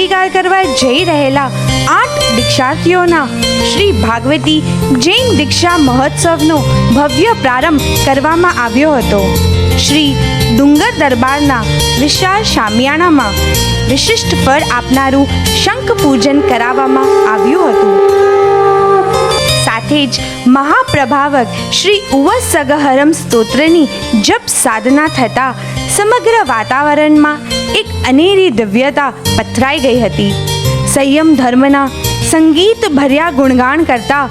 સ્વીકાર કરવા જઈ રહેલા 8 દીક્ષાર્થીઓના શ્રી ભાગવતી જૈન દીક્ષા મહોત્સવનો ભવ્ય પ્રારંભ કરવામાં આવ્યો હતો. શ્રી ડુંગર દરબારના વિશાળ શામિયાણામાં વિશિષ્ટ ફળ આપનારું શંખ પૂજન કરાવવામાં આવ્યું હતું. સાથે જ મહાપ્રભાવક શ્રી ઉવસગહરમ સ્તોત્રની જપ સાધના થતાં સમગ્ર વાતાવરણમાં એક અનેરી દિવ્યતા પથરાઈ ગઈ હતી. સંયમ ધર્મના સંગીત ભર્યા ગુણગાન કરતા,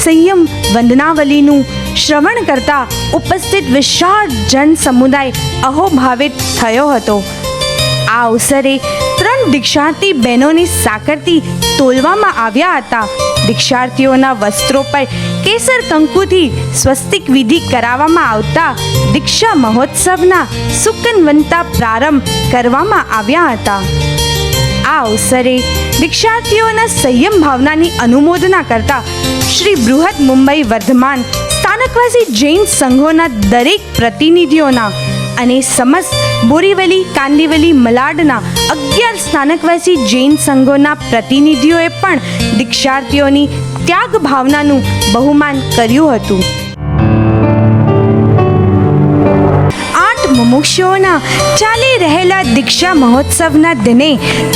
સંયમ વંદનાવલીનું શ્રવણ કરતા ઉપસ્થિત વિશાળ જન સમુદાય અહોભાવિત થયો હતો. આ અવસરે 3 દીક્ષાર્થી બહેનોની સાકરથી તોલવામાં આવ્યા હતા. દીક્ષાર્થીઓના વસ્ત્રો પર કેસર કંકુથી સ્વસ્તિક વિધિ કરાવવામાં આવતા દીક્ષા મહોત્સવના સુકનવંતા પ્રારંભ કરવામાં આવ્યા હતા. આ અવસરે દીક્ષાર્થીઓના સંયમ ભાવનાની અનુમોદના કરતા શ્રી બૃહદ મુંબઈ વર્ધમાન સ્થાનકવાસી જૈન સંઘોના દરેક પ્રતિનિધિઓના અને સમસ્ત બોરીવલી કાંદિવલી મલાડના 11 સ્થાનકવાસી જૈન સંઘોના પ્રતિનિધિઓએ પણ દીક્ષાર્થીઓની ત્યાગ ભાવનાનું બહુમાન કર્યું હતું. 8 મુમુક્ષુઓના ચાલી રહેલા દીક્ષા મહોત્સવના દિને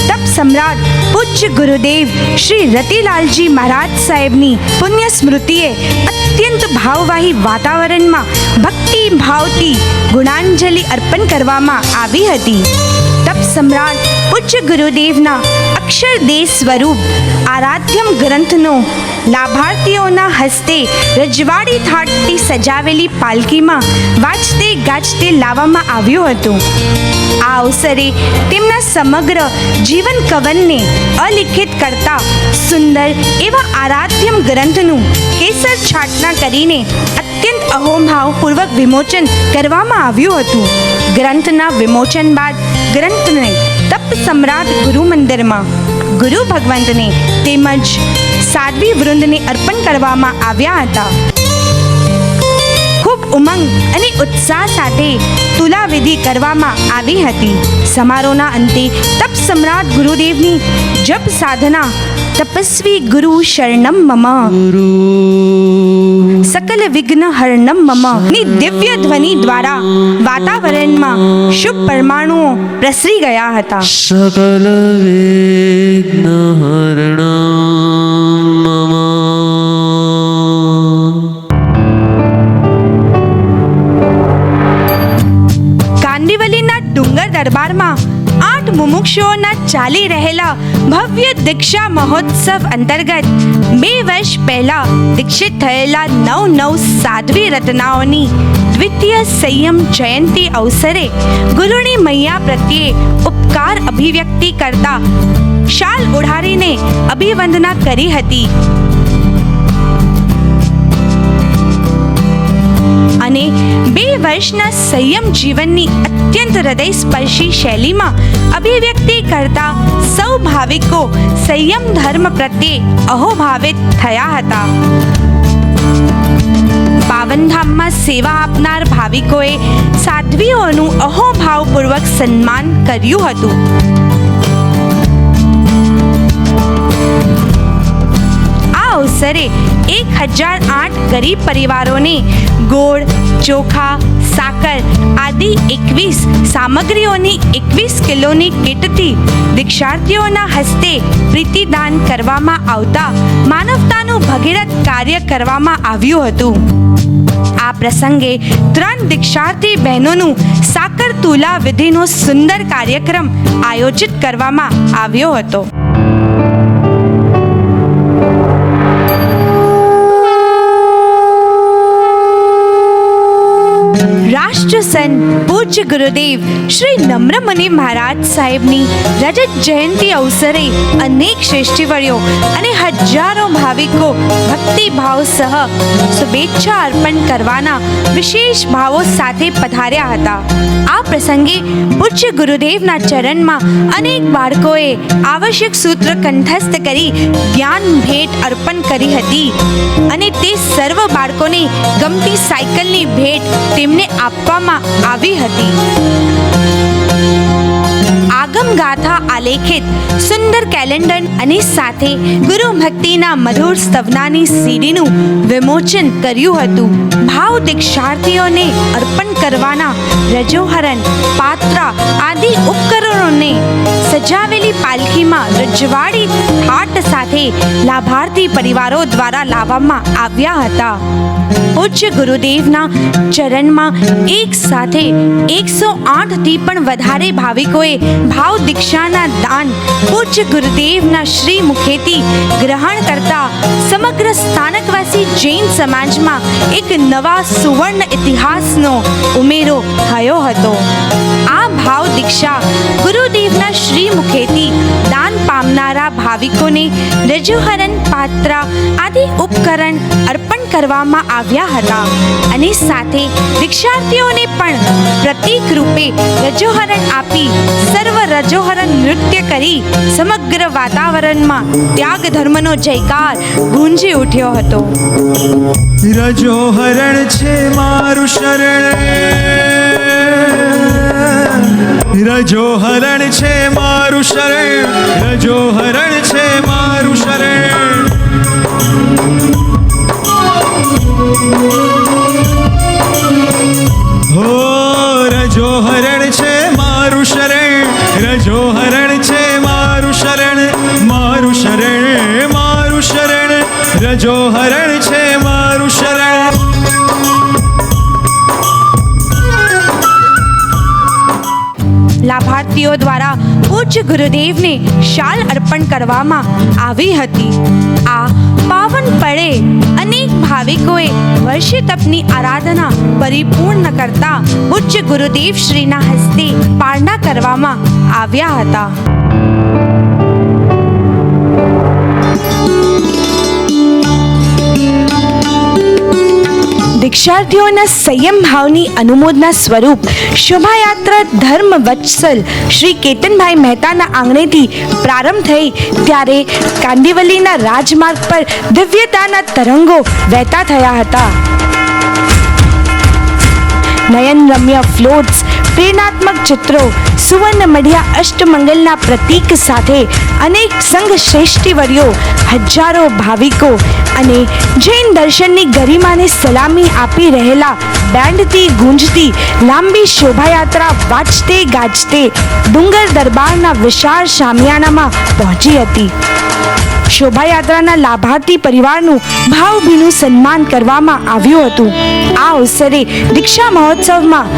તપ સમ્રાટ પૂજ્ય ગુરુદેવ શ્રી રતિલાલજી મહારાજ સાહેબની પુણ્ય સ્મૃતિએ અત્યંત ભાવવાહી વાતાવરણમાં ભક્તિ ભાવથી ગુણાંજલિ અર્પણ કરવામાં આવી હતી. તપ સમ્રાટ પૂજ્ય ગુરુદેવના અક્ષરદેહ સ્વરૂપ આરાધ્યમ ગ્રંથનો લાભાર્થીઓના હસ્તે રજવાડી થાળથી સજાવેલી પાલકીમાં વાજતે ગાજતે લાવવામાં આવ્યું હતું. આ અવસરે તેમના સમગ્ર જીવન કવનને અલિખિત કરતા સુંદર એવા આરાધ્યમ ગ્રંથનું કેસર છાટના કરીને અત્યંત અહોભાવપૂર્વક વિમોચન કરવામાં આવ્યું હતું. ગ્રંથના વિમોચન બાદ ગ્રંથને તપ સમ્રાટ ગુરુ મંદિરમાં ગુરુ ભગવંતને તેમજ સાધ્વી વૃંદને અર્પણ કરવામાં આવ્યા હતા. ખૂબ ઉમંગ અને ઉત્સાહ સાથે તુલા વિધિ કરવામાં આવી હતી. સમારોહના અંતે તપ સમ્રાટ ગુરુદેવની જપ સાધના તપસ્વી ગુરુ શરણમ મમ સકલ વિઘ્ન હરણમ મમ ની દિવ્ય ધ્વનિ દ્વારા વાતાવરણમાં શુભ પરમાણુઓ પ્રસરી ગયા હતા. સકલ વિઘ્ન હરણમ મમ. કાંદિવલીના ડુંગર દરબારમાં 8 મુમુક્ષુઓના ચાલી રહેલા ભવ્ય દીક્ષા મહોત્સવ અંતર્ગત 2 વર્ષ પહેલા દીક્ષિત થયેલા 9 સાધ્વી રત્નાઓની દ્વિતીય સંયમ જયંતિ અવસરે ગુરુની મૈયા પ્રત્યે ઉપકાર અભિવ્યક્તિ કરતા શાલ ઓઢાડીને અભિવંદના કરી હતી અને 2 વર્ષના સંયમ જીવનની અત્યંત હૃદયસ્પર્શી શૈલીમાં અભિવ્યક્તિ કરતા સૌ ભાવિકો સંયમ ધર્મ પ્રત્યે અહોભાવિત થયા હતા. પાવનધામમાં સેવા આપનાર ભાવિકોએ સાધ્વીઓનું અહોભાવપૂર્વક સન્માન કર્યું હતું. આ અવસરે 1008 ગરીબ પરિવારોને ગોળ, ચોખા, સાકર આદિ 21 સામગ્રીઓની 21 કિલોની કીટથી દીક્ષાર્થીઓના હસ્તે પ્રીતિદાન કરવામાં આવતા માનવતાનું ભગીરથ કાર્ય કરવામાં આવ્યું હતું. આ પ્રસંગે 3 દીક્ષાર્થી બહેનોનું સાકર તુલા વિધિનો સુંદર કાર્યક્રમ આયોજિત કરવામાં આવ્યો હતો. રાષ્ટ્રસંત પૂજ્ય ગુરુદેવ શ્રી નમ્રમુનિ મહારાજ સાહેબની રજત જયંતિ અવસરે અનેક શ્રેષ્ઠીવર્યો અને હજારો ભાવિકો ભક્તિભાવ સહ શુભેચ્છા અર્પણ કરવાના વિશેષ ભાવો સાથે પધાર્યા હતા. આ પ્રસંગે પૂજ્ય ગુરુદેવના ચરણમાં અનેક બાળકોએ આવશ્યક સૂત્ર કંઠસ્થ કરી જ્ઞાન ભેટ અર્પણ કરી હતી અને તે સર્વ બાળકોને ગમતી સાયકલની ભેટ તેમને આપવામાં આવી હતી. આગમ ગાથા આલેખિત સુંદર કેલેન્ડર અને સાથે ગુરુ ભક્તિના મધુર સ્તવનાની સીડીનું વિમોચન કર્યું હતું. ભાવ દીક્ષાર્થીઓને અર્પણ કરવાના રજોહરણ, પાત્રા આદિ ઉપકરણોને સજાવેલી પાલખીમાં રજવાડી થાટ સાથે લાભાર્થી પરિવારો દ્વારા લાવવામાં આવ્યા હતા. પૂજ્ય ગુરુદેવના ચરણમાં એક સાથે 108 થી પણ વધારે ભાવિકોએ ભાવ દીક્ષાના દાન પૂજ્ય ગુરુદેવના શ્રી મુખેથી ગ્રહણ કરતા સમગ્ર સ્થાનકવાસી જૈન સમાજમાં એક નવા સુવર્ણ ઇતિહાસનો ઉમેરો થયો હતો. આ ભાવ દીક્ષા ગુરુદેવના શ્રી મુખેથી દાન પામનારા ભાવિકોને રજોહરણ, પાત્રા આદિ ઉપકરણ અર્પણ કરવામાં આવ્યા હતા અને સાથે દીક્ષાર્થીઓને પણ પ્રતીક રૂપે રજોહરણ આપી સર્વ રજોહરણ નૃત્ય કરી સમગ્ર વાતાવરણમાં ત્યાગ ધર્મનો જયકાર ગુંજી ઉઠ્યો હતો. રજોહરણ છે મારું શરણ, રજોહરણ છે મારું શરણ, રજોહરણ છે મારું શરણ. હો રજોહરણ છે મારું શરણ, રજોહરણ છે મારું શરણ, મારું શરણ મારું શરણ, રજોહરણ છે મારું શરણ. લાભાર્થીઓ દ્વારા પૂજ્ય ગુરુદેવને શાલ અર્પણ કરવામાં આવી હતી. આ પાવન પળે અનેક ભાવિકોએ વર્ષે તપની આરાધના પરિપૂર્ણ કરતા પૂજ્ય ગુરુદેવ શ્રીના હસ્તે પારણા કરવામાં આવ્યા હતા. દીક્ષાર્થીઓના સંયમ ભાવની અનુમોદના સ્વરૂપ શોભાયાત્રા ધર્મ વત્સલ શ્રી કેતનભાઈ મહેતાના આંગણેથી પ્રારંભ થઈ ત્યારે કાંદિવલીના રાજમાર્ગ પર દિવ્યતાના તરંગો વહેતા થયા હતા. નયનરમ્ય ફ્લોટ્સ, પ્રેરણાત્મક ચિત્રો, સુવર્ણ મઢિયા અષ્ટમંગલના પ્રતીક સાથે અનેક સંઘ શ્રેષ્ઠીવર્યો, હજારો ભાવિકો અને જૈન દર્શનની ગરિમાને સલામી આપી રહેલા બેન્ડથી ગુંજતી લાંબી શોભાયાત્રા વાજતે ગાજતે ડુંગર દરબારના વિશાળ શામિયાનામાં પહોંચી હતી. શોભાયાત્રાના લાભાર્થી પરિવારનું ભાવભીનું સન્માન કરવામાં આવ્યું હતું. આ અવસરે દીક્ષા મહોત્સવમાં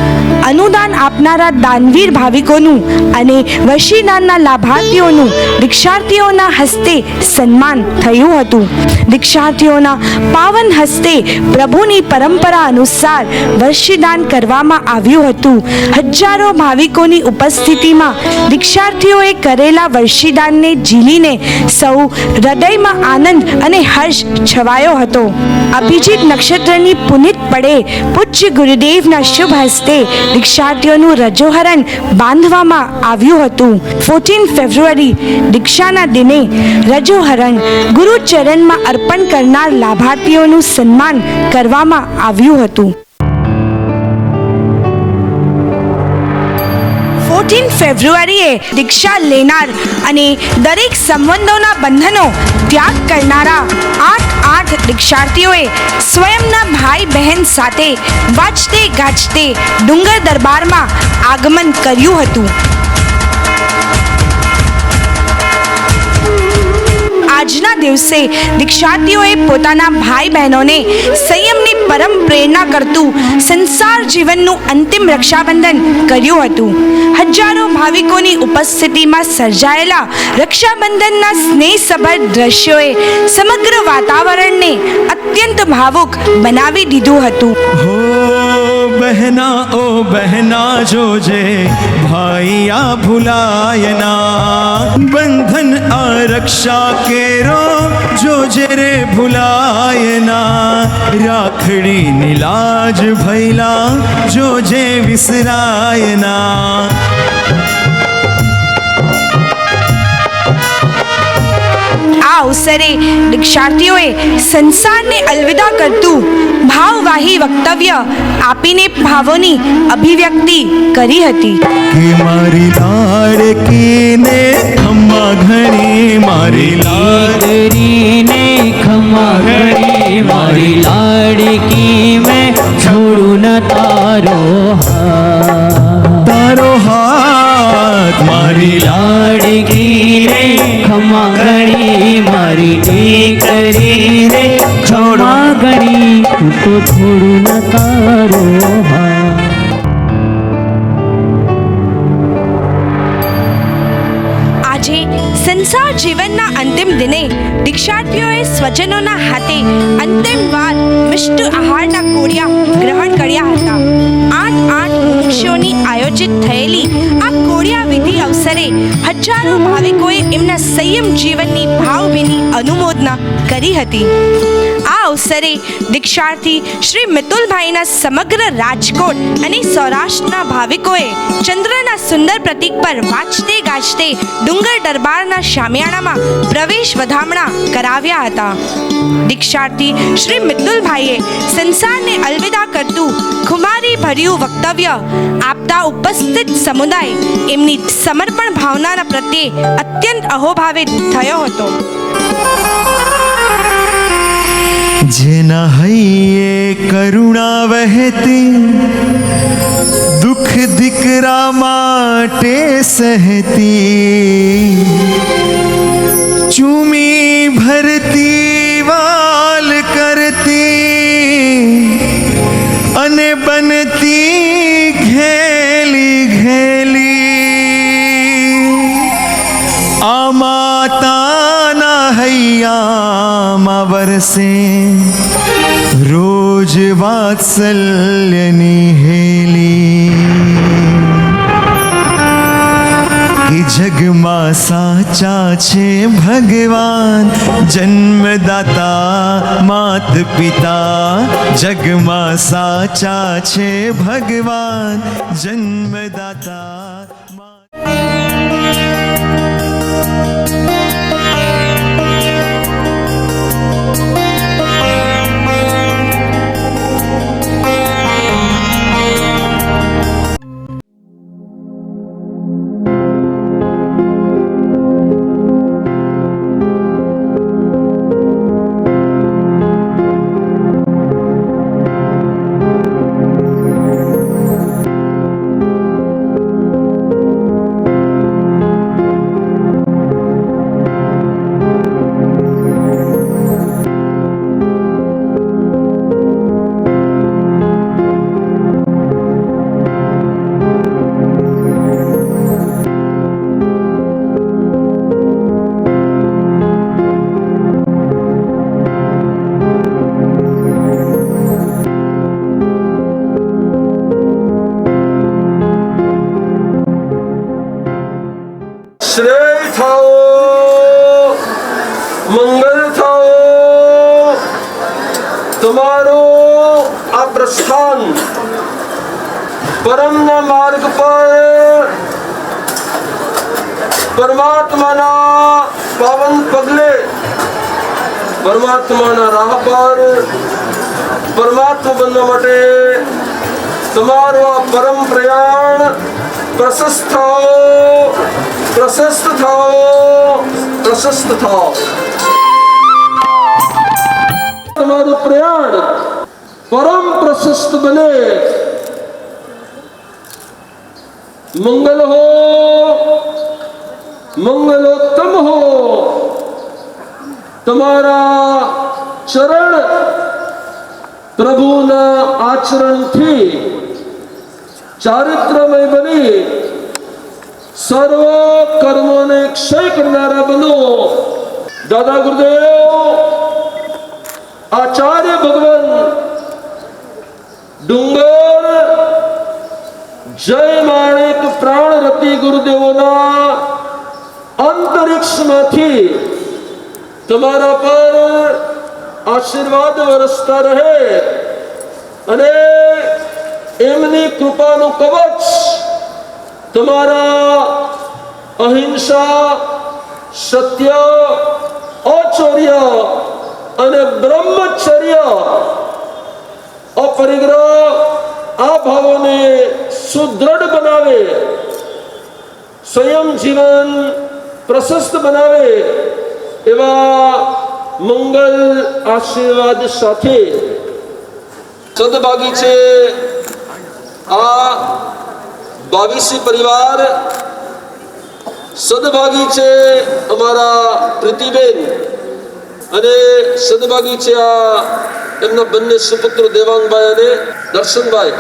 અનુદાન આપનારા દાનવીર ભાવિકોનું અને વર્ષીદાનના લાભાર્થીઓનું દીક્ષાર્થીઓના હસ્તે સન્માન થયું હતું. દીક્ષાર્થીઓના પાવન હસ્તે પ્રભુની પરંપરા અનુસાર વર્ષીદાન કરવામાં આવ્યું હતું. હજારો ભાવિકોની ઉપસ્થિતિમાં દીક્ષાર્થીઓએ કરેલા વર્ષીદાનને ઝીલીને સૌ હૃદયમાં આનંદ અને હર્ષ છવાયો હતો. અભિજીત નક્ષત્રની પુનિત પડે પૂજ્ય ગુરુદેવના શુભ હસ્તે દીક્ષાર્થીઓનું રજોહરણ બાંધવામાં આવ્યું હતું. 14 ફેબ્રુઆરી દીક્ષાના દિને રજોહરણ ગુરુચરણમાં અર્પણ કરનાર લાભાર્થીઓનું સન્માન કરવામાં આવ્યું હતું. 14 ફેબ્રુઆરીએ દીક્ષા લેનાર અને દરેક સંબંધોના બંધનો ત્યાગ કરનારા 8 દીક્ષાર્થીઓએ સ્વયંના ભાઈ બહેન સાથે વાજતે ગાજતે ડુંગર દરબારમાં આગમન કર્યું હતું. આજના દિવસે દીક્ષાર્થીઓએ પોતાના ભાઈ બહેનોને સંયમની પરમ પ્રેરણા કરતું સંસાર જીવનનું અંતિમ રક્ષાબંધન કર્યું હતું. હજારો ભાવિકોની ઉપસ્થિતિમાં સર્જાયેલા રક્ષાબંધનના સ્નેહસભર દ્રશ્યોએ સમગ્ર વાતાવરણને અત્યંત ભાવુક બનાવી દીધું હતું. હો બહેના ઓ બહેના જોજે ભાઈ આ ભૂલાયના, બંધન આ રક્ષા કેરો જોજે રે ભૂલાયના, રાખડીની લાજ ભૈલા જોજે વિસરાયના. આ અવસરે દીક્ષાર્થીઓએ સંસારને અલવિદા કરતું ભાવવાહી વક્તવ્ય આપીને ભાવોની અભિવ્યક્તિ કરી હતી. કે મારી લાડકીને લાડકી રે ખમા ઘણી મારી દીકરી રે ખમા ઘણી તું તો થોડું ન તારો હા આજે સંસાર જીવનના અંતિમ દિને દીક્ષાર્થીઓએ સ્વજનોના હાથે અંતિમ વાર મિષ્ટ આહારના કોળિયા ગ્રહણ કર્યા હતા. 8 મુમુક્ષુઓની આયોજિત થયેલી આ કોળિયા વિધિ અવસરે હજારો ભાવિકોએ એમના સંયમ જીવનની ભાવભીની અનુમોદના કરી હતી. આ અવસરે દીક્ષાર્થી શ્રી મિતુલભાઈના સમગ્ર રાજકોટ અને સૌરાષ્ટ્રના ભાવિકોએ ચંદ્રના સુંદર પ્રતીક પર વાંચતે ગાજતે ડુંગર દરબારના શામિયાણામાં પ્રવેશ વધામણા કરાવ્યા હતા. દીક્ષાર્થી શ્રી મિતુલભાઈએ સંસારને અલવિદા કરતું ખુમારી ભર્યું વક્તવ્ય આપતા ઉપસ્થિત સમુદાય એમની સમર્પણ ભાવનાના પ્રત્યે અત્યંત અહોભાવે થયો હતો. જેના હૈયે કરુણા વહેતી દુઃખ દીકરા માટે સહેતી ચૂમી ભરતી વાલ કરતી અને બનતી ઘેલી ઘેલી આ માતાના હૈયામાં વરસે રોજ વાત્સલ્યની હેલી કે જગમાં સાચા છે ભગવાન જન્મદાતા માત પિતા જગમાં સાચા છે ભગવાન જન્મદાતા શ્રેય થાઓ મંગલ થાઓ તમારું આ પ્રસ્થાન પરમના માર્ગ પર પરમાત્માના પાવન પગલે પરમાત્માના રાહ પર પરમાત્મા બનવા માટે તમારું આ પરમ પ્રયાણ પ્રશસ્ત થાઓ પ્રશસ્ત થાઓ પ્રશસ્ત થાઓ તમારું પ્રયાણ પરમ પ્રશસ્ત બને મંગલ હો મંગલોત્તમ હો તમારા ચરણ પ્રભુના આચરણથી ચારિત્રમય બની સર્વ કર્મોને ક્ષય કરનારા બનો. દાદા ગુરુદેવ આચાર્ય ભગવાન ડુંગર જય માણેક પ્રાણરતી ગુરુદેવોના અંતરિક્ષમાંથી તમારા પર આશીર્વાદ વરસતા રહે અને એમની કૃપાનું કવચ તમારા અહિંસા સત્ય ઔચર્ય અને બ્રહ્મચર્ય અપરિગ્રહ આ ભાવોને સુદૃઢ બનાવે સંયમ જીવન પ્રશસ્ત બનાવે એવા મંગલ આશીર્વાદ સાથે સદભાગી છે આ 22 પરિવાર સદભાગી છે અમારા પ્રીતિબેન અને સદભાગી છે આ એમના બંને સુપુત્રો દેવાંગભાઈ અને દર્શનભાઈ.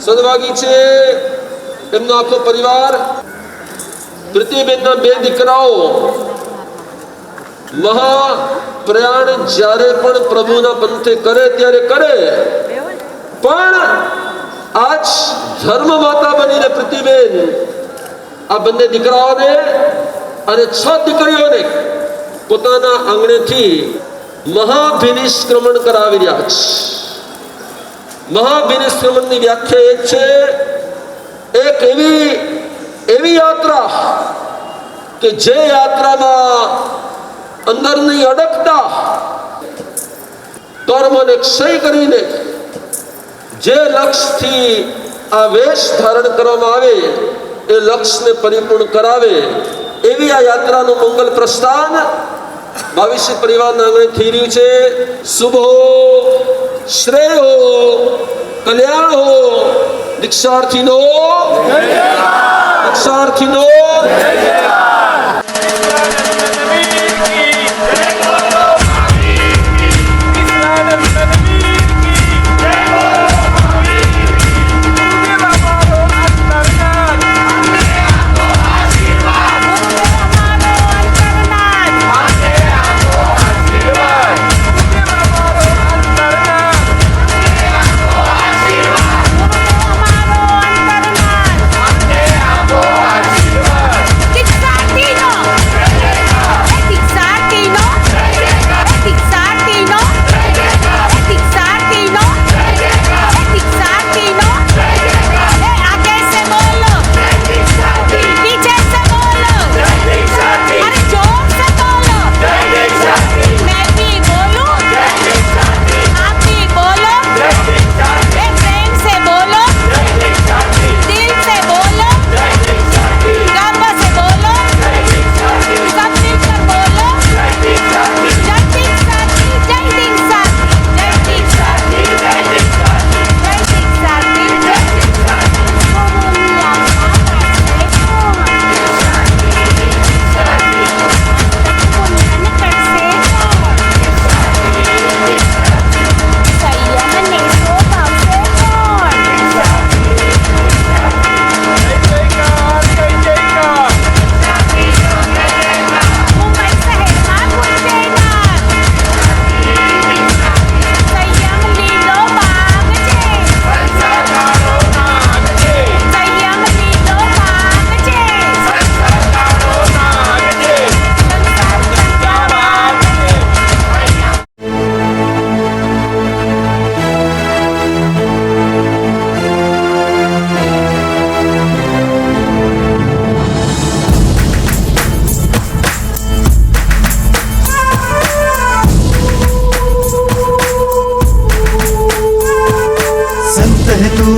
સદભાગી છે એમનો આખો પરિવાર. પ્રીતિબેનના 2 દીકરાઓ મહા પ્રયાણ જ્યારે પણ પ્રભુના પંથે કરે ત્યારે કરે, પણ આજ ધર્મ માતા બનીને પ્રીતિબેન આ બંને દીકરાઓને અને 6 દીકરીઓને પોતાના આંગણેથી મહાભિનિષ્ક્રમણ કરાવી રહ્યા છે. મહાભિનિષ્ક્રમણની વ્યાખ્યા એ છે એક એવી યાત્રા કે જે યાત્રામાં અંદર નહીં અડકતા કર્મને ક્ષય કરીને જે લક્ષ્યથી આ વેશ ધારણ કરવામાં આવે એ લક્ષ્યને પરિપૂર્ણ કરાવે એવી આ યાત્રાનું મંગલ પ્રસ્થાન 22 પરિવારના આંગણે થઈ રહ્યું છે. શુભ હો, શ્રેય હો, કલ્યાણ હો. દીક્ષાર્થીનો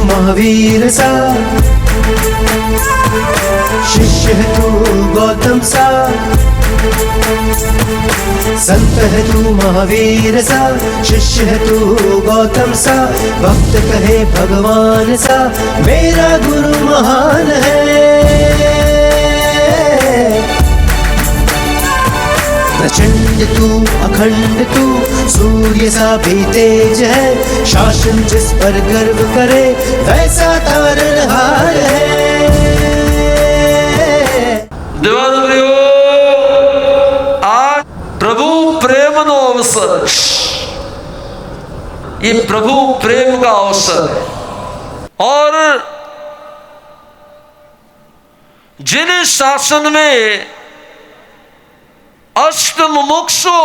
महावीर सा, शिष्य है तू गौतम सा. संत है तू महावीर सा, शिष्य है तू गौतम सा. भक्त कहे भगवान सा, मेरा गुरु महान है. प्रचंड तू अखंड तू, सूर्य सा भी तेज है. शासन जिस पर गर्व करे, वैसा तारनहार है. देवानुग्रहो आज प्रभु प्रेम नो अवसर, ये प्रभु प्रेम का अवसर है. और जिन शासन में अष्ट मुमुक्षु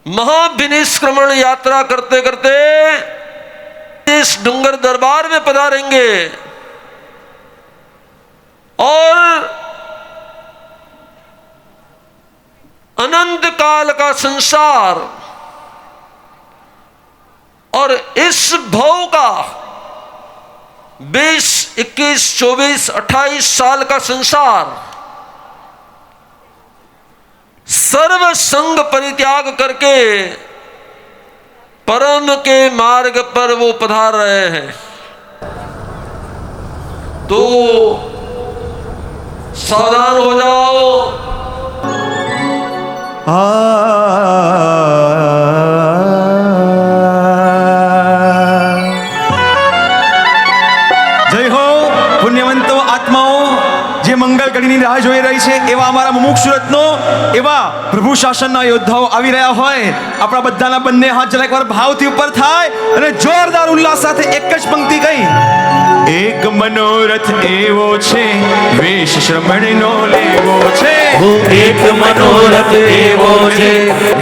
महाविनिष्क्रमण यात्रा करते करते इस डूंगर दरबार में पधारेंगे और अनंत काल का संसार और इस भव का 20, 21, 24, 28 साल का संसार सर्व संग परित्याग करके परम के मार्ग पर वो पधार रहे हैं. तो सावधान हो जाओ। જય હો પુણ્યવંતો આત્માઓ, જે મંગળ ઘડીની રાહ જોઈ રહી છે એવા અમારા મુમુક્ષુરત્નો, એવા પ્રભુ શાસનના યોદ્ધાઓ આવી રહ્યા હોય, આપણા બધાના બંને હાથ જરા એકવાર ભાવથી ઉપર થાય અને જોરદાર ઉલ્લાસ સાથે એક જ પંક્તિ કહી, એક મનોરથ એવો છે વેશ શ્રમણનો લેવો છે, એક મનોરથ એવો છે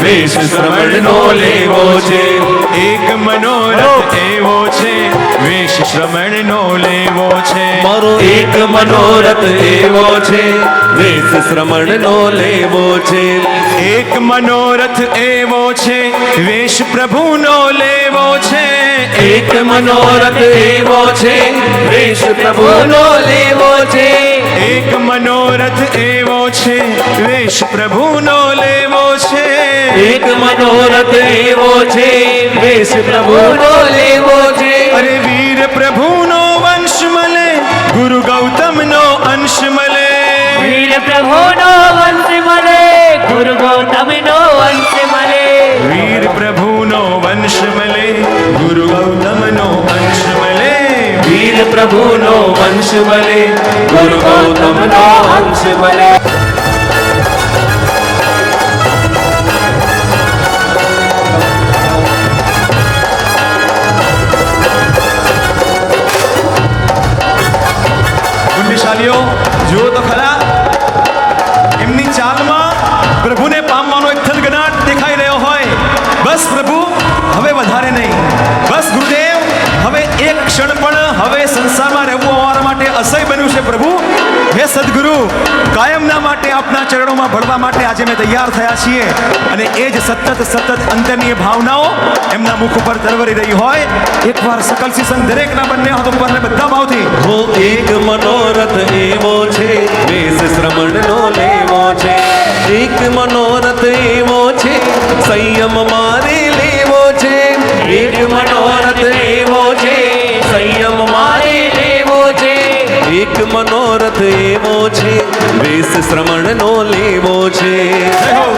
વેશ શ્રમણનો લેવો છે, એક મનોરથ એવો છે વેશ શ્રમણનો લેવો છે, મારો એક મનોરથ એવો છે વેશ શ્રમણનો લેવો છે, એક મનોરથ એવો છે વેશ પ્રભુનો લેવો છે, એક મનોરથ એવો છે વેશ પ્રભુનો લેવો છે, એક મનોરથ એવો છે વેશ પ્રભુનો લેવો છે, એક મનોરથ એવો છે વેશ પ્રભુનો લેવો છે, અરે વીર પ્રભુનો વંશ મળે, ગુરુ ગૌતમનો અંશ મળે, વીર પ્રભુનો વંશ મળે, ગુરુ ગૌતમનો વંશ મળે, વીર પ્રભુનો વંશ મળે, ગુરુ ગૌતમનો અંશ મળે, વીર પ્રભુનો વંશ મળે, ગુરુ ગૌતમનો અંશ મળે. પુણ્યશાલીઓ જુઓ તો ખરા, એમની ચાલમાં પ્રભુને પામવાનો એક થનગનાટ દેખાઈ રહ્યો હોય. બસ પ્રભુ, હવે વધારે નહીં, બસ ગુરુદેવ, હવે એક ક્ષણ પણ હવે સંસારમાં રહેવું અમારા માટે અસહ્ય બન્યું છે. પ્રભુ હે સદગુરુ, કાયમના માટે આપના ચરણોમાં ભળવા માટે આજે અમે તૈયાર થયા છીએ. અને એ જ સતત અંતરની ભાવનાઓ એમના મુખ ઉપર તરવરી રહી હોય. એકવાર સકલ સિંહ દરેકના બંને હાથ ઉપર ને બધા ભાવથી હો એક મનોરથ એવો છે વેશ શ્રમણનો લેવો છે, એક મનોરથ એવો છે સંયમ મારે લેવો છે, એક મનોરથ એવો છે સંયમ મારે લેવો છે, એક મનોરથ એવો છે વેશ શ્રમણનો લેવો છે. જય હો.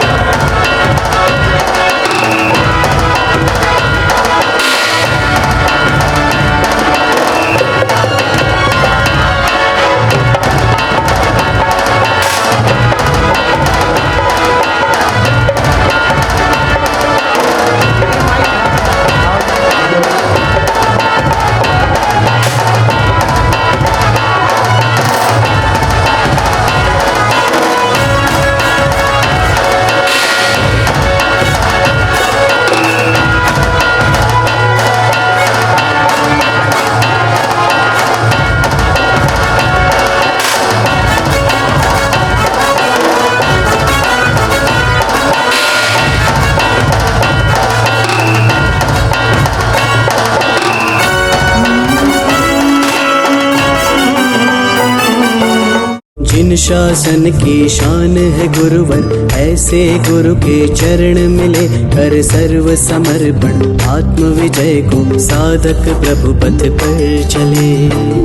जिन शासन की शान है गुरुवर, ऐसे गुरु के चरण मिले, कर सर्व समर्पण आत्म विजय को साधक प्रभु पथ पर चले.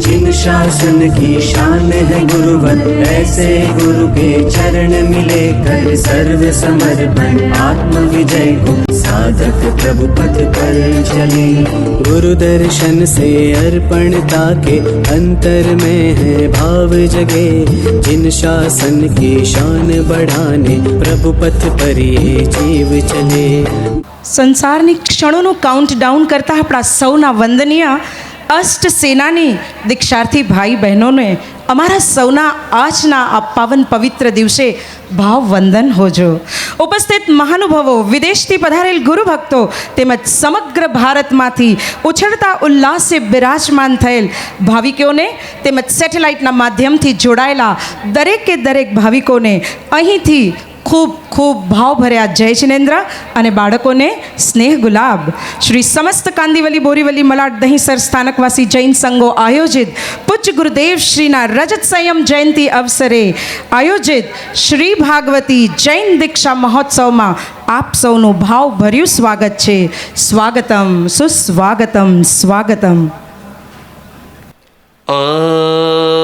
जिन शासन की शान है गुरुवर, ऐसे गुरु के चरण मिले, कर सर्व समर्पण आत्म विजय को साधक प्रभु पथ पर चले. गुरु दर्शन से अर्पणता के अंतर में है भाव जगे, जिन शासन की शान बढ़ाने प्रभु पथ पर ये जीव चले. સંસારની ક્ષણોનું કાઉન્ટડાઉન કરતા આપણા સૌના વંદનીય અષ્ટ સેનાની દીક્ષાર્થી ભાઈ બહેનોને અમારા સૌના આજના આ પાવન પવિત્ર દિવસે ભાવ વંદન હોજો. ઉપસ્થિત મહાનુભાવો, વિદેશથી પધારેલ ગુરુભક્તો તેમજ સમગ્ર ભારતમાંથી ઉછળતા ઉલ્લાસે બિરાજમાન થયેલ ભાવિકોને તેમજ સેટેલાઇટના માધ્યમથી જોડાયેલા દરેકે દરેક ભાવિકોને અહીંથી ખૂબ ખૂબ ભાવભર્યા જય જિનેન્દ્ર અને બાળકોને સ્નેહ ગુલાબ. શ્રી સમસ્ત કાંદીવલી બોરીવલી મલાડ દહીંસર સ્થાનકવાસી જૈન સંઘો આયોજિત પૂજ્ય ગુરુદેવ શ્રીના રજત સંયમ જયંતિ અવસરે આયોજિત શ્રી ભાગવતી જૈન દીક્ષા મહોત્સવમાં આપ સૌનું ભાવભર્યું સ્વાગત છે. સ્વાગતમ, સુસ્વાગતમ, સ્વાગતમ. આ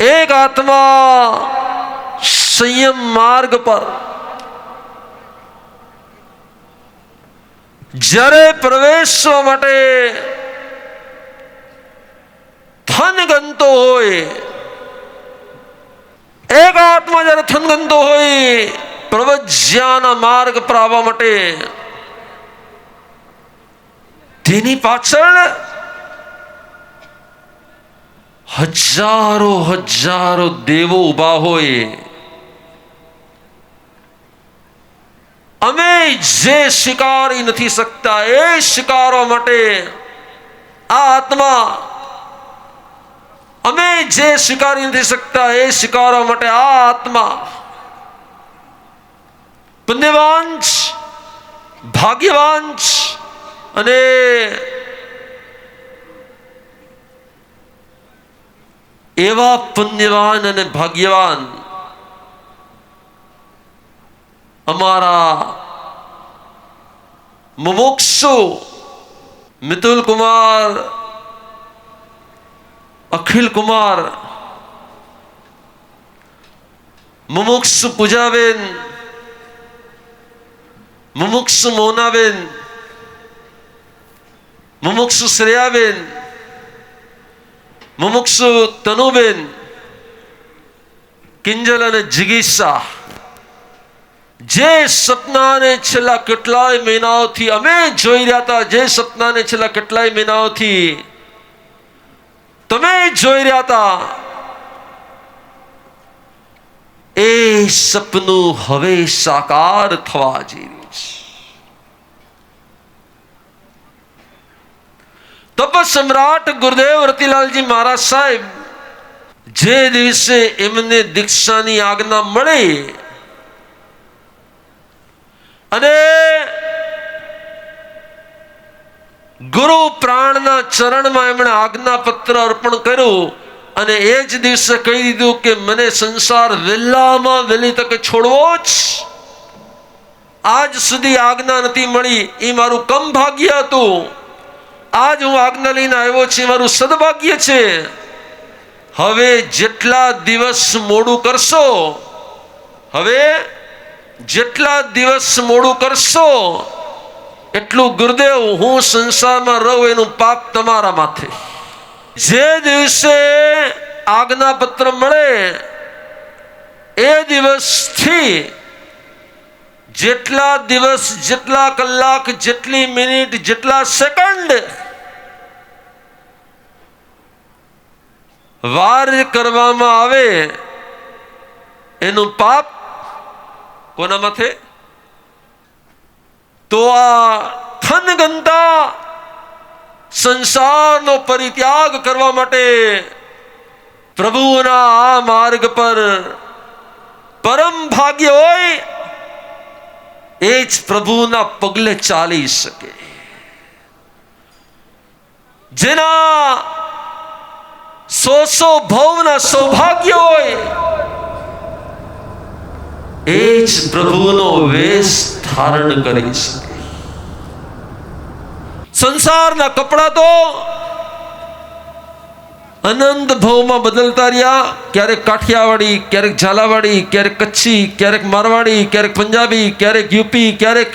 એક આત્મા સંયમ માર્ગ પર જ્યારે પ્રવેશવા માટે થનગનતો હોય, એક આત્મા જ્યારે થનગનતો હોય પ્રવજ્યાના માર્ગ પર આવવા માટે, તેની પાછળ હજારો હજારો દેવો ઉભા હોય. અમે જે સ્વીકારી નથી શકતા એ સ્વીકારવા માટે આ આત્મા, અમે જે સ્વીકારી નથી શકતા એ સ્વીકારવા માટે આ આત્મા પુણ્યવાન છે, ભાગ્યવાન છે. અને એવા પુણ્યવાન અને ભાગ્યવાન અમારા મુમુક્ષુ મિતુલ કુમાર, અખિલ કુમાર, મુમુક્ષુ પૂજાબેન, મુમુક્ષુ મોનાબેન, મુમુક્ષુ શ્રેયાબેન, મુમુક્ષુ તનુબેન, કિંજલ અને જિગીષા, જે સપનાને છેલ્લા કેટલાય મહિનાઓથી અમે જોઈ રહ્યા હતા, જે સપનાને છેલ્લા કેટલાય મહિનાઓથી તમે જોઈ રહ્યા હતા, એ સપનું હવે સાકાર થવા જઈ રહ્યું છે. તપ સમ્રાટ ગુરુદેવ રતિલાલજી મહારાજ સાહેબ જે દિવસે એમને દીક્ષાની આજ્ઞા મળી અને ગુરુ પ્રાણના ચરણમાં એમણે આજ્ઞાપત્ર અર્પણ કર્યું અને એ જ દિવસે કહી દીધું કે મને સંસાર વહેલામાં વહેલી તકે છોડવો જ. આજ સુધી આજ્ઞા નથી મળી, એ મારું કમ ભાગ્ય હતું. આજ હું આજ્ઞા લઈને આવ્યો છું, મારું સદભાગ્ય છે. હવે જેટલા દિવસ મોડું કરશો, હવે જેટલા દિવસ મોડું કરશો એટલું ગુરુદેવ હું સંસારમાં રહું એનું પાપ તમારા માથે. જે દિવસે આજ્ઞાપત્ર મળે એ દિવસથી જેટલા દિવસ, જેટલા કલાક, જેટલી મિનિટ, જેટલા સેકન્ડ વાર કરવામાં આવે એનું પાપ કોના માથે? તો આ થનગનતા સંસારનો પરિત્યાગ કરવા માટે પ્રભુના આ માર્ગ પર પરમ ભાગ્ય હોય એ જ પ્રભુના પગલે ચાલી શકે. જેના સો ભવના સૌભાગ્ય હોય એ જ પ્રભુનો વેશ ધારણ કરી શકે. સંસારના કપડા તો અનંત ભવમાં બદલતા રહ્યા. ક્યારેક કાઠિયાવાડી, ક્યારેક ઝાલાવાડી, ક્યારેક કચ્છી, ક્યારેક મારવાડી, ક્યારેક પંજાબી, ક્યારેક યુપી, ક્યારેક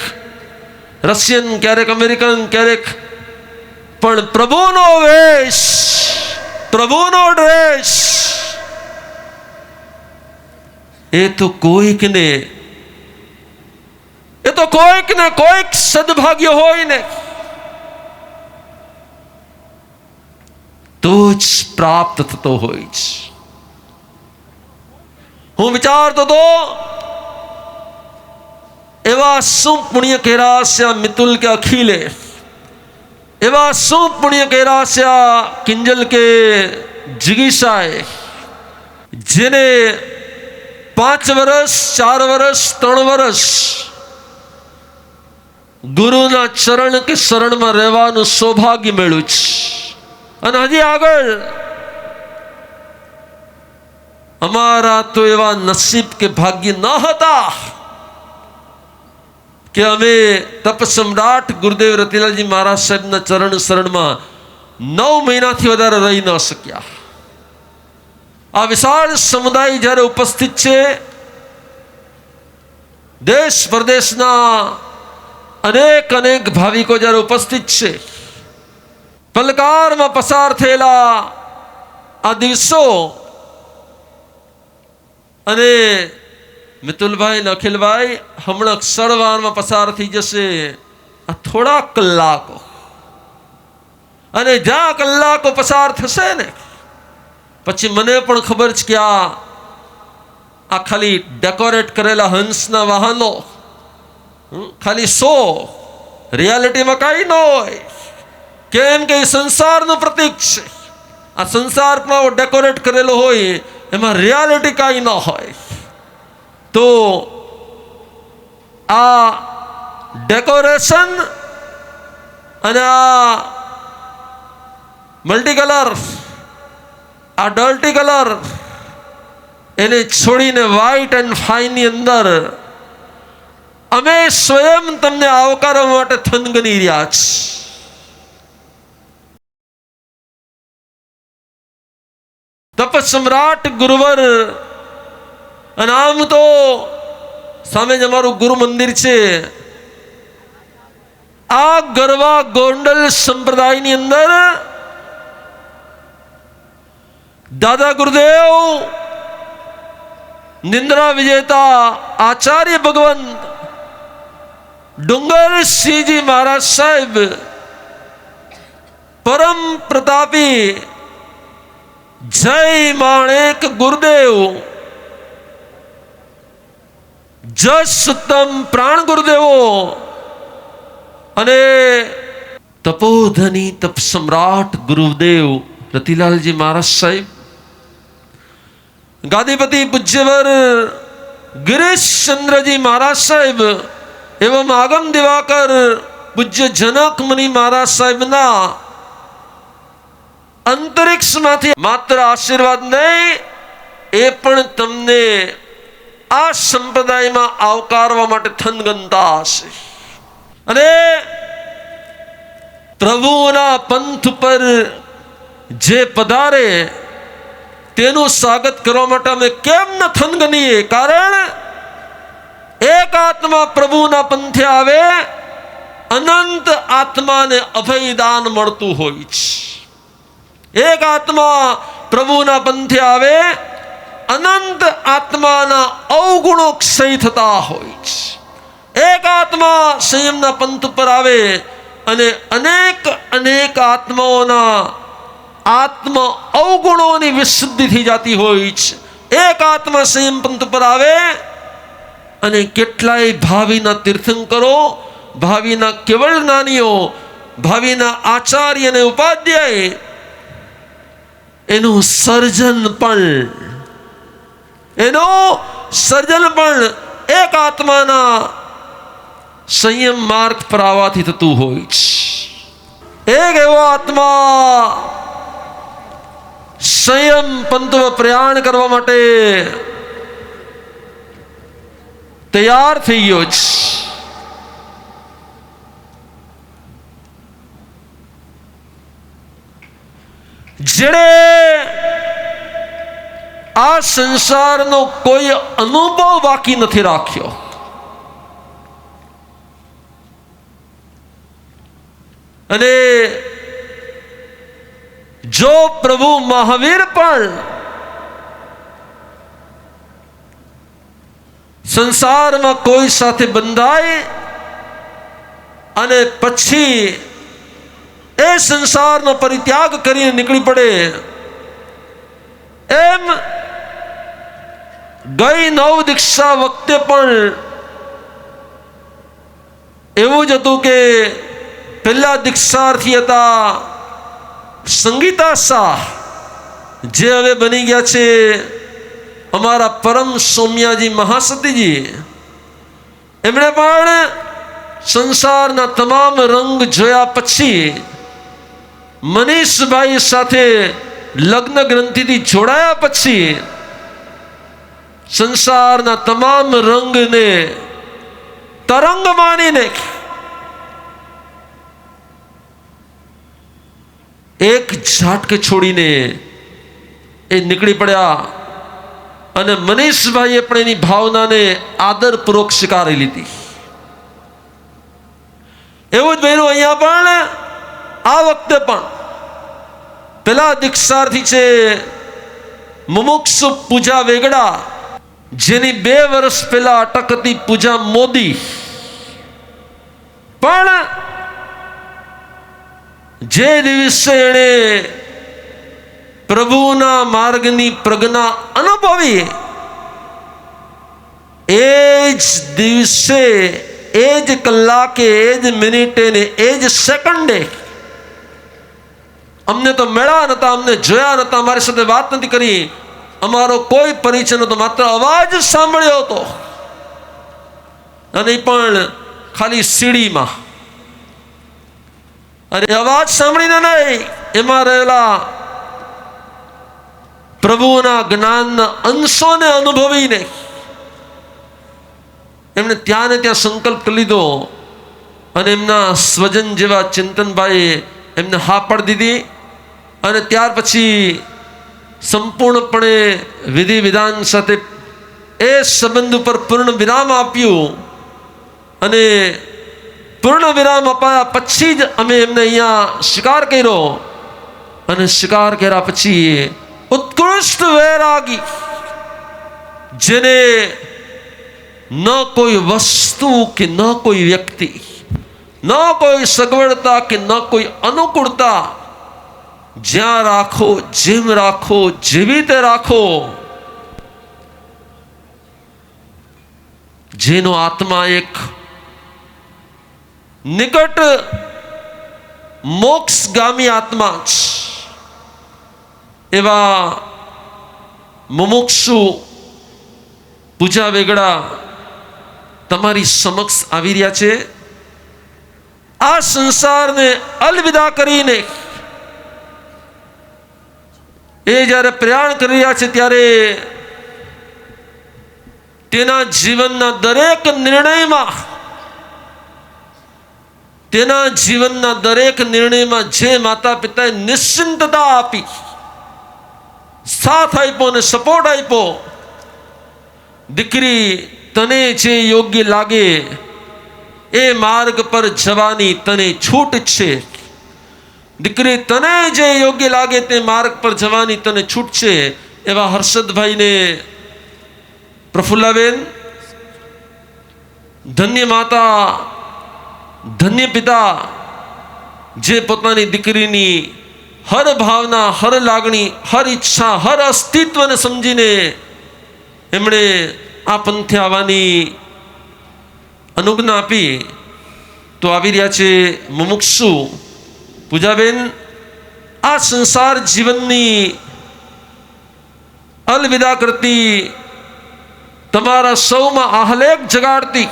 રશિયન, ક્યારેક અમેરિકન, ક્યારેક, પણ પ્રભુનો વેશ, પ્રભુનો ડ્રેસ એ તો કોઈકને કોઈક સદભાગ્ય હોય ને તો જ પ્રાપ્ત થતો હોય છે. હું વિચારતો તો એવા શું પુણ્ય કર્યા છે આ મિતુલ કે અખિલે, એવા શું પુણ્ય કર્યા છે આ કિંજલ કે જિગીષાએ, જેને 5 વર્ષ, 4 વર્ષ, 3 વર્ષ ગુરુના ચરણ કે શરણમાં રહેવાનું સૌભાગ્ય મળ્યું છે. અને હજી આગળ અમારા તો એવા નસીબ કે ભાગ્ય ન હતા કે અમે તપ સમ્રાટ ગુરુદેવ રતિલાલજી મહારાજ સાહેબના ચરણ શરણમાં 9 મહિનાથી વધારે રહી ન શક્યા. આ વિશાળ સમુદાય જ્યારે ઉપસ્થિત છે, દેશ પ્રદેશના અનેક અનેક ભાવિકો જ્યારે ઉપસ્થિત છે, પલકારમાં પસાર થયેલા આ દિવસો અને મિતુલભાઈ ને અખિલભાઈ હમણાં ક્ષણવારમાં પસાર થઈ જશે આ થોડા કલાકો, અને જ્યાં કલાકો પસાર થશે ને પછી મને પણ ખબર છે કે આ ખાલી ડેકોરેટ કરેલા હંસના વાહનો, ખાલી શો, રિયાલિટીમાં કાંઈ ન હોય. કેમ કે એ સંસારનું પ્રતીક છે. આ સંસાર પણ ડેકોરેટ કરેલો હોય, એમાં રિયાલિટી કાંઈ ન હોય. તો આ ડેકોરેશન અને આ મલ્ટી કલર, આ ડર્ટી કલર એને છોડીને વ્હાઇટ એન્ડ ફાઇનની અંદર અમે સ્વયં તમને આવકારવા માટે થનગની રહ્યા છે. તપ સમ્રાટ ગુરુવર, અને આમ તો સામે જ અમારું ગુરુ મંદિર છે. આ ગરવા ગોંડલ સંપ્રદાયની અંદર દાદા ગુરુદેવ, નિંદ્રા વિજેતા આચાર્ય ભગવંત ડુંગરસિંહજી મહારાજ સાહેબ, પરમ પ્રતાપી જય માણેક ગુરુદેવ, જસ ઉત્તમ પ્રાણ ગુરુદેવો અને તપોધની તપ સમ્રાટ ગુરુદેવ રતિલાલજી મહારાજ સાહેબ, ગાદીપતિ પૂજ્યવર गिरीशचंद्रजी महाराज साहेब एवं आगम दिवाकर पूज्य जनक मुनि महाराज साहेब ना अंतरिक्ष माथी मात्र आशीर्वाद नहीं, ए पण तमने आ संप्रदाय में आवकारवा माटे थनगनता हशे. अने प्रभुना पंथ पर जे पधारे तेनु स्वागत करवा माटे अमे केम न थनगनीए? कारण एक आत्मा प्रभुना पंथे आवे, अनंत आत्मा ने अभयदान मळतुं होय छे. एक आत्मा प्रभुना पंथे आवे, अनंत आत्माना अवगुणो क्षय थता होय छे. एक आत्मा संयमना पंथ पर आवे अने अनेक अनेक आत्माओना आत्म अवगुणोनी विशुद्धि थी जाती होय छे. एक आत्मा संयम पंथ पर आवे अने केटलाय भावीना तीर्थंकरो, भावीना केवल ज्ञानीओ, भावीना आचार्य ने उपाध्याय एनु सर्जन पण एक आत्माना संयम मार्ग पर आवाथी थतुं होय छे. एक एवो आत्मा संयम पंथ में प्रयाण करवा माटे तैयार थई गयो छे. जेड़े आ संसार नो कोई अनुभव बाकी नहीं राख्यो, अने जो प्रभु महावीर पण संसार में कोई साथे बंधाय अने पछी ए संसार नो परित्याग करी निकली पड़े, एम गई नव दीक्षा वखते पण एवुं ज हतुं के पहला दीक्षार्थी हता संगीता शाह, जे हवे बनी गया छे अमारा परम सौम्याजी महासतीजी. एमणे पण संसारना तमाम रंग जोया पछी मनीषभाई साथे लग्न ग्रंथि जोड़ाया पछी संसारना तमाम रंग ने तरंग मानीने एक झाटके छोड़ीने એ નીકળી પડ્યા અને મનીષભાઈએ પણ એની ભાવનાને આદરપૂર્વક સ્વીકારી લીધી. એવું જ બન્યું અહીંયા પણ. આ વખતે પણ પેલા દીક્ષાર્થી છે મુમુક્ષુ પૂજા વેગડા, જેની 2 વર્ષ પહેલા અટક હતી પૂજા મોદી, પણ જે દિવસે એણે પ્રભુના માર્ગની પ્રજ્ઞા અનુભવી, એ જ દિવસે, એ જ કલાકે, એ જ મિનિટે ને એ જ સેકન્ડે અમને તો મળ્યા નતા, અમને જોયા નતા, અમારી સાથે વાત નથી કરી, અમારો કોઈ પરિચય નતો, માત્ર અવાજ સાંભળ્યો હતો, અને પણ ખાલી સીડીમાં. અને અવાજ સાંભળીને નહીં, એમાં રહેલા પ્રભુના જ્ઞાનના અંશોને અનુભવીને એમણે ત્યાં ને ત્યાં સંકલ્પ કરી લીધો. અને એમના સ્વજન જેવા ચિંતનભાઈએ એમને હા પાડી દીધી. અને ત્યાર પછી સંપૂર્ણપણે વિધિ વિધાન સાથે એ સંબંધ ઉપર પૂર્ણ વિરામ આપ્યું. અને પૂર્ણ વિરામ અપાયા પછી જ અમે એમને અહીંયા સ્વીકાર કર્યો. અને સ્વીકાર કર્યા પછી ઉત્કૃષ્ટ વૈરાગી, જેને ન કોઈ વસ્તુ કે ન કોઈ વ્યક્તિ, ન કોઈ સગવડતા કે ન કોઈ અનુકૂળતા, જ્યાં રાખો, જેમ રાખો, જેવી રીતે રાખો, જેનો આત્મા એક નિકટ મોક્ષગામી આત્મા છે, એવા મુમુક્ષુ પૂજા વેગડા તમારી સમક્ષ આવી રહ્યા છે. આ સંસારને અલવિદા કરીને એ જ્યારે પ્રયાણ કરી રહ્યા છે, ત્યારે તેના જીવનના દરેક નિર્ણયમાં, તેના જીવનના દરેક નિર્ણયમાં જે માતા પિતાએ નિશ્ચિંતતા આપી, સાથ આપ્યો અને સપોર્ટ આપ્યો, દીકરી તને જે યોગ્ય લાગે એ માર્ગ પર જવાની તને છૂટ છે, દીકરી તને જે યોગ્ય લાગે તે માર્ગ પર જવાની તને છૂટ છે, એવા હર્ષદભાઈને પ્રફુલ્લાબેન, ધન્ય માતા, ધન્ય પિતા, જે પોતાની દીકરીની હર ભાવના, હર લાગણી, હર ઈચ્છા, હર અસ્તિત્વને સમજીને એમણે આ પંથે આવવાની અનુજ્ઞા આપી. તો આવી રહ્યા છે મુમુક્ષુ પૂજાબેન. આ સંસાર જીવનની અલવિદા કરતી, તમારા સૌમાં આહલેખ જગાડતી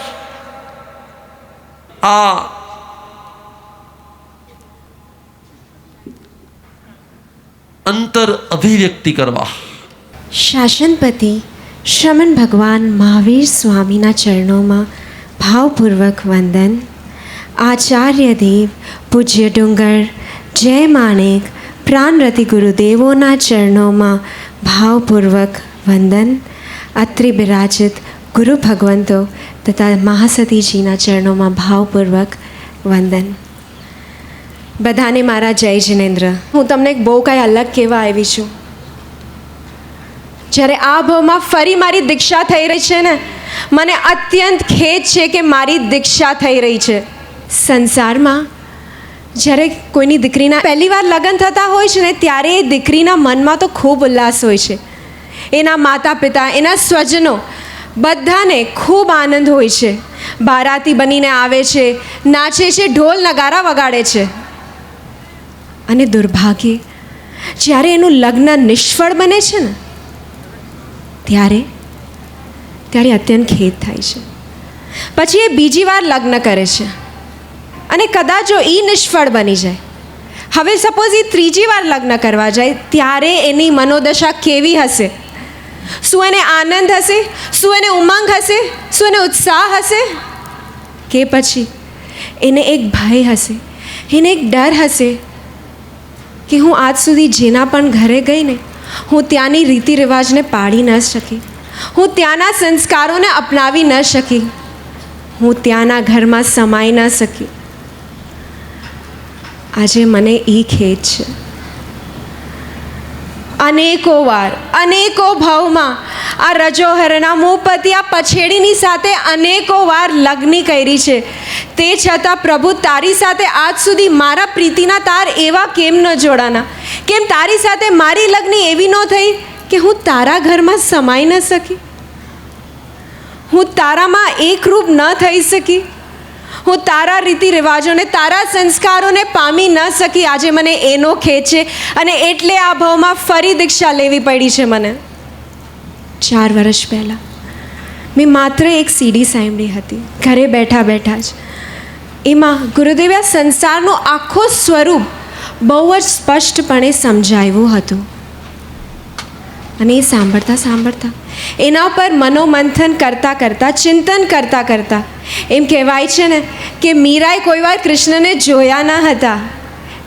આ અંતર અભિવ્યક્તિ કરવા શાસનપતિ શ્રમણ ભગવાન મહાવીર સ્વામીના ચરણોમાં ભાવપૂર્વક વંદન. આચાર્ય દેવ, પૂજ્ય ડુંગર, જય માણેક, પ્રાણરતિ ગુરુદેવોના ચરણોમાં ભાવપૂર્વક વંદન. અત્રે બિરાજિત ગુરુ ભગવંતો તથા મહાસતીજીના ચરણોમાં ભાવપૂર્વક વંદન. બધાને મારા જય જિનેન્દ્ર. હું તમને બહુ કાંઈ અલગ કહેવા આવી છું. જ્યારે આ ભાવમાં ફરી મારી દીક્ષા થઈ રહી છે ને, મને અત્યંત ખેદ છે કે મારી દીક્ષા થઈ રહી છે. સંસારમાં જ્યારે કોઈની દીકરીના પહેલી વાર લગ્ન થતા હોય છે ને, ત્યારે એ દીકરીના મનમાં તો ખૂબ ઉલ્લાસ હોય છે. એના માતા પિતા, એના સ્વજનો બધાને ખૂબ આનંદ હોય છે. બારાતી બનીને આવે છે, નાચે છે, ઢોલ નગારા વગાડે છે. અને દુર્ભાગ્યે જ્યારે એનું લગ્ન નિષ્ફળ બને છે ને, ત્યારે અત્યંત ખેદ થાય છે. પછી એ બીજી વાર લગ્ન કરે છે અને કદાચ જો એ નિષ્ફળ બની જાય, હવે સપોઝ એ ત્રીજી વાર લગ્ન કરવા જાય, ત્યારે એની મનોદશા કેવી હશે? શું એને આનંદ હશે? શું એને ઉમંગ હશે? શું એને ઉત્સાહ હશે? કે પછી એને એક ભય હશે, એને એક ડર હશે કે હું આજ સુધી જેના પણ ઘરે ગઈ ને, હું ત્યાંની રીતિ રિવાજને પાળી ન શકી, હું ત્યાંના સંસ્કારોને અપનાવી ન શકી, હું ત્યાંના ઘરમાં સમાઈ ન શકી. આજે મને એ ખેદ છે. અનેકો વાર, અનેકો ભાવમાં આ રજોહરના મુપતિ આ પછેડીની સાથે અનેકો વાર લગ્ન કરી છે. તે છતાં પ્રભુ તારી સાથે આજ સુધી મારા પ્રીતિના તાર એવા કેમ ન જોડાના? કેમ તારી સાથે મારી લગ્ન એવી ન થઈ કે હું તારા ઘરમાં સમાઈ ન શકી, હું તારામાં એકરૂપ ન થઈ શકી, હું તારા રીતિ રિવાજોને, તારા સંસ્કારોને પામી ન શકી? આજે મને એનો ખેદ છે અને એટલે આ ભાવમાં ફરી દીક્ષા લેવી પડી છે મને. 4 વર્ષ પહેલાં મેં માત્ર એક સીડી સાંભળી હતી, ઘરે બેઠા બેઠા જ. એમાં ગુરુદેવે આ સંસારનું આખું સ્વરૂપ બહુ જ સ્પષ્ટપણે સમજાવ્યું હતું. અને એ સાંભળતા સાંભળતા, એના પર મનોમંથન કરતાં કરતાં, ચિંતન કરતાં કરતાં, એમ કહેવાય છે ને કે મીરાએ કોઈ વાર કૃષ્ણને જોયા ન હતા,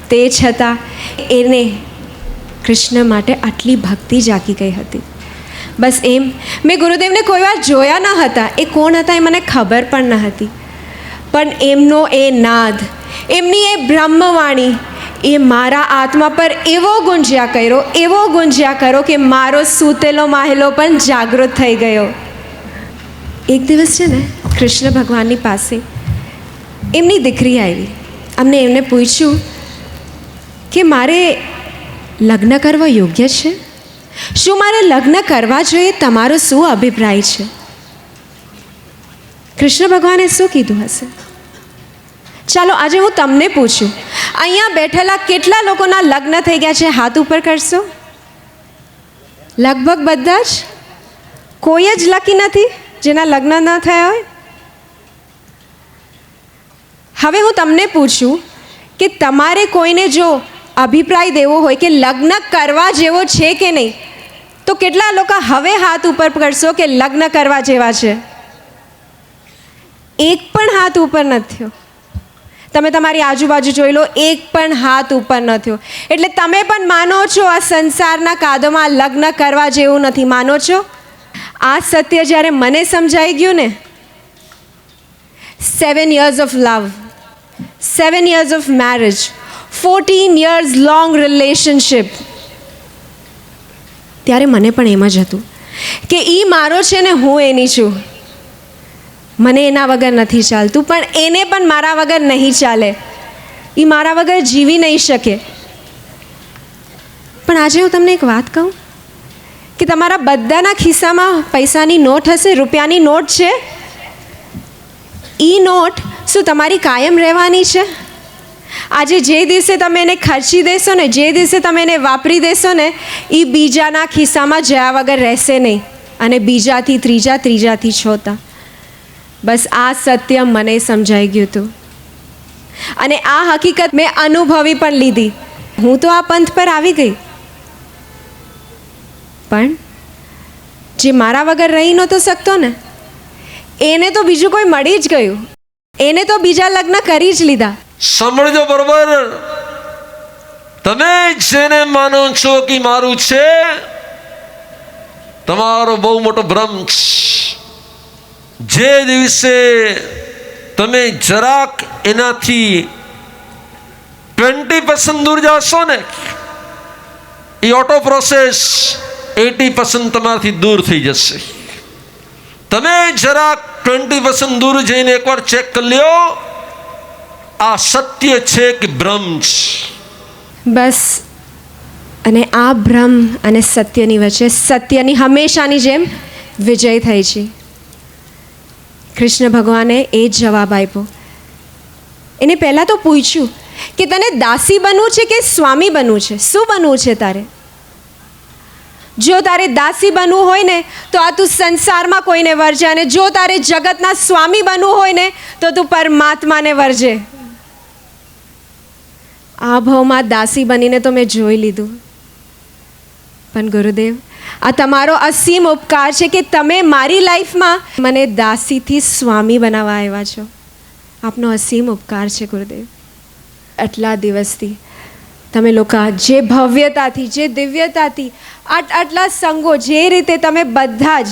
તે છતાં એને કૃષ્ણ માટે આટલી ભક્તિ જાગી ગઈ હતી. બસ એમ, મેં ગુરુદેવને કોઈ વાર જોયા ન હતા, એ કોણ હતા એ મને ખબર પણ ન હતી, પણ એમનો એ નાદ, એમની એ બ્રહ્મવાણી એ મારા આત્મા પર એવો ગુંજ્યા કર્યો, એવો ગુંજ્યા કર્યો કે મારો સૂતેલો માહેલો પણ જાગૃત થઈ ગયો. એક દિવસ છે ને કૃષ્ણ ભગવાનની પાસે એમની દીકરી આવી. અમને એમને પૂછ્યું કે મારે લગ્ન કરવા યોગ્ય છે? શું મારે લગ્ન કરવા જોઈએ? તમારો શું અભિપ્રાય છે? કૃષ્ણ ભગવાને શું કીધું હશે? ચાલો આજે હું તમને પૂછું, અહીંયા બેઠેલા કેટલા લોકોના લગ્ન થઈ ગયા છે? હાથ ઉપર કરશો. લગભગ બધા જ. કોઈ જ લકી નથી જેના લગ્ન ન થયા હોય? હવે હું તમને પૂછું કે તમારે કોઈને જો અભિપ્રાય દેવો હોય કે લગ્ન કરવા જેવો છે કે નહીં, તો કેટલા લોકો હવે હાથ ઉપર કરશો કે લગ્ન કરવા જેવા છે? એક પણ હાથ ઉપર નથી થયો. તમે તમારી આજુબાજુ જોઈ લો, એક પણ હાથ ઉપર ન થયો. એટલે તમે પણ માનો છો આ સંસારના કાદોમાં લગ્ન કરવા જેવું નથી? માનો છો? આ સત્ય જ્યારે મને સમજાઈ ગયું ને, 7 years of love, 7 years of marriage, 14 years long relationship, ત્યારે મને પણ એમ જ હતું કે એ મારો છે ને હું એની છું. મને એના વગર નથી ચાલતું, પણ એને પણ મારા વગર નહીં ચાલે. એ મારા વગર જીવી નહીં શકે. પણ આજે હું તમને એક વાત કહું કે તમારા બધાના ખિસ્સામાં પૈસાની નોટ હશે, રૂપિયાની નોટ છે. એ નોટ શું તમારી કાયમ રહેવાની છે? આજે જે દિવસે તમે એને ખર્ચી દેશો ને, જે દિવસે તમે એને વાપરી દેશો ને, એ બીજાના ખિસ્સામાં જયા વગર રહેશે નહીં, અને બીજાથી ત્રીજા, ત્રીજાથી ચોથા. બસ આ સત્ય મને સમજાઈ ગયું હતું અને આ હકીકત મેં અનુભવી પણ લીધી. હું તો આ પંથ પર આવી ગઈ, પણ જે મારા વગર રહી નહોતો શકતો ને, એને તો બીજું કોઈ મળી જ ગયું. એને તો બીજા લગ્ન કરી જ લીધા. સાંભળજો બરોબર, તમે જેને માનો છો કે મારું છે, તમારો બહુ મોટો ભ્રમ છે. જે દિવસે તમે જરાક એનાથી 20% દૂર જશો ને, એ ઓટો પ્રોસેસ 80% તમારાથી દૂર થઈ જશે. તમે જરાક 20% દૂર જઈને એકવાર ચેક કરી લ્યો, આ સત્ય છે કે ભ્રમ છે? બસ, અને આ ભ્રમ અને સત્યની વચ્ચે સત્યની હંમેશાની જેમ વિજય થઈ છે. કૃષ્ણ ભગવાને એ જ જવાબ આપ્યો. એને પહેલાં તો પૂછ્યું કે તને દાસી બનવું છે કે સ્વામી બનવું છે? શું બનવું છે તારે? જો તારે દાસી બનવું હોય ને તો આ તું સંસારમાં કોઈને વરજે, અને જો તારે જગતના સ્વામી બનવું હોય ને તો તું પરમાત્માને વરજે. આ ભાવમાં દાસી બનીને તો મેં જોઈ લીધું. પણ ગુરુદેવ, આ તમારો અસીમ ઉપકાર છે કે તમે મારી લાઈફમાં મને દાસીથી સ્વામી બનાવવા આવ્યા છો. આપનો અસીમ ઉપકાર છે ગુરુદેવ. આટલા દિવસથી તમે લોકો જે ભવ્યતાથી, જે દિવ્યતાથી આટલા સંઘો, જે રીતે તમે બધા જ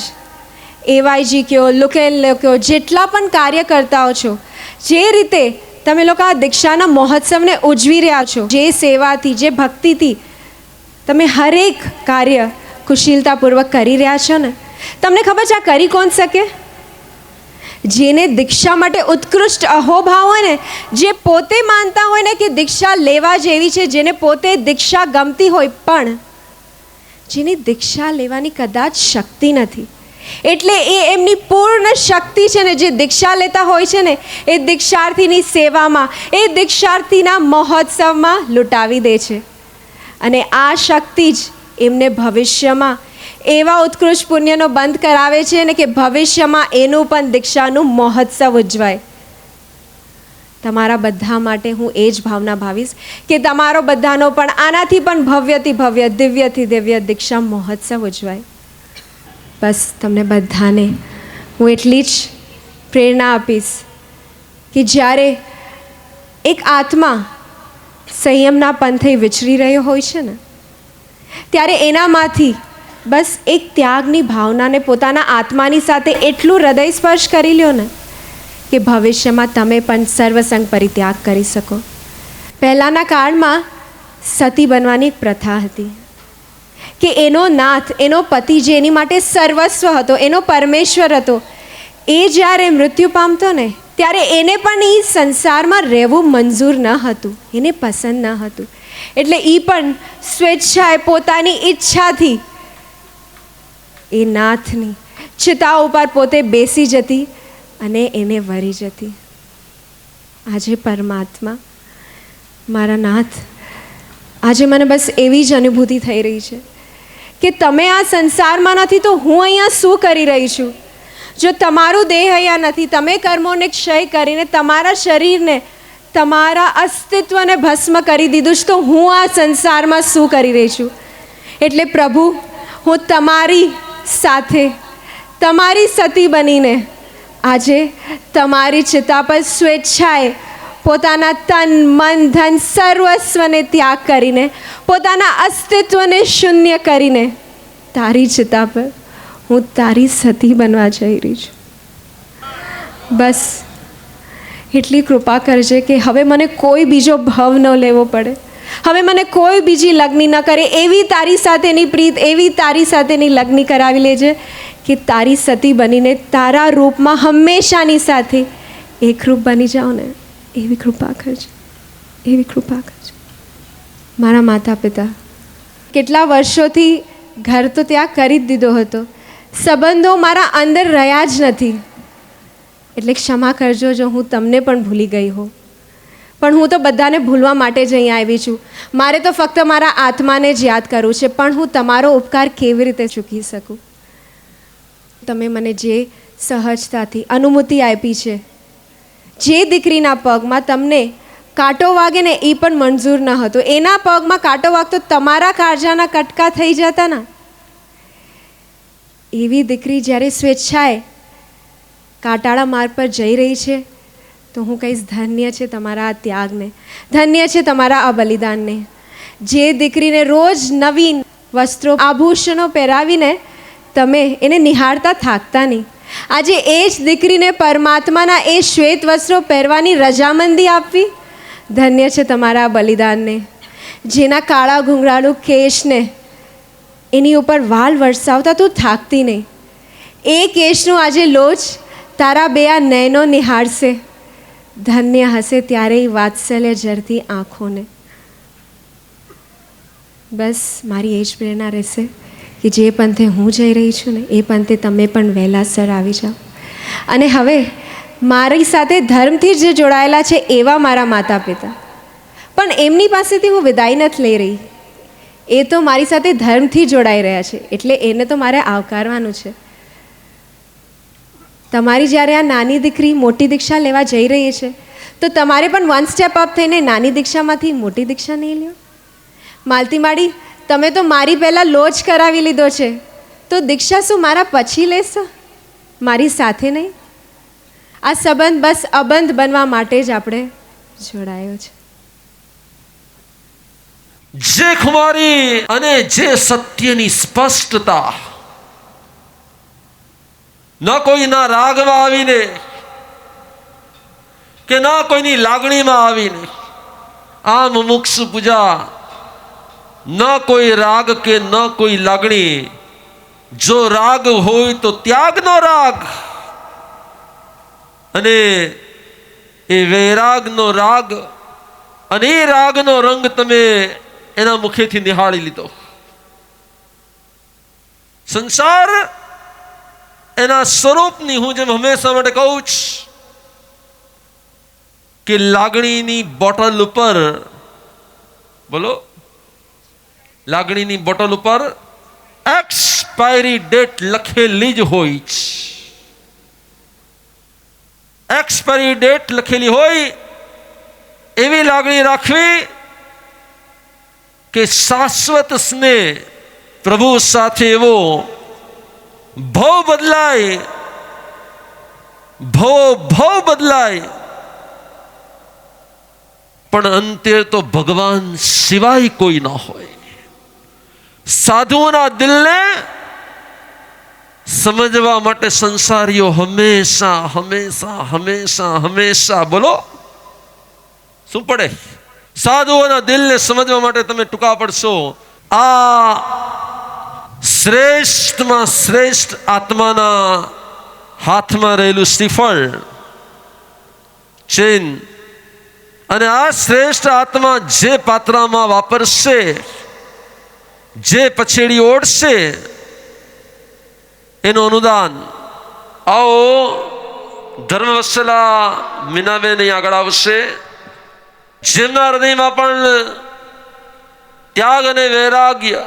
એવાયજી કયો, લુકેલ કયો, જેટલા પણ કાર્યકર્તાઓ છો, જે રીતે તમે લોકો આ દીક્ષાના મહોત્સવને ઉજવી રહ્યા છો, જે સેવાથી, જે ભક્તિથી તમે હરેક કાર્ય કુશળતાપૂર્વક કરી રહ્યા છો ને, તમને ખબર છે આ કરી કોણ શકે? જેને દીક્ષા માટે ઉત્કૃષ્ટ અહોભાવ હોય ને, જે પોતે માનતા હોય ને કે દીક્ષા લેવા જેવી છે, જેને પોતે દીક્ષા ગમતી હોય, પણ જેની દીક્ષા લેવાની કદાચ શક્તિ નથી, એટલે એ એમની પૂર્ણ શક્તિ છે ને, જે દીક્ષા લેતા હોય છે ને, એ દીક્ષાર્થીની સેવામાં, એ દીક્ષાર્થીના મહોત્સવમાં લૂંટાવી દે છે. અને આ શક્તિ જ એમને ભવિષ્યમાં એવા ઉત્કૃષ્ટ પુણ્યનો બંધ કરાવે છે ને કે ભવિષ્યમાં એનું પણ દીક્ષાનું મહોત્સવ ઉજવાય. તમારા બધા માટે હું એ જ ભાવના ભાવીશ કે તમારો બધાનો પણ આનાથી પણ ભવ્યથી ભવ્ય, દિવ્યથી દિવ્ય દીક્ષા મહોત્સવ ઉજવાય. બસ તમને બધાને હું એટલી જ પ્રેરણા આપીશ કે જ્યારે એક આત્મા સંયમના પંથે વિચરી રહ્યો હોય છે ને, ત્યારે એનામાંથી બસ એક ત્યાગની ભાવનાને પોતાના આત્માની સાથે એટલું હૃદય સ્પર્શ કરી લ્યો ને કે ભવિષ્યમાં તમે પણ સર્વસંગ પરિત્યાગ કરી શકો. પહેલાંના કાળમાં સતી બનવાની એક પ્રથા હતી કે એનો નાથ, એનો પતિ જે એની માટે સર્વસ્વ હતો, એનો પરમેશ્વર હતો, એ જ્યારે મૃત્યુ પામતો ને ત્યારે એને પણ એ સંસારમાં રહેવું મંજૂર ન હતું, એને પસંદ ન હતું. એટલે એ પણ સ્વેચ્છાએ પોતાની ઈચ્છાથી એ નાથની ચિતા ઉપર પોતે બેસી જતી અને એને વરી જતી. આજે પરમાત્મા, મારા નાથ, આજે મને બસ એવી જ અનુભૂતિ થઈ રહી છે કે તમે આ સંસારમાં નથી તો હું અહીંયા શું કરી રહી છું? જો તમારું દેહ અહીંયા નથી, તમે કર્મોને ક્ષય કરીને તમારા શરીરને, તમારા અસ્તિત્વને ભસ્મ કરી દીધું છે, તો હું આ સંસારમાં શું કરી રહી છું? એટલે પ્રભુ, હું તમારી સાથે, તમારી સતી બનીને આજે તમારી ચિતા પર સ્વેચ્છાએ પોતાના તન, મન, ધન સર્વસ્વને ત્યાગ કરીને, પોતાના અસ્તિત્વને શૂન્ય કરીને તારી ચિતા પર હું તારી સતી બનવા જઈ રહી છું. બસ એટલી કૃપા કરજે કે હવે મને કોઈ બીજો ભાવ ન લેવો પડે, હવે મને કોઈ બીજી લગ્ન ન કરે, એવી તારી સાથેની પ્રીત, એવી તારી સાથેની લગ્ન કરાવી લેજે કે તારી સતી બનીને તારા રૂપમાં હંમેશાની સાથે એકરૂપ બની જાઓ ને, એવી કૃપા કરજે, એવી કૃપા કરજે. મારા માતા પિતા કેટલા વર્ષોથી ઘર તો ત્યાગ કરી જ દીધો હતો, સંબંધો મારા અંદર રહ્યા જ નથી, એટલે ક્ષમા કરજો જો હું તમને પણ ભૂલી ગઈ હોઉં. પણ હું તો બધાને ભૂલવા માટે જ અહીંયા આવી છું. મારે તો ફક્ત મારા આત્માને જ યાદ કરવું છે, પણ હું તમારો ઉપકાર કેવી રીતે ચૂકી શકું? તમે મને જે સહજતાથી અનુમતિ આપી છે, જે દીકરીના પગમાં તમને કાંટો વાગે ને એ પણ મંજૂર ન હતો, એના પગમાં કાંટો વાગતો તમારા કાળજાના કટકા થઈ જતા ને, એવી દીકરી જ્યારે સ્વેચ્છાએ કાંટાળા માર્ગ પર જઈ રહી છે, તો હું કહીશ ધન્ય છે તમારા આ ત્યાગને, ધન્ય છે તમારા આ બલિદાનને. જે દીકરીને રોજ નવીન વસ્ત્રો, આભૂષણો પહેરાવીને તમે એને નિહાળતા થાકતા નહીં, આજે એ જ દીકરીને પરમાત્માના એ શ્વેત વસ્ત્રો પહેરવાની રજામંદી આપવી, ધન્ય છે તમારા આ બલિદાનને. જેના કાળા ઘૂંઘરાનું કેશને એની ઉપર વાલ વરસાવતા તું થાકતી નહીં, એ કેશનું આજે લોચ તારા બે આ નયનો નિહાળશે, ધન્ય હશે ત્યારે એ વાત્સલ્ય જરતી આંખોને. બસ મારી એ જ પ્રેરણા રહેશે કે જે પંથે હું જઈ રહી છું ને, એ પંથે તમે પણ વહેલાસર આવી જાઓ. અને હવે મારી સાથે ધર્મથી જ જોડાયેલા છે એવા મારા માતા પિતા, પણ એમની પાસેથી હું વિદાય નથી લઈ રહી, એ તો મારી સાથે ધર્મથી જોડાઈ રહ્યા છે, એટલે એને તો મારે આવકારવાનું છે. તમારી જ્યારે આ નાની દીકરી મોટી દીક્ષા લેવા જઈ રહી છે, તો તમારે પણ વન સ્ટેપ અપ થઈને નાની દીક્ષામાંથી મોટી દીક્ષા નહીં લ્યો. માલતી માડી, તમે તો મારી પહેલાં લોજ કરાવી લીધો છે, તો દીક્ષા શું મારા પછી લેશો, મારી સાથે નહીં? આ સંબંધ બસ અબંધ બનવા માટે જ આપણે જોડાયો છે. જે ખુમારી અને જે સત્યની સ્પષ્ટતા, ન કોઈના રાગમાં આવીને કે ના કોઈની લાગણીમાં આવીને, આ મુમુક્ષુ પૂજા ન કોઈ રાગ કે ન કોઈ લાગણી. જો રાગ હોય તો ત્યાગનો રાગ, અને એ વૈરાગનો રાગ, અને એ રાગનો રંગ તમે એના મુખેથી નિહાળી લીધો. સંસાર એના સ્વરૂપની, હું જેમ હંમેશા માટે કહું છું કે લાગણીની બોટલ ઉપર, બોલો, લાગણીની બોટલ ઉપર એક્સપાયરી ડેટ લખેલી જ હોય છે. એક્સપાયરી ડેટ લખેલી હોય એવી લાગણી રાખવી કે શાશ્વત સ્નેહ પ્રભુ સાથે એવો ભાવ બદલાય, ભાવ બદલાય, પણ અંતે તો ભગવાન સિવાય કોઈ ના હોય. સાધુઓના દિલને સમજવા માટે સંસારીઓ હંમેશા હંમેશા હંમેશા હંમેશા, બોલો, શું પડે? સાધુઓના દિલને સમજવા માટે તમે ટૂંકા પડશો. આ શ્રેષ્ઠમાં શ્રેષ્ઠ આત્માના હાથમાં રહેલું શ્રીફળ, ચેન, અને આ શ્રેષ્ઠ આત્મા જે પાત્રામાં વાપરશે, જે પછેડી ઓઢશે, એનું અનુદાન. આવો ધર્મવત્સલા મીનાબેન અહીં આગળ આવશે, જેમના હૃદયમાં પણ ત્યાગ અને વૈરાગ્ય,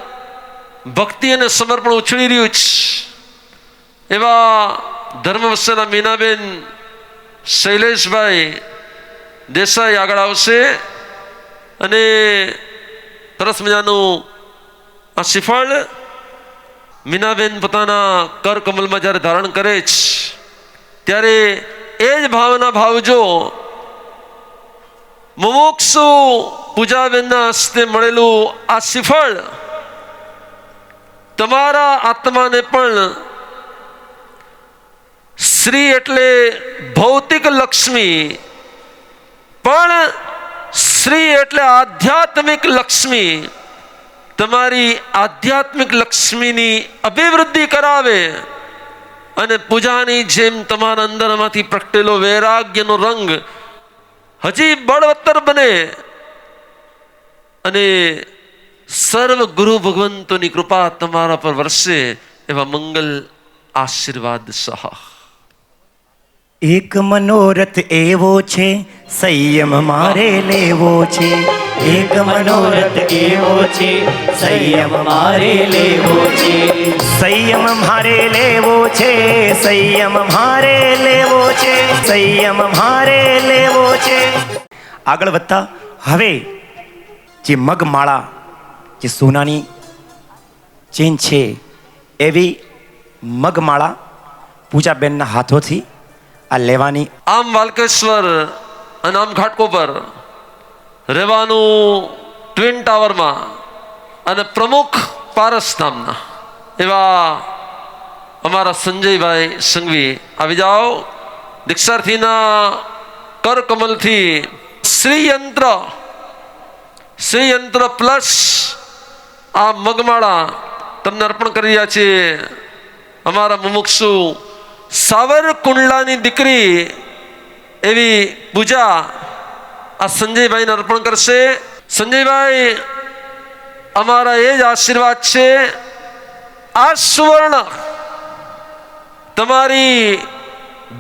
ભક્તિ અને સમર્પણ ઉછળી રહ્યું છે. એવા ધર્મવત્સલા મીનાબેન શૈલેષભાઈ દેસાઈ આગળ આવશે અને સરસ મજાનું આ શ્રીફળ મીનાબેન પોતાના કર કમલમાં જ્યારે ધારણ કરે છે ત્યારે એ જ ભાવના ભાવજો. મુમુક્ષુ પૂજાબેનના હસ્તે મળેલું આ શ્રીફળ તમારા આત્માને પણ શ્રી એટલે ભૌતિક લક્ષ્મી, પણ શ્રી એટલે આધ્યાત્મિક લક્ષ્મી, તમારી આધ્યાત્મિક લક્ષ્મીની અભિવૃદ્ધિ કરાવે અને પૂજાની જેમ તમારા અંદરમાંથી પ્રગટેલો વૈરાગ્યનો રંગ હજી બળવત્તર બને અને સર્વ ગુરુ ભગવંતોની કૃપા તમારા પર વરસે એવા મંગલ આશીર્વાદ સહ. એક મનોરથ એવો છે સંયમ મારે લેવો છે. એક મનોરથ એવો છે સંયમ મારે લેવો છે. સંયમ મારે લેવો છે, સંયમ મારે લેવો છે, સંયમ મારે લેવો છે. આગળ વધતા હવે જે મગમાળા, જે સોનાની ચેન છે, એવી મગમાળા પૂજાબેનના હાથોથી આ લેવાની. આમ વાલકેશ્વર અને આમ ઘાટકોપર રહેવાનું ટ્વિન ટાવરમાં અને પ્રમુખ પારસ નામના એવા અમારા સંજયભાઈ સંઘવી આવી જાઓ. દીક્ષાર્થીના કર કમલથી શ્રીયંત્ર પ્લસ આ મગમાળા તમને અર્પણ કરી રહ્યા છીએ. અમારા મુમુક્ષુ સાવરકુંડલાની દીકરી એવી પૂજા આ સંજયભાઈને અર્પણ કરશે. સંજયભાઈ, અમારા એ જ આશીર્વાદ છે. આ સુવર્ણ તમારી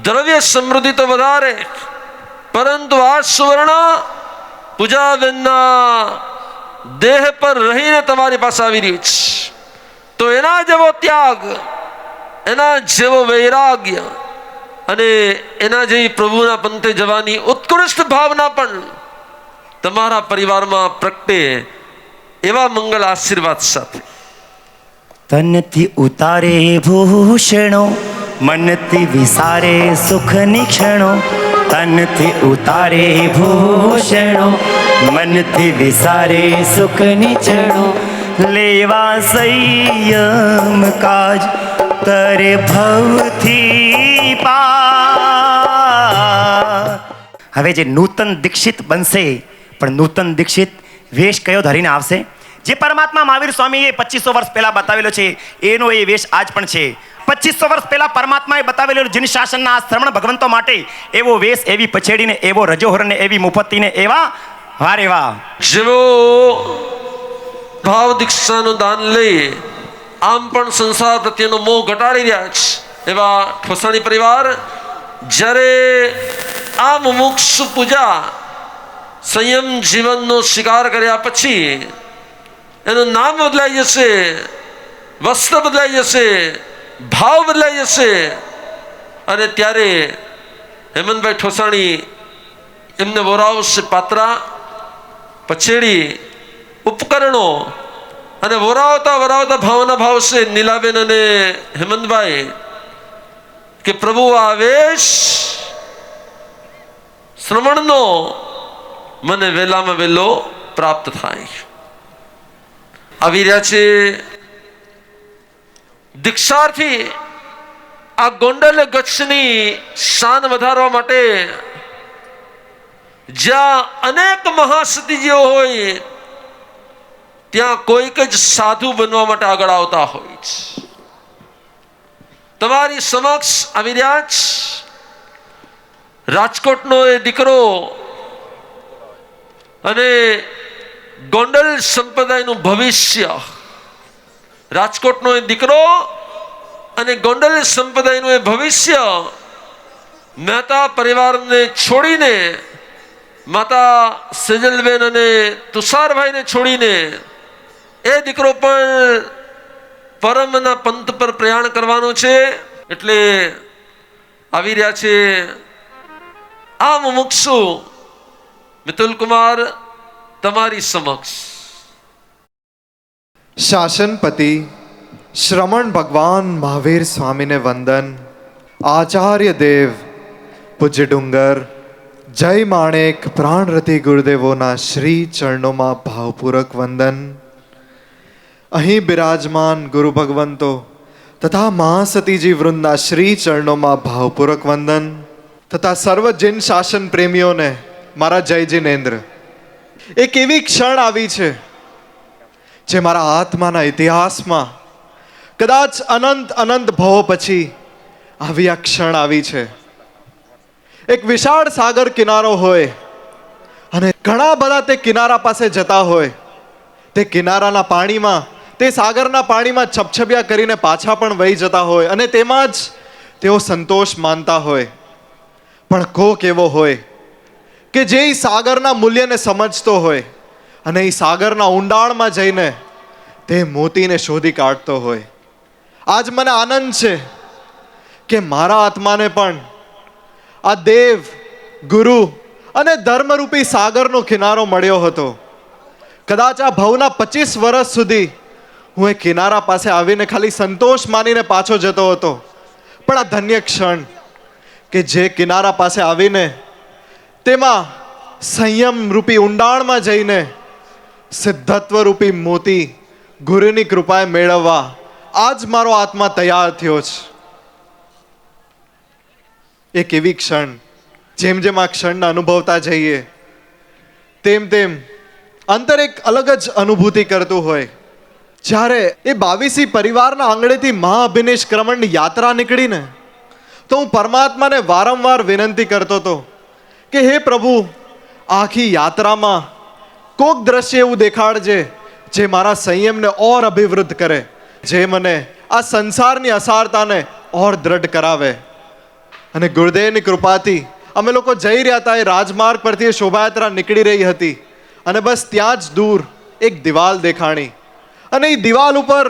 દ્રવ્ય સમૃદ્ધિ તો વધારે, પરંતુ આ સુવર્ણ પૂજાબેનના દેહ પર રહીને તમારી પાસે આવી રહ્યું છે. તો એના જેવો ત્યાગ, એના જેવો વૈરાગ્ય અને એના જેવી પ્રભુના પંથે જવાની ઉત્કૃષ્ટ ભાવના પણ તમારા પરિવારમાં પ્રગટે એવા મંગલ આશીર્વાદ સાથે. તનથી ઉતારે ભૂષણો, મનથી વિસારે સુખની ક્ષણો. તનથી ઉતારે ભૂષણો, મનથી વિસારે સુખની ક્ષણો લેવા સંયમ કાજ તરે ભવથી પાર. હવે જે નૂતન દીક્ષિત બનશે, પણ નૂતન દીક્ષિત વેશ કયો ધરીને આવશે? જે પરમાત્મા મહાવીર સ્વામીએ 2500 વર્ષ પહેલા બતાવેલો છે એનો એ વેશ આજ પણ છે. 2500 વર્ષ પહેલા પરમાત્માએ બતાવેલો જીન શાસનના શ્રમણ ભગવંતો માટે એવો વેશ, એવી પછેડીને, એવો રજોહરને, એવી મુફત્તીને, એવા વારે વાહ. જેવો ભાવ દીક્ષાનું દાન લઈ આમ પણ સંસાર પ્રત્યેનો મોહ ઘટાડી રહ્યા છે એવા ઠોસાણી પરિવાર જ્યારે આ મુમુક્ષુ પૂજા સંયમ જીવનનો શિકાર કર્યા પછી એનું નામ બદલાઈ જશે, વસ્ત્ર બદલાઈ જશે, ભાવ બદલાઈ જશે. અને ત્યારે હેમંતભાઈ ઠોસાણી એમને વોરાવશે પાત્રા, પછેડી, ઉપકરણો અને વરાવતા વરાવતા ભાવના ભાવશે નીલાબેન અને હેમંતભાઈ કે પ્રભુ આવેશ શ્રવણનો મને વહેલામાં વહેલો પ્રાપ્ત થાય. આવી રહ્યા છે દીક્ષાર્થી આ ગોંડલ ગચ્છની શાન વધારવા માટે. જ્યાં અનેક મહાસતીજીઓ હોય ત્યાં કોઈક જ સાધુ બનવા માટે આગળ આવતા હોય છે. તમારી સમક્ષ આવી રહ્યા છે રાજકોટનો એ દીકરો અને ગોંડલ સંપ્રદાયનું ભવિષ્ય. રાજકોટનો એ દીકરો અને ગોંડલ સંપ્રદાયનું એ ભવિષ્ય મહેતા પરિવારને છોડીને, માતા સેજલબેન અને તુષારભાઈને છોડીને એ દીકરો પણ પરમના પંથ પર પ્રયાણ કરવાનો છે. એટલે આવી રહ્યા છે આ મુમુક્ષુ મિતુલ કુમાર તમારી સમક્ષ. શાસનપતિ શ્રમણ ભગવાન મહાવીર સ્વામીને વંદન. આચાર્ય દેવ પૂજ્ય ડુંગર જય માણેક પ્રાણરતી ગુરુદેવોના શ્રી ચરણોમાં ભાવપૂર્વક વંદન. અહીં બિરાજમાન ગુરુ ભગવંતો તથા મહાસતીજી વૃંદના શ્રી ચરણોમાં ભાવપૂર્વક વંદન. તથા સર્વ જૈન શાસન પ્રેમીઓને મારા જય જિનેન્દ્ર. એક એવી ક્ષણ આવી છે જે મારા આત્માના ઇતિહાસમાં કદાચ અનંત અનંત ભવો પછી આવી આ ક્ષણ આવી છે. એક વિશાળ સાગર કિનારો હોય અને ઘણા બધા તે કિનારા પાસે જતા હોય. તે કિનારાના પાણીમાં, તે સાગરના પાણીમાં છપછપિયા કરીને પાછા પણ વહી જતા હોય અને તેમાં જ તેઓ સંતોષ માનતા હોય. પણ કોક એવો હોય કે જે સાગરના મૂલ્યને સમજતો હોય અને એ સાગરના ઊંડાણમાં જઈને તે મોતીને શોધી કાઢતો હોય. આજ મને આનંદ છે કે મારા આત્માને પણ આ દેવ, ગુરુ અને ધર્મરૂપી સાગરનો કિનારો મળ્યો હતો. કદાચ આ ભવના 25 વર્ષ સુધી હું એ કિનારા પાસે આવીને ખાલી સંતોષ માનીને પાછો જતો હતો. પણ આ ધન્ય ક્ષણ કે જે કિનારા પાસે આવીને તેમાં સંયમ રૂપી ઊંડાણમાં જઈને સિદ્ધત્વ રૂપી મોતી ગુરુની કૃપાએ મેળવવા આજ મારો આત્મા તૈયાર થયો છે. એક એવી ક્ષણ જેમ જેમ આ ક્ષણને અનુભવતા જઈએ તેમ તેમ અંતર એક અલગ જ અનુભૂતિ કરતું હોય. જ્યારે એ 22 પરિવારના આંગણેથી મહાઅભિનિષ ક્રમણની યાત્રા નીકળીને તો હું પરમાત્માને વારંવાર વિનંતી કરતો હતો કે હે પ્રભુ, આખી યાત્રામાં કોક દ્રશ્ય એવું દેખાડજે જે મારા સંયમને ઓર અભિવૃદ્ધ કરે, જે મને આ સંસારની અસારતાને ઓર દ્રઢ કરાવે. અને ગુરુદેવની કૃપાથી અમે લોકો જઈ રહ્યા હતા. એ રાજમાર્ગ પરથી એ શોભાયાત્રા નીકળી રહી હતી અને બસ ત્યાં જ દૂર એક દિવાલ દેખાણી અને એ દિવાલ ઉપર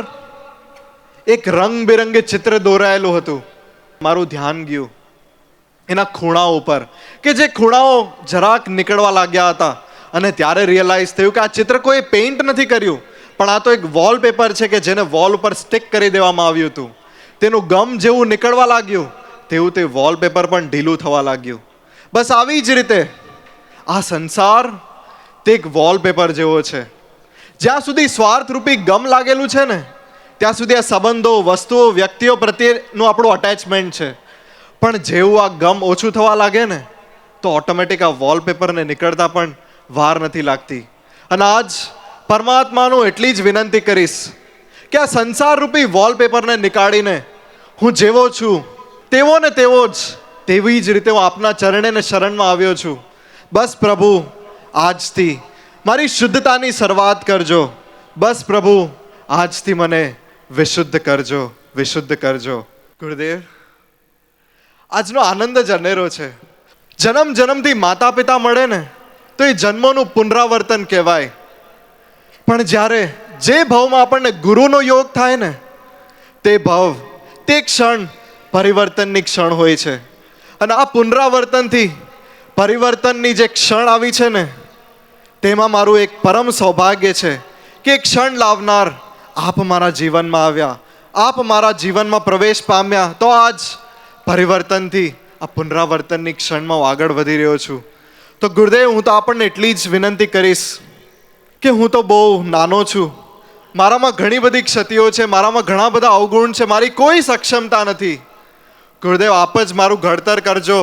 એક રંગબેરંગી ચિત્ર દોરાયેલું હતું. મારું ધ્યાન ગયું એના ખૂણાઓ ઉપર કે જે ખૂણાઓ જરાક નીકળવા લાગ્યા હતા. અને ત્યારે રિયલાઇઝ થયું કે આ ચિત્ર કોઈ પેઇન્ટ નથી કર્યું, પણ આ તો એક વોલપેપર છે કે જેને વોલ ઉપર સ્ટિક કરી દેવામાં આવ્યું હતું. તેનું ગમ જેવું નીકળવા લાગ્યું તેવું તે વોલપેપર પણ ઢીલું થવા લાગ્યું. બસ આવી જ રીતે આ સંસાર તે એક વોલપેપર જેવો છે. જ્યાં સુધી સ્વાર્થરૂપી ગમ લાગેલું છે ને ત્યાં સુધી આ સંબંધો, વસ્તુઓ, વ્યક્તિઓ પ્રત્યેનું આપણું અટેચમેન્ટ છે. પણ જેવું આ ગમ ઓછું થવા લાગે ને તો ઓટોમેટિક આ વોલપેપરને નીકળતા પણ વાર નથી લાગતી. અને આજ પરમાત્માનું એટલી જ વિનંતી કરીશ કે આ સંસારરૂપી વોલપેપરને નીકાળીને હું જેવો છું તેવો ને તેવો જ, તેવી જ રીતે હું આપના ચરણે ને શરણમાં આવ્યો છું. બસ પ્રભુ આજથી મારી શુદ્ધતાની શરૂઆત કરજો. બસ પ્રભુ આજથી મને વિશુદ્ધ કરજો, વિશુદ્ધ કરજો. ગુરુદેવ, આજનો આનંદ જ અનેરો છે. જન્મ જન્મથી માતા પિતા મળે ને તો એ જન્મોનું પુનરાવર્તન કહેવાય. પણ જ્યારે જે ભાવમાં આપણને ગુરુનો યોગ થાય ને તે ભાવ, તે ક્ષણ પરિવર્તનની ક્ષણ હોય છે. અને આ પુનરાવર્તનથી પરિવર્તનની જે ક્ષણ આવી છે ને તેમાં મારું એક પરમ સૌભાગ્ય છે કે એક ક્ષણ લાવનાર આપ મારા જીવનમાં આવ્યા, આપ મારા જીવનમાં પ્રવેશ પામ્યા. તો આજ પરિવર્તનથી આ પુનરાવર્તનની ક્ષણમાં હું આગળ વધી રહ્યો છું. તો ગુરુદેવ, હું તો આપણને એટલી જ વિનંતી કરીશ કે હું તો બહુ નાનો છું, મારામાં ઘણી બધી ક્ષતિઓ છે, મારામાં ઘણા બધા અવગુણ છે, મારી કોઈ સક્ષમતા નથી. ગુરુદેવ, આપ જ મારું ઘડતર કરજો.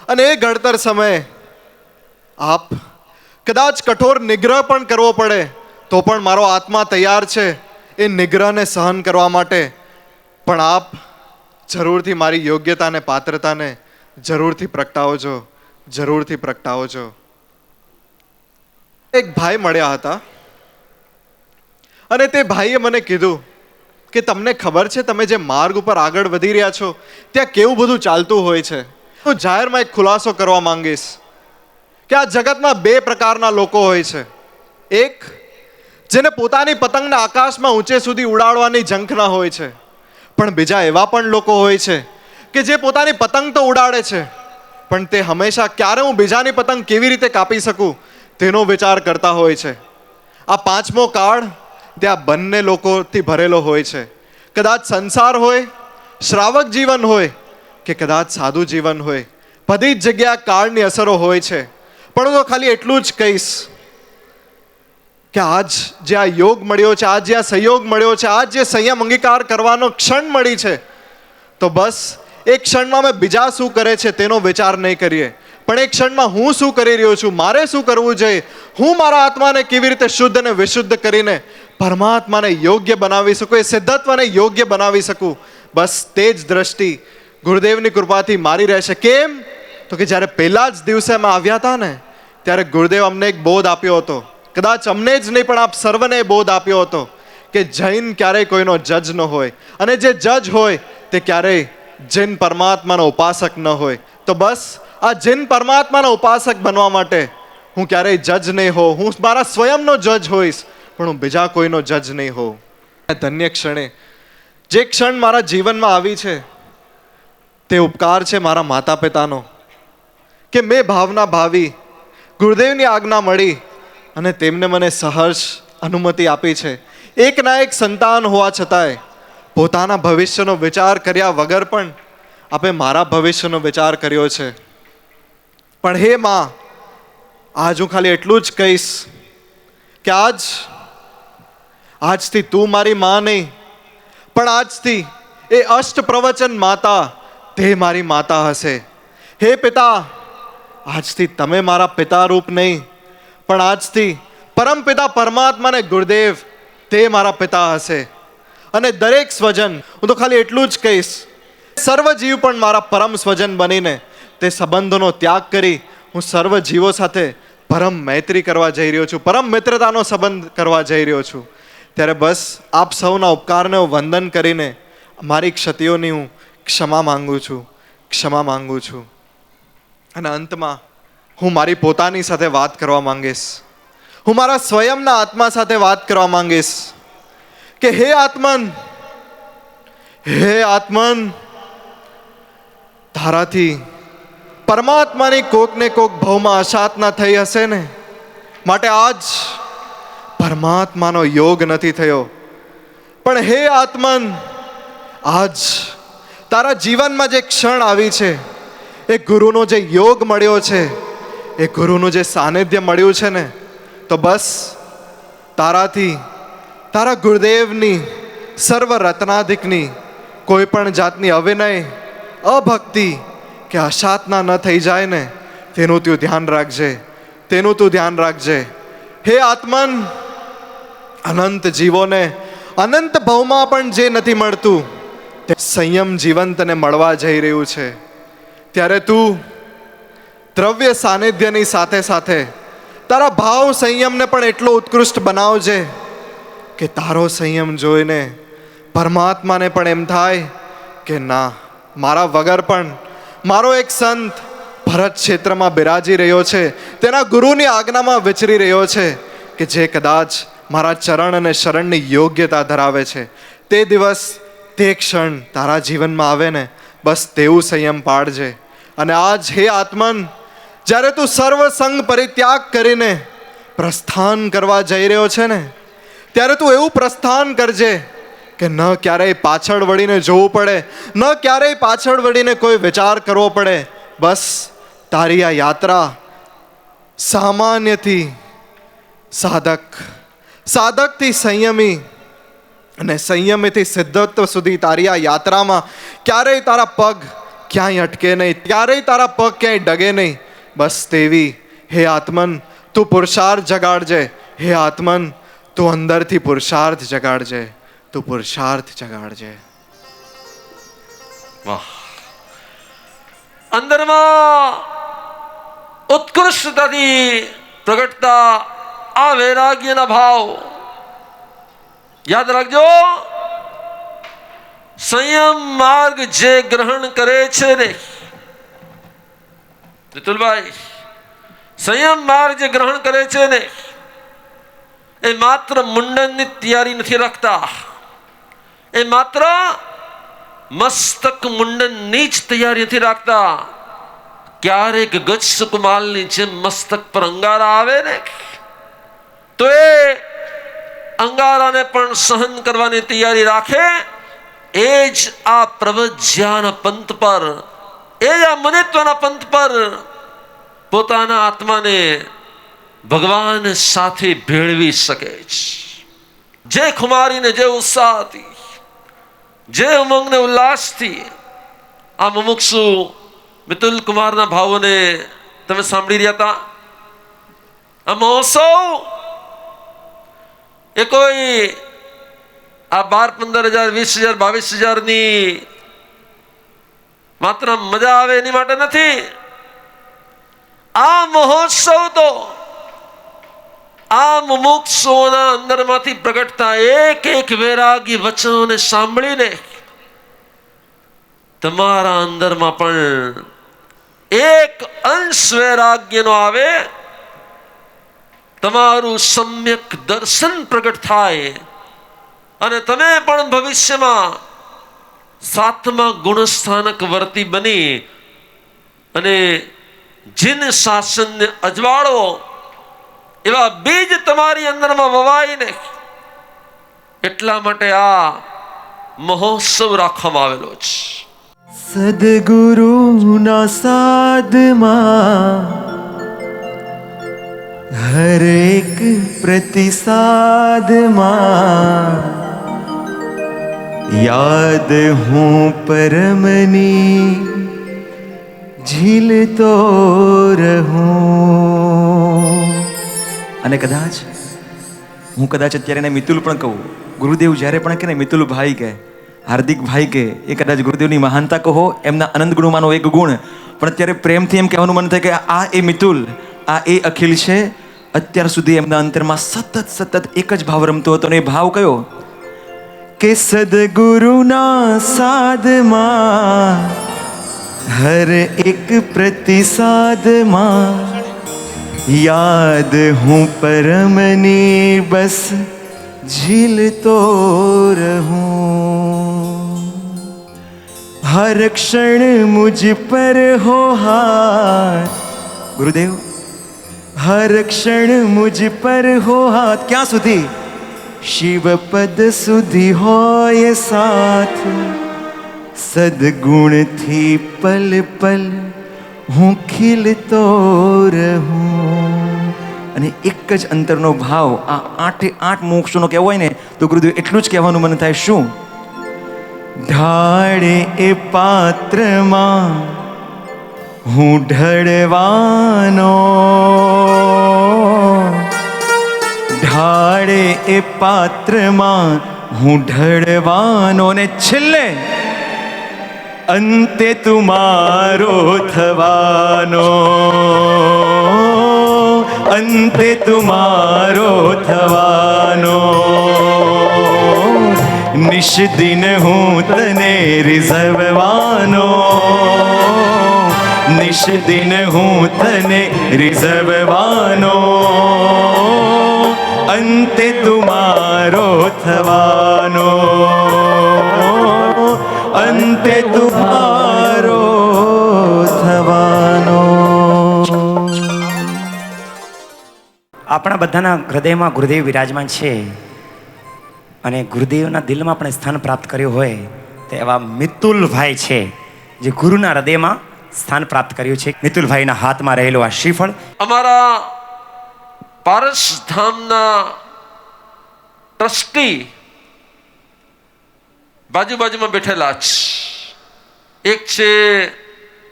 અને એ ઘડતર સમયે આપ કદાચ કઠોર નિગ્રહ પણ કરવો પડે તો પણ મારો આત્મા તૈયાર છે એ નિગ્રહને સહન કરવા માટે. પણ આપ જરૂરથી મારી યોગ્યતાને, પાત્રતાને જરૂરથી પ્રગટાવજો, જરૂરથી પ્રગટાવજો. એક ભાઈ મળ્યા હતા અને તે ભાઈએ મને કીધું કે તમને ખબર છે તમે જે માર્ગ ઉપર આગળ વધી રહ્યા છો ત્યાં કેવું બધું ચાલતું હોય છે. હું જાહેરમાં એક ખુલાસો કરવા માંગીશ કે આ જગતમાં બે પ્રકારના લોકો હોય છે. એક જેને પોતાની પતંગને આકાશમાં ઊંચે સુધી ઉડાડવાની ઝંખના હોય છે, પણ બીજા એવા પણ લોકો હોય છે કે જે પોતાની પતંગ તો ઉડાડે છે પણ તે હંમેશા ક્યારે હું બીજાની પતંગ કેવી રીતે કાપી શકું તેનો વિચાર કરતા હોય છે. આ પાંચમો કાળ ત્યાં બંને લોકોથી ભરેલો હોય છે. કદાચ સંસાર હોય, શ્રાવક જીવન હોય કે કદાચ સાદું જીવન હોય, બધી જ જગ્યા કાળની અસરો હોય છે. પણ હું તો ખાલી એટલું જ કહીશ કે આજ જે આ યોગ મળ્યો છે, આજ જે આ સંયોગ મળ્યો છે, આજ જે સંયમ અંગીકાર કરવાનો ક્ષણ મળી છે, તો બસ એક ક્ષણમાં મેં બીજા શું કરે છે તેનો વિચાર નહીં કરીએ, પણ એક ક્ષણમાં હું શું કરી રહ્યો છું, મારે શું કરવું જોઈએ, હું મારા આત્માને કેવી રીતે શુદ્ધ અને વિશુદ્ધ કરીને પરમાત્માને યોગ્ય બનાવી શકું, એ સિદ્ધત્વને યોગ્ય બનાવી શકું. બસ તે જ દ્રષ્ટિ ગુરુદેવની કૃપાથી મારી રહેશે. કેમ? તો કે જ્યારે પહેલા જ દિવસે અમે આવ્યા હતા ને ત્યારે ગુરુદેવ અમને એક બોધ આપ્યો હતો. કદાચ અમને જ નહીં પણ આપ સર્વને બોધ આપ્યો હતો કે જૈન ક્યારેય કોઈનો જજ ન હોય અને જે જજ હોય તે ક્યારેય જૈન પરમાત્માનો ઉપાસક ન હોય. તો બસ આ જૈન પરમાત્માનો ઉપાસક બનવા માટે હું ક્યારેય જજ નહીં હોઉં, હું મારા સ્વયંનો જજ હોઈશ પણ હું બીજા કોઈનો જજ નહીં હોઉં. ધન્ય ક્ષણે જે ક્ષણ મારા જીવનમાં આવી છે તે ઉપકાર છે મારા માતા પિતાનો કે મેં ભાવના ભાવી, ગુરુદેવની આજ્ઞા મળી અને તેમને મને સહર્ષ અનુમતિ આપી છે. એકના એક સંતાન હોવા છતાંય પોતાના ભવિષ્યનો વિચાર કર્યા વગર પણ આપે મારા ભવિષ્યનો વિચાર કર્યો છે. પણ હે માં, આજ હું ખાલી એટલું જ કહીશ કે આજથી તું મારી માં નહીં પણ આજથી એ અષ્ટ પ્રવચન માતા તે મારી માતા હશે. હે પિતા, આજથી તમે મારા પિતા રૂપ નહીં પણ આજથી પરમ પિતા પરમાત્માને ગુરુદેવ તે મારા પિતા હશે. અને દરેક સ્વજન, હું તો ખાલી એટલું જ કહીશ, સર્વ જીવ પણ મારા પરમ સ્વજન બનીને તે સંબંધોનો ત્યાગ કરી હું સર્વ જીવો સાથે પરમ મૈત્રી કરવા જઈ રહ્યો છું, પરમ મિત્રતાનો સંબંધ કરવા જઈ રહ્યો છું. ત્યારે બસ આપ સૌના ઉપકારને હું વંદન કરીને મારી ક્ષતિઓની હું ક્ષમા માંગુ છું, ક્ષમા માંગુ છું. અને અંતમાં હું મારી પોતાની સાથે વાત કરવા માંગીશ, હું મારા સ્વયંના આત્મા સાથે વાત કરવા માંગીશ કે હે આત્મન, હે આત્મન, તારાથી પરમાત્માની કોક ને કોક ભાવમાં અસાધના થઈ હશે ને, માટે આજ પરમાત્માનો યોગ નથી થયો. પણ હે આત્મન, આજ તારા જીવનમાં જે ક્ષણ આવી છે, એ ગુરુનો જે યોગ મળ્યો છે, એ ગુરુનું જે સાનિધ્ય મળ્યું છે ને, તો બસ તારાથી, તારા ગુરુદેવની, સર્વ રત્નાધિકની કોઈ પણ જાતની અવિનય, અભક્તિ કે અસાધના ન થઈ જાય ને, તેનું તું ધ્યાન રાખજે, તેનું તું ધ્યાન રાખજે. હે આત્મન, અનંત જીવોને અનંત ભવમાં પણ જે નથી મળતું તે સંયમ જીવન તને મળવા જઈ રહ્યું છે. ત્યારે તું દ્રવ્ય સાનિધ્યની સાથે સાથે તારા ભાવ સંયમને પણ એટલો ઉત્કૃષ્ટ બનાવજે કે તારો સંયમ જોઈને પરમાત્માને પણ એમ થાય કે ના, મારા વગર પણ મારો એક સંત ભરત ક્ષેત્રમાં બિરાજી રહ્યો છે, તેના ગુરુની આજ્ઞામાં વિચરી રહ્યો છે, કે જે કદાચ મારા ચરણ અને શરણની યોગ્યતા ધરાવે છે. તે દિવસ, તે ક્ષણ તારા જીવનમાં આવે ને, બસ તેવું સંયમ પાડજે. અને આજ હે આત્મન, જ્યારે તું સર્વ સંગ પરિત્યાગ કરીને પ્રસ્થાન કરવા જઈ રહ્યો છે ને, ત્યારે તું એવું પ્રસ્થાન કરજે કે ન ક્યારેય પાછળ વળીને જોવું પડે, ન ક્યારેય પાછળ વળીને કોઈ વિચાર કરવો પડે. બસ તારી આ યાત્રા સામાન્યથી સાધક, સાધકથી સંયમી અને સંયમીથી સિદ્ધત્વ સુધી તારી આ યાત્રામાં ક્યારેય તારા પગ ક્યાંય અટકે નહીં, ક્યારેય તારા પગ ક્યાંય ડગે નહીં. બસ તેવી હે આત્મન તું પુરુષાર્થ જગાડજે. હે આત્મન તું અંદરથી પુરુષાર્થ જગાડજે, તું પુરુષાર્થ જગાડજે. વાહ! અંદરમાં ઉત્કૃષ્ટતાથી પ્રગટતા આ વૈરાગ્યના ભાવ યાદ રાખજો. સંયમ માર્ગ જે ગ્રહણ કરે છે ને વિતુલભાઈ, સંયમ માર્ગ જે ગ્રહણ કરે છે ને, એ માત્ર મુંડનની તૈયારી નથી રાખતા, એ માત્ર મસ્તક મુંડનની જ તૈયારી નથી રાખતા. ક્યારેક ગજ સુકમાલની જેમ મસ્તક પર અંગારા આવે ને, તો એ અંગારાને પણ સહન કરવાની તૈયારી રાખે. એ જ આ પ્રવજ્યાના પંથ પર, એ જ આ મુનિત્વના પંથ પર પોતાના આત્માને ભગવાન સાથે ભેળવી શકે છે. જે ખુમારીને જે ઉત્સાહથી, જે ઉમંગને ઉલ્લાસથી આ મુમુક્ષુ મિતુલ કુમારના ભાવોને તમે સાંભળી રહ્યા હતા. આ મહોત્સવ એ કોઈ આ 12-15,000, 20,000, 22,000ની માત્ર મજા આવે એની માટે નથી. આ મહોત્સવ તો આ મુમુક્ષુઓના અંદરમાંથી પ્રગટતા એક એક વૈરાગી વચનોને સાંભળીને તમારા અંદરમાં પણ એક અંશ વૈરાગ્યનો આવે, તમારું સમ્યક દર્શન પ્રગટ થાય અને તમે પણ ભવિષ્યમાં 7મા ગુણસ્થાનક વર્તી બની અને જીન શાસનને અજવાળો એવા બીજ તમારી અંદરમાં વવાઈને, એટલા માટે આ મહોત્સવ રાખવામાં આવેલો છે. સદગુરુના સાદમાં હરેક પ્રતિસાદમાં યાદ હું પરમની ઝીલતો રહું. અને કદાચ અત્યારે એને મિતુલ પણ કહું, ગુરુદેવ જ્યારે પણ કે ને મિતુલ ભાઈ કે હાર્દિક ભાઈ કે, એ કદાચ ગુરુદેવની મહાનતા કહો, એમના અનંત ગુણોમાંનો એક ગુણ, પણ અત્યારે પ્રેમથી એમ કહેવાનું મન થાય કે આ એ મિતુલ, આ એ અખિલ છે. અત્યાર સુધી એમના અંતરમાં સતત એક જ ભાવ રમતો હતો, અને એ ભાવ કયો કે સદગુરુના સાદમાં હર એક પ્રતિસાદમાં યાદ હું પરમની બસ ઝીલતો રહું. हर क्षण मुझ पर हो हाथ, गुरुदेव हर क्षण मुझ पर हो हाथ. ક્યાં સુધી? શિવ પદ સુધી હોય સાથ. સદગુણથી પલ પલ હું ખીલતો રહું. અને એક જ અંતરનો ભાવ આ આઠે આઠ મોક્ષનો કહેવો હોય ને તો ગુરુદેવ એટલું જ કહેવાનું મન થાય, શું? ઢાળે એ પાત્રમાં હું ઢળવાનો, ઢાળે એ પાત્રમાં હું ઢળવાનો, ને છેલ્લે અંતે તું મારો થવાનો, અંતે તું મારો થવાનો, નિષ્દિન હું તને રીઝવવાનો, નિષ્દિન હું તને રીઝવવાનો, અંતે તું મારો થવાનો, અંતે તું મારો થવાનો. આપણા બધાના હૃદયમાં ગુરુદેવ વિરાજમાન છે અને ગુરુદેવના દિલમાં પણ સ્થાન પ્રાપ્ત કર્યું હોય તો એવા મિતુલભાઈ છે જે ગુરુના હૃદયમાં સ્થાન પ્રાપ્ત કર્યું છે. મિતુલભાઈના હાથમાં રહેલો આ શ્રીફળ અમારા પારસ ધામના ટ્રસ્ટી બાજુમાં બેઠેલા છે. એક છે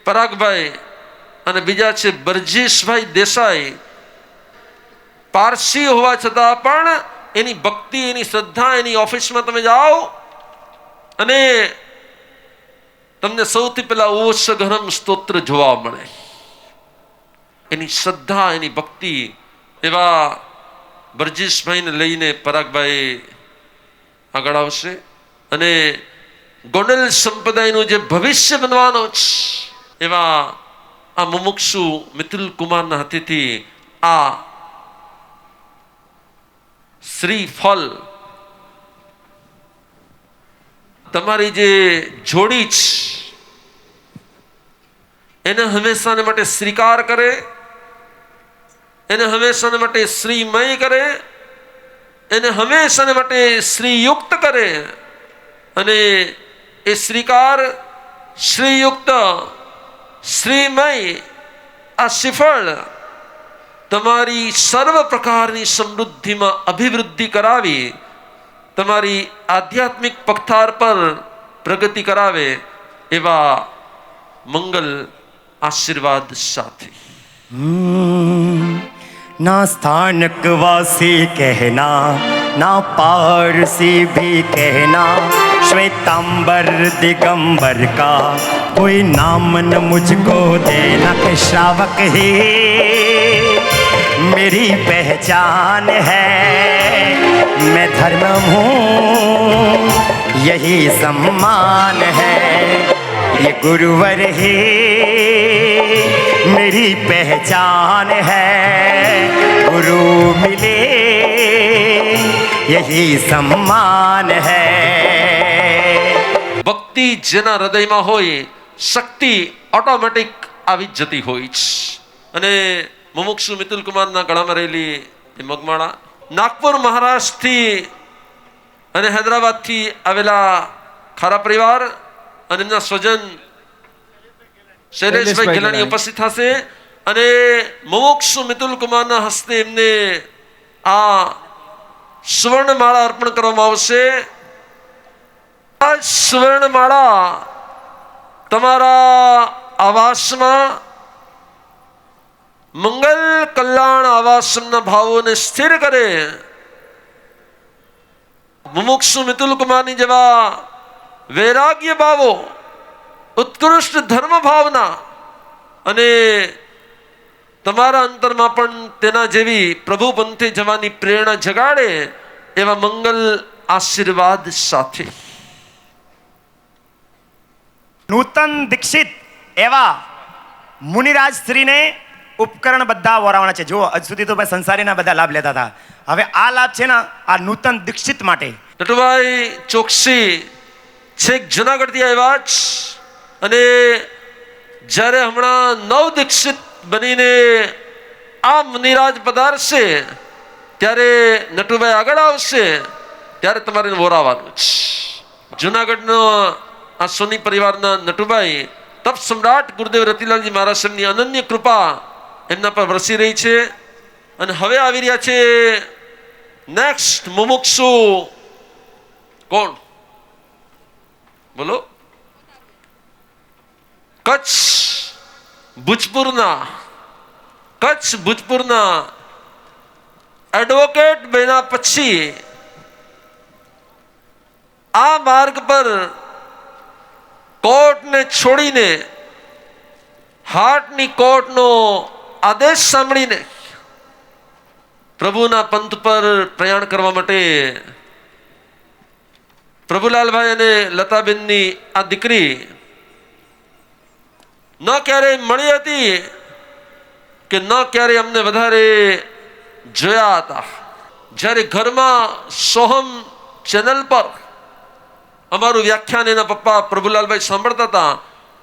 પરાગભાઈ અને બીજા છે બરજીશભાઈ દેસાઈ. પારસી હોવા છતાં પણ એની ભક્તિ, એની શ્રદ્ધા, એની ઓફિસમાં તમે જાઓ અને તમને સૌથી પહેલા ઓસઘરમ સ્તોત્ર જોવા મળે. એની શ્રદ્ધા, એની ભક્તિ. એવા બરજીશભાઈને લઈને પરાગભાઈ આગળ આવશે અને ગોંડલ સંપ્રદાયનું જે ભવિષ્ય બનવાનો છે એવા આ મુમુક્ષુ મિતુલ કુમારના હાથેથી આ શ્રીફળ તમારી જે જોડી છે એને હંમેશાને માટે સ્વીકાર કરે, એને હંમેશાને માટે શ્રીમય કરે, એને હંમેશાને માટે શ્રીયુક્ત કરે અને એ શ્રીકાર, શ્રીયુક્ત, શ્રીમય આ શ્રીફળ તમારી સર્વ પ્રકારની સમૃદ્ધિમાં અભિવૃદ્ધિ કરાવી, તમારી આધ્યાત્મિક પગથાર પર પ્રગતિ કરાવે એવા મંગલ આશીર્વાદ સાથે. ना स्थानक वासी कहना, ना पारसी भी कहना, श्वेतांबर दिगंबर का कोई नाम न मुझको देना कि श्रावक ही मेरी पहचान है, मैं धर्म हूँ यही सम्मान है, ये गुरुवर ही मेरी पहचान है, गुरु मिले यही सम्मान है. ભક્તિ જેના હૃદયમાં હોય શક્તિ ઓટોમેટિક આવી જ જતી હોય છે. અને મુમુક્ષુ મિતુલ કુમારના ગળામાં રહેલી એ મગમાળા નાગપુર મહારાષ્ટ્રથી અને હૈદરાબાદથી આવેલા ખારા પરિવાર અને એમના સ્વજન શૈલેષભાઈ ગેલાણી ઉપસ્થિત થશે અને મુમુક્ષુ મિતુલ કુમારના હસ્તે એમને આ સુવર્ણમાળા અર્પણ કરવામાં આવશે. આ સુવર્ણમાળા તમારા આવાસમાં મંગલ કલ્યાણ આવાસના ભાવોને સ્થિર કરે. મુમુક્ષુ મિતુલ કુમારની જેવા વૈરાગ્ય ભાવો, ઉત્કૃષ્ટ ધર્મ ભાવના અને તમારા અંતરમાં પણ તેના જેવી પ્રભુ પંથે જવાની પ્રેરણા જગાડે એવા મંગલ આશીર્વાદ સાથે. નૂતન દીક્ષિત એવા મુનિરાજ શ્રીને ઉપકરણ બધા વરાવવાના છે. જો હજુ સુધી તો ભાઈ સંસારીના બધા લાભ લેતા હતા, હવે આ લાભ છે ને આ નૂતન દીક્ષિત માટે. નટુભાઈ ચોકસી છેક જુનાગઢથી આવ્યા જ અને જ્યારે હમણાં નવ દીક્ષિત બનીને આ મુનિરાજ પધારશે ત્યારે નટુભાઈ આગળ આવશે ત્યારે તમારે વોરાવાનું છે. જુનાગઢનો આ સોની પરિવારના નટુભાઈ તપ સમ્રાટ ગુરુદેવ રતિલાલજી મહારાજ એમની અનન્ય કૃપા એમના પર વરસી રહી છે અને હવે આવી રહ્યા છે નેક્સ્ટ મુમુક્ષુ. કોણ બોલો? કચ્છ ભુજપુરના એડવોકેટ બન્યા પછી આ માર્ગ પર કોર્ટને છોડીને હાર્ટની કોર્ટનો આદેશ સાંભળીને પ્રભુના પંથ પર પ્રયાણ કરવા માટે પ્રભુલાલભાઈ અને લતાબેનની આ દીકરી ન ક્યારેય મળી હતી કે ન ક્યારેય અમને વધારે જોયા હતા. જ્યારે ઘરમાં સોહમ ચેનલ પર અમારું વ્યાખ્યાન એના પપ્પા પ્રભુલાલભાઈ સાંભળતા હતા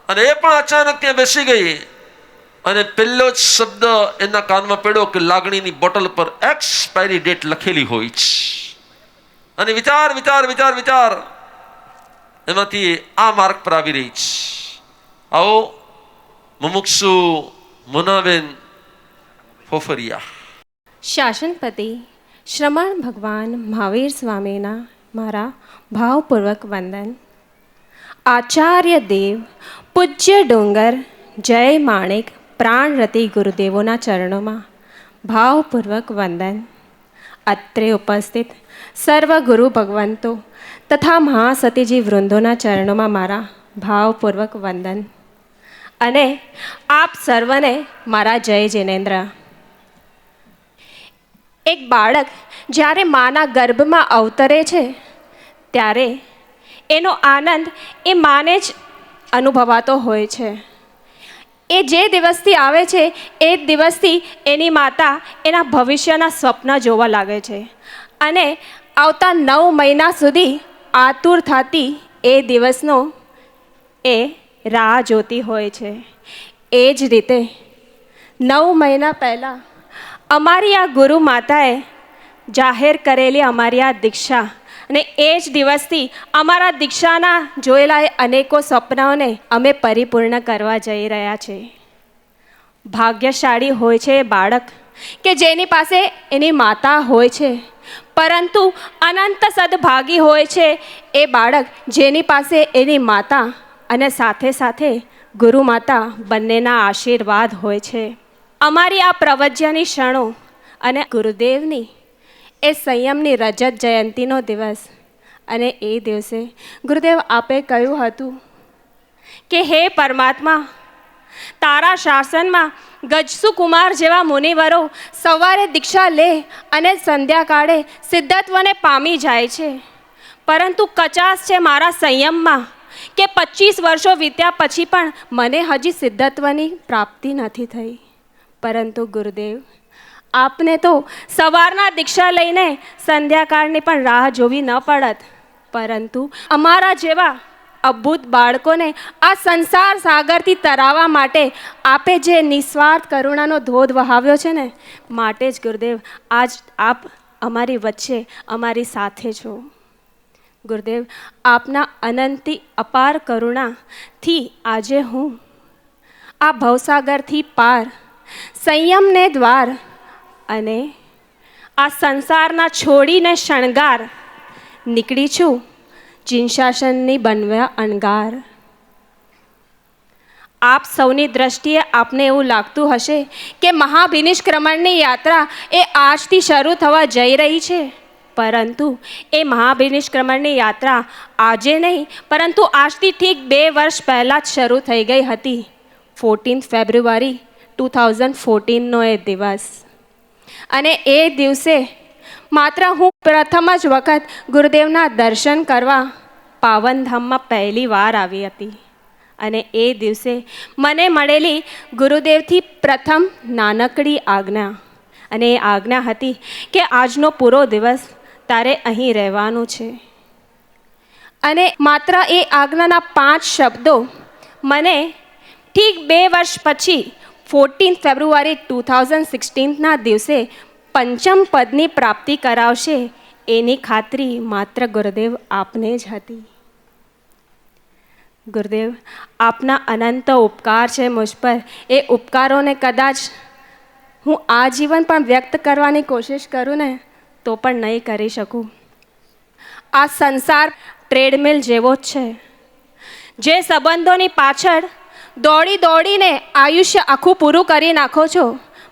અને એ પણ અચાનક ત્યાં બેસી ગઈ અને પહેલો જ શબ્દ એના કાનમાં પડ્યો કે લાગણીની બોટલ પર એક્સપાયરી ડેટ લખેલી હોય છે. અને વિચાર એમાંથી આ માર્ગ પર આવી રહી છે. આવો મુમુક્ષુ મુનાબેન ફોફરિયા. શાસનપતિ શ્રમણ ભગવાન મહાવીર સ્વામીના મારા ભાવપૂર્વક વંદન. આચાર્ય દેવ પૂજ્ય ડુંગર જય માણેક પ્રાણરતી ગુરુદેવોના ચરણોમાં ભાવપૂર્વક વંદન. અત્રે ઉપસ્થિત સર્વ ગુરુ ભગવંતો તથા મહાસતીજી વૃંદોના ચરણોમાં મારા ભાવપૂર્વક વંદન. અને આપ સર્વને મારા જય જિનેન્દ્ર. એક બાળક જ્યારે માના ગર્ભમાં અવતરે છે ત્યારે એનો આનંદ એ માને જ અનુભવાતો હોય છે. એ જે દિવસથી આવે છે એ જ દિવસથી એની માતા એના ભવિષ્યના સ્વપ્ન જોવા લાગે છે અને આવતા 9 મહિના સુધી આતુર થતી એ દિવસનો એ રાહ જોતી હોય છે. એ જ રીતે 9 મહિના પહેલાં અમારી આ ગુરુ માતાએ જાહેર કરેલી અમારી આ દીક્ષા અને એ જ દિવસથી અમારા દીક્ષાના જોયેલા એ અનેકો સપનાઓને અમે પરિપૂર્ણ કરવા જઈ રહ્યા છે. ભાગ્યશાળી હોય છે એ બાળક કે જેની પાસે એની માતા હોય છે, પરંતુ અનંત સદભાગી હોય છે એ બાળક જેની પાસે એની માતા અને સાથે સાથે ગુરુ માતા બંનેના આશીર્વાદ હોય છે. અમારી આ પ્રવચ્યની ક્ષણો અને ગુરુદેવની એ સંયમની રજત જયંતીનો દિવસ અને એ દિવસે ગુરુદેવ આપે કહ્યું હતું કે હે પરમાત્મા, તારા શાસનમાં ગજસુ કુમાર જેવા મુનિવરો સવારે દીક્ષા લે અને સંધ્યાકાળે સિદ્ધત્વને પામી જાય છે, પરંતુ કચાશ છે મારા સંયમમાં કે 25 વર્ષો વીત્યા પછી પણ મને હજી સિદ્ધત્વની પ્રાપ્તિ નથી થઈ. પરંતુ ગુરુદેવ, આપને તો સવારના દીક્ષા લઈને સંધ્યાકાળની પણ રાહ જોવી ન પડત, પરંતુ અમારા જેવા અબૂત બાળકોને આ સંસાર સાગરથી તરાવવા માટે આપે જે નિસ્વાર્થ કરુણાનો ધોધ વહાવ્યો છે ને, માટે જ ગુરુદેવ આજ આપ અમારી વચ્ચે અમારી સાથે છો. ગુરુદેવ, આપના અનંતી અપાર કરુણાથી આજે હું આ ભવસાગરથી પાર સંયમને દ્વાર અને આ સંસારના છોડીને શણગાર નીકળી છું જીનશાસનની બનવા અણગાર. આપ સૌની દ્રષ્ટિએ આપને એવું લાગતું હશે કે મહાભિનિષ્ક્રમણની યાત્રા એ આજથી શરૂ થવા જઈ રહી છે, પરંતુ એ મહાભિનિષ્ક્રમણની યાત્રા આજે નહીં પરંતુ આજથી ઠીક 2 વર્ષ પહેલાં જ શરૂ થઈ ગઈ હતી. 14 ફેબ્રુઆરી 2014નો એ દિવસ. અને એ દિવસે માત્ર હું પ્રથમ જ વખત ગુરુદેવના દર્શન કરવા પાવનધામમાં પહેલી વાર આવી હતી. અને એ દિવસે મને મળેલી ગુરુદેવથી પ્રથમ નાનકડી આજ્ઞા, અને એ આજ્ઞા હતી કે આજનો પૂરો દિવસ તારે અહીં રહેવાનું છે. અને માત્ર એ આજ્ઞાના 5 શબ્દો મને ઠીક 2 વર્ષ પછી 14 ફેબ્રુઆરી 2016ના દિવસે 5મ પદની પ્રાપ્તિ કરાવશે એની ખાતરી માત્ર ગુરુદેવ આપને જ હતી. ગુરુદેવ, આપના અનંત ઉપકાર છે મુझ પર. એ ઉપકારોને કદાચ હું આ જીવન પણ વ્યક્ત કરવાની કોશિશ કરું ને તો પણ નહીં કરી શકું. આ સંસાર ટ્રેડમિલ જેવો જ છે. જે સંબંધોની પાછળ દોડી દોડીને આયુષ્ય આખું પૂરું કરી નાખો છો,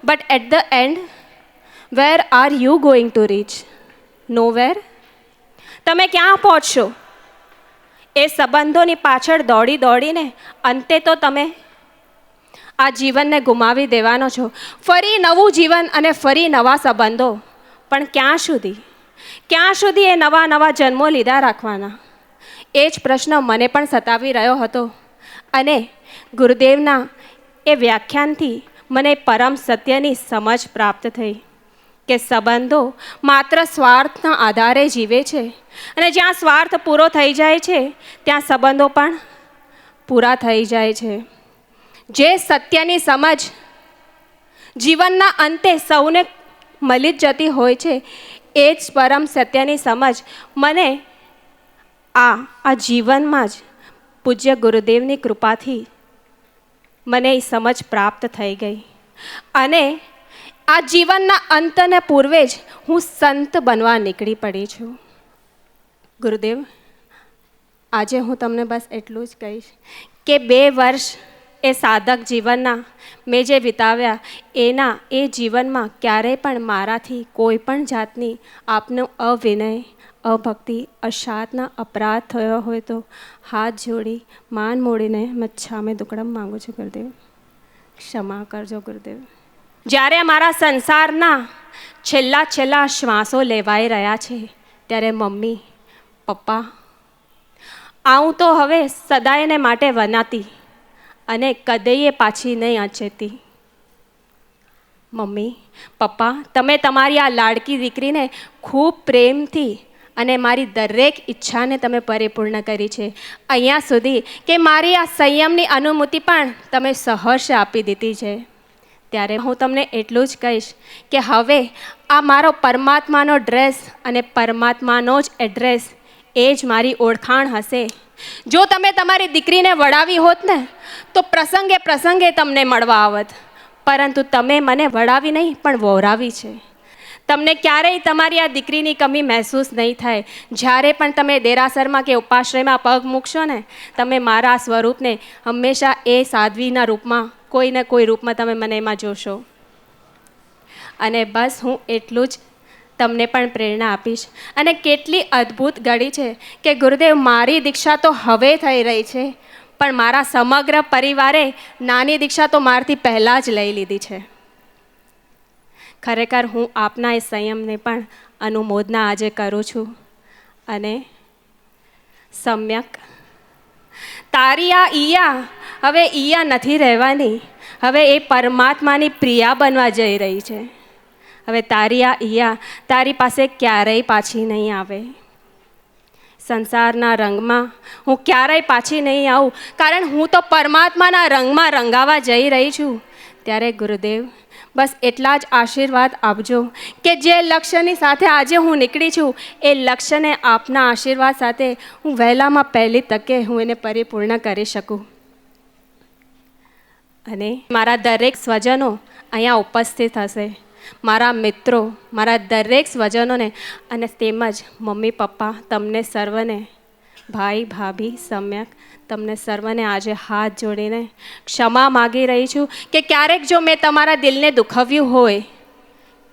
but at the end where are you going to reach? Nowhere. તમે ક્યાં પહોંચશો? એ સંબંધોની પાછળ દોડી દોડીને અંતે તો તમે આ જીવનને ગુમાવી દેવાનો છો. ફરી નવું જીવન અને ફરી નવા સંબંધો, પણ ક્યાં સુધી? ક્યાં સુધી એ નવા નવા જન્મો લીધા રાખવાના? એ જ પ્રશ્ન મને પણ સતાવી રહ્યો હતો. અને ગુરુદેવના એ વ્યાખ્યાનથી મને પરમ સત્યની સમજ પ્રાપ્ત થઈ કે સંબંધો માત્ર સ્વાર્થના આધારે જીવે છે, અને જ્યાં સ્વાર્થ પૂરો થઈ જાય છે ત્યાં સંબંધો પણ પૂરા થઈ જાય છે. જે સત્યની સમજ જીવનના અંતે સૌને મળી જ જતી હોય છે, એ જ પરમ સત્યની સમજ મને આ જીવનમાં જ પૂજ્ય ગુરુદેવની કૃપાથી મને એ સમજ પ્રાપ્ત થઈ ગઈ. અને આ જીવનના અંતને પૂર્વે જ હું સંત બનવા નીકળી પડી છું. ગુરુદેવ, આજે હું તમને બસ એટલું જ કહીશ કે 2 વર્ષ એ સાધક જીવનના મેં જે વિતાવ્યા એ જીવનમાં ક્યારેય પણ મારાથી કોઈ પણ જાતની આપનો અવિનય, અભક્તિ, અશાતના અપરાધ થયો હોય તો હાથ જોડી માન મોડીને મચ્છામે દુકડમ માંગુ છું ગુરુદેવ, ક્ષમા કરજો ગુરુદેવ. જ્યારે મારા સંસારના છેલ્લા શ્વાસો લેવાઈ રહ્યા છે ત્યારે મમ્મી, પપ્પા, આવું તો હવે સદાયને માટે વનાતી અને કદીએ પાછી નહીં અચેતી. મમ્મી, પપ્પા, તમે તમારી આ લાડકી દીકરીને ખૂબ પ્રેમથી અને મારી દરેક ઈચ્છાને તમે પરિપૂર્ણ કરી છે. અહીંયા સુધી કે મારી આ સંયમની અનુમતિ પણ તમે સહર્ષ આપી દીધી છે. ત્યારે હું તમને એટલું જ કહીશ કે હવે આ મારો પરમાત્માનો ડ્રેસ અને પરમાત્માનો જ એડ્રેસ, એ જ મારી ઓળખાણ હશે. જો તમે તમારી દીકરીને વડાવી હોત ને તો પ્રસંગે તમને મળવા આવત, પરંતુ તમે મને વડાવી નહીં પણ વહોરાવી છે. તમને ક્યારેય તમારી આ દીકરીની કમી મહેસૂસ નહીં થાય. જ્યારે પણ તમે દેરાસરમાં કે ઉપાશ્રયમાં પગ મૂકશો ને, તમે મારા સ્વરૂપને હંમેશા એ સાધ્વીના રૂપમાં, કોઈ ને કોઈ રૂપમાં તમે મને એમાં જોશો. અને બસ હું એટલું જ તમને પણ પ્રેરણા આપીશ. અને કેટલી અદ્ભુત ઘડી છે કે ગુરુદેવ, મારી દીક્ષા તો હવે થઈ રહી છે, પણ મારા સમગ્ર પરિવારે નાની દીક્ષા તો મારાથી પહેલાં જ લઈ લીધી છે. ખરેખર હું આપના એ સંયમને પણ અનુમોદના આજે કરું છું. અને સમ્યક તારી આ ઈયા હવે ઈયા નથી રહેવાની, હવે એ પરમાત્માની પ્રિયા બનવા જઈ રહી છે. હવે તારી આ ઈયા તારી પાસે ક્યારેય પાછી નહીં આવે. સંસારના રંગમાં હું ક્યારેય પાછી નહીં આવું, કારણ હું તો પરમાત્માના રંગમાં રંગાવા જઈ રહી છું. ત્યારે ગુરુદેવ, બસ એટલા જ આશીર્વાદ આપજો કે જે લક્ષ્યની સાથે આજે હું નીકળી છું, એ લક્ષ્યને આપના આશીર્વાદ સાથે હું વહેલામાં પહેલી તકે હું એને પરિપૂર્ણ કરી શકું. અને મારા દરેક સ્વજનો અહીંયા ઉપસ્થિત હશે, મારા મિત્રો, મારા દરેક સ્વજનોને, અને તેમજ મમ્મી પપ્પા, તમને સર્વને, ભાઈ ભાભી, સમ્યક, તમને સર્વને આજે હાથ જોડીને ક્ષમા માગી રહી છું કે ક્યારેક જો મેં તમારા દિલને દુખાવ્યું હોય,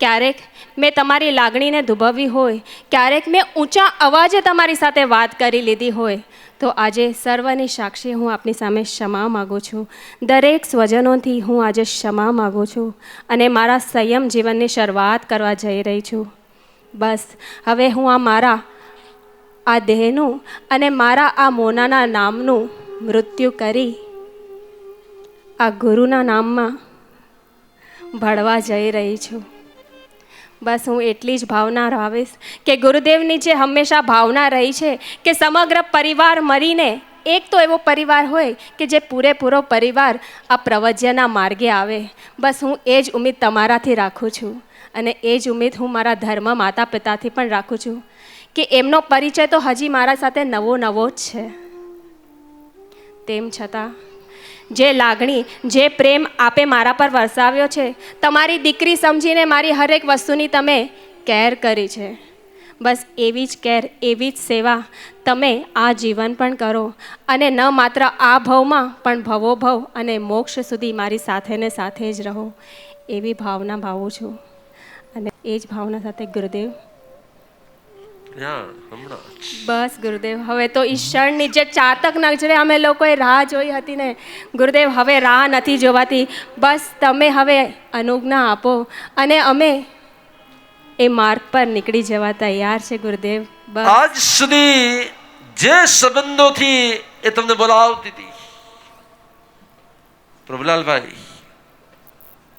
ક્યારેક મેં તમારી લાગણીને દુભાવી હોય, ક્યારેક મેં ઊંચા અવાજે તમારી સાથે વાત કરી લીધી હોય, તો આજે સર્વની સાક્ષી હું આપની સામે ક્ષમા માગું છું. દરેક સ્વજનોથી હું આજે ક્ષમા માગું છું અને મારા સંયમ જીવનની શરૂઆત કરવા જઈ રહી છું. બસ હવે હું મારા આ દેહનું અને મારા આ મોનાના નામનું મૃત્યુ કરી આ ગુરુના નામમાં ભળવા જઈ રહી છું. બસ હું એટલી જ ભાવના રાવીશ કે ગુરુદેવની જે હંમેશા ભાવના રહી છે કે સમગ્ર પરિવાર મળીને એક તો એવો પરિવાર હોય કે જે પૂરેપૂરો પરિવાર આ પ્રવચનના માર્ગે આવે. બસ હું એ જ ઉમ્મીદ તમારાથી રાખું છું અને એ જ ઉમ્મીદ હું મારા ધર્મ માતા પિતાથી પણ રાખું છું કે એમનો પરિચય તો હજી મારા સાથે નવો જ છે. તેમ છતાં જે લાગણી, જે પ્રેમ આપે મારા પર વરસાવ્યો છે, તમારી દીકરી સમજીને મારી હરેક વસ્તુની તમે કેર કરી છે. બસ એવી જ કેર, એવી જ સેવા તમે આ જીવન પણ કરો અને ન માત્ર આ ભવમાં પણ ભવો ભવ અને મોક્ષ સુધી મારી સાથે ને સાથે જ રહો, એવી ભાવના ભાવું છું. અને એ જ ભાવના સાથે ગુરુદેવ, બસ ગુરુદેવ, હવે તો ઈશ્વરની જે ચાતક નજરે અમે લોકોએ રાહ જોઈ હતી ને ગુરુદેવ, હવે રાહ નથી જોવાતી. બસ તમે હવે અનુજ્ઞા આપો અને અમે એ માર્ગ પર નીકળી જવા તૈયાર છે ગુરુદેવ. બસ આજ સુધી જે સંબંધોથી એ તમને બોલાવતી હતી પ્રભુલાલભાઈ,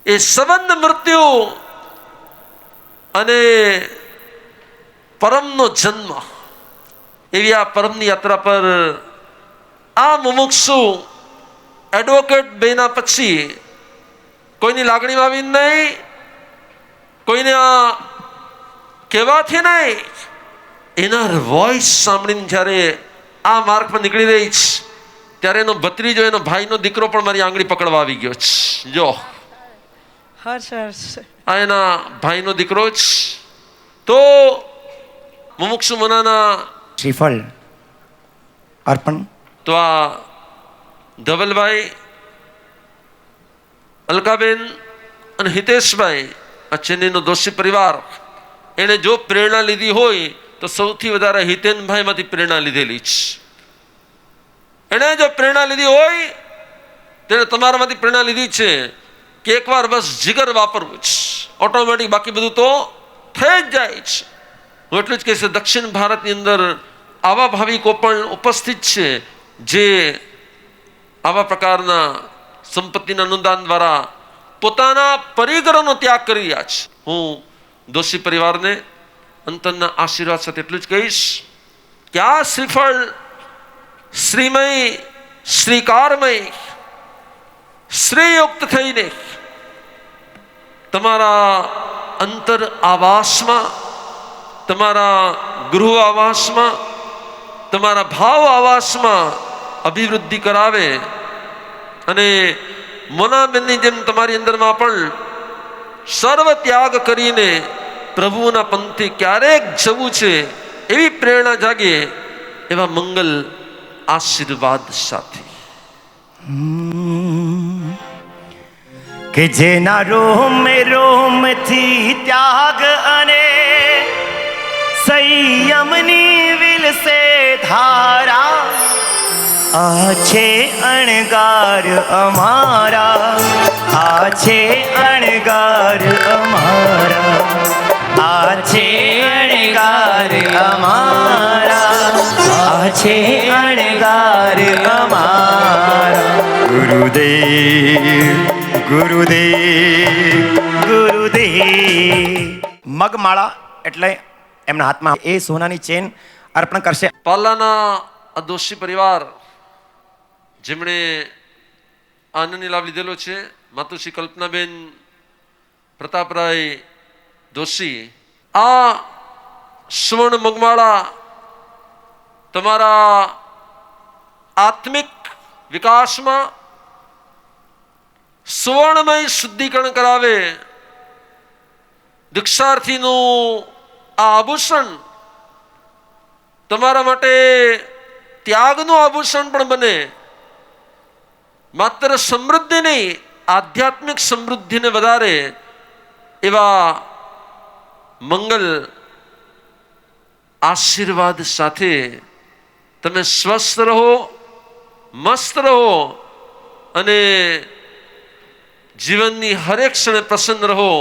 એ સંબંધ મૃત્યુ અને પરમનો જન્મ, એવી આ પરમની યાત્રા પર આ મુમુક્ષુ એડવોકેટ બેના પછી કોઈની લાગણીમાં આવી નહીં, કોઈને આ કહેવાથી નહીં, એના વોઇસ સાંભળીને જ્યારે આ માર્ગ પર નીકળી રહી છે ત્યારે એનો ભત્રીજો, એનો ભાઈનો દીકરો પણ મારી આંગળી પકડવા આવી ગયો છે. જો આ એના ભાઈનો દીકરો જ. તો મુમુક્ષુ મનાના શ્રીફળ અર્પણ. તો આ ધવલભાઈ, અલકાબેન અને હિતેશભાઈ, આ ચેન્નઈનો દોશી પરિવાર, એને જો પ્રેરણા લીધી હોય તો સૌથી વધારે હિતેનભાઈમાંથી પ્રેરણા લીધેલી છે. એણે જો પ્રેરણા લીધી હોય તેણે તમારામાંથી પ્રેરણા લીધી છે કે એકવાર બસ જીગર વાપરવું છે, ઓટોમેટિક બાકી બધું તો થઈ જ જાય છે. હું એટલું જ કહીશ, દક્ષિણ ભારતની અંદર આવા ભાવિકો પણ ઉપસ્થિત છે જે આવા પ્રકારના સંપત્તિના અનુદાન દ્વારા પોતાના પરિઘરોનો ત્યાગ કરી રહ્યા છે. હું દોશી પરિવારને અંતરના આશીર્વાદ સાથે એટલું જ કહીશ કે આ શ્રીફળ શ્રીમય, શ્રીકારમય, શ્રીયુક્ત થઈને તમારા અંતર આવાસમાં, તમારા ગૃહ આવાસમાં, તમારા ભાવ આવાસમાં અભિવૃદ્ધિ કરાવે અને મોનાબેનની જેમ તમારી અંદરમાં પણ સર્વ ત્યાગ કરીને પ્રભુના પંથે ક્યારેક જવું છે એવી પ્રેરણા જાગે, એવા મંગલ આશીર્વાદ સાથે. કે જેના રોમ રોમથી ત્યાગ અને સંયમની વિલસે ધારા, આ છે અણગાર અમારા, આ છે અણગાર અમારા, આ છે અણગાર અમારા, આ છે અણગાર અમારા. ગુરુદેવ ગુરુદેવ ગુરુદેવ. મગમાળા એટલે એમના હાથમાં એ સોનાની ચેન અર્પણ કરશે. પાલાના આ દોશી પરિવાર જેમણે આનંદની લાભ લીધેલો છે, માતુશ્રી કલ્પનાબેન પ્રતાપરાય દોશી, આ સુવર્ણ મગમાળા તમારા આત્મિક વિકાસમાં સુવર્ણમય શુદ્ધિકરણ કરાવે. દીક્ષાર્થીનું આ આભૂષણ તમારા માટે ત્યાગનું આભૂષણ પણ બને. માત્ર સમૃદ્ધિ નહીં, આધ્યાત્મિક સમૃદ્ધિને વધારે એવા મંગલ આશીર્વાદ સાથે તમે સ્વસ્થ રહો, મસ્ત રહો અને જીવનની હરેક ક્ષણે પ્રસન્ન રહો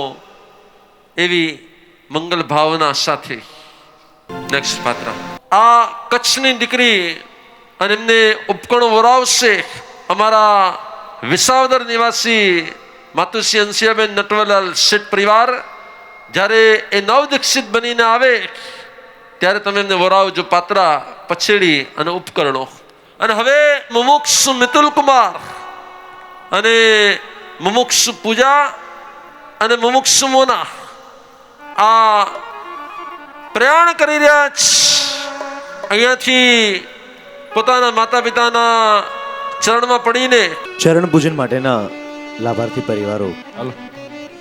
એવી મંગલ ભાવના સાથે. નેક્સ્ટ પાત્ર આ કચ્છની દીકરી અને એમને ઉપકરણો વરાવશે અમારા વિસાવદર નિવાસી માતુશ્રી અંશિયાબેન નટવરલાલ શેઠ પરિવાર. જ્યારે એ નવદીક્ષિત બનીને આવે ત્યારે તમે એમને વરાવજો પાત્રા, પછેડી અને ઉપકરણો. અને હવે મુમુક્ષુ મિતુલ કુમાર અને મુમુક્ષુ પૂજા અને મુમુક્ષુ મોના આ પ્રયાણ કરી રહ્યા છે અહીંયાથી પોતાના માતા પિતાના ચરણમાં પડીને ચરણ પૂજન માટેના લાભાર્થી પરિવારો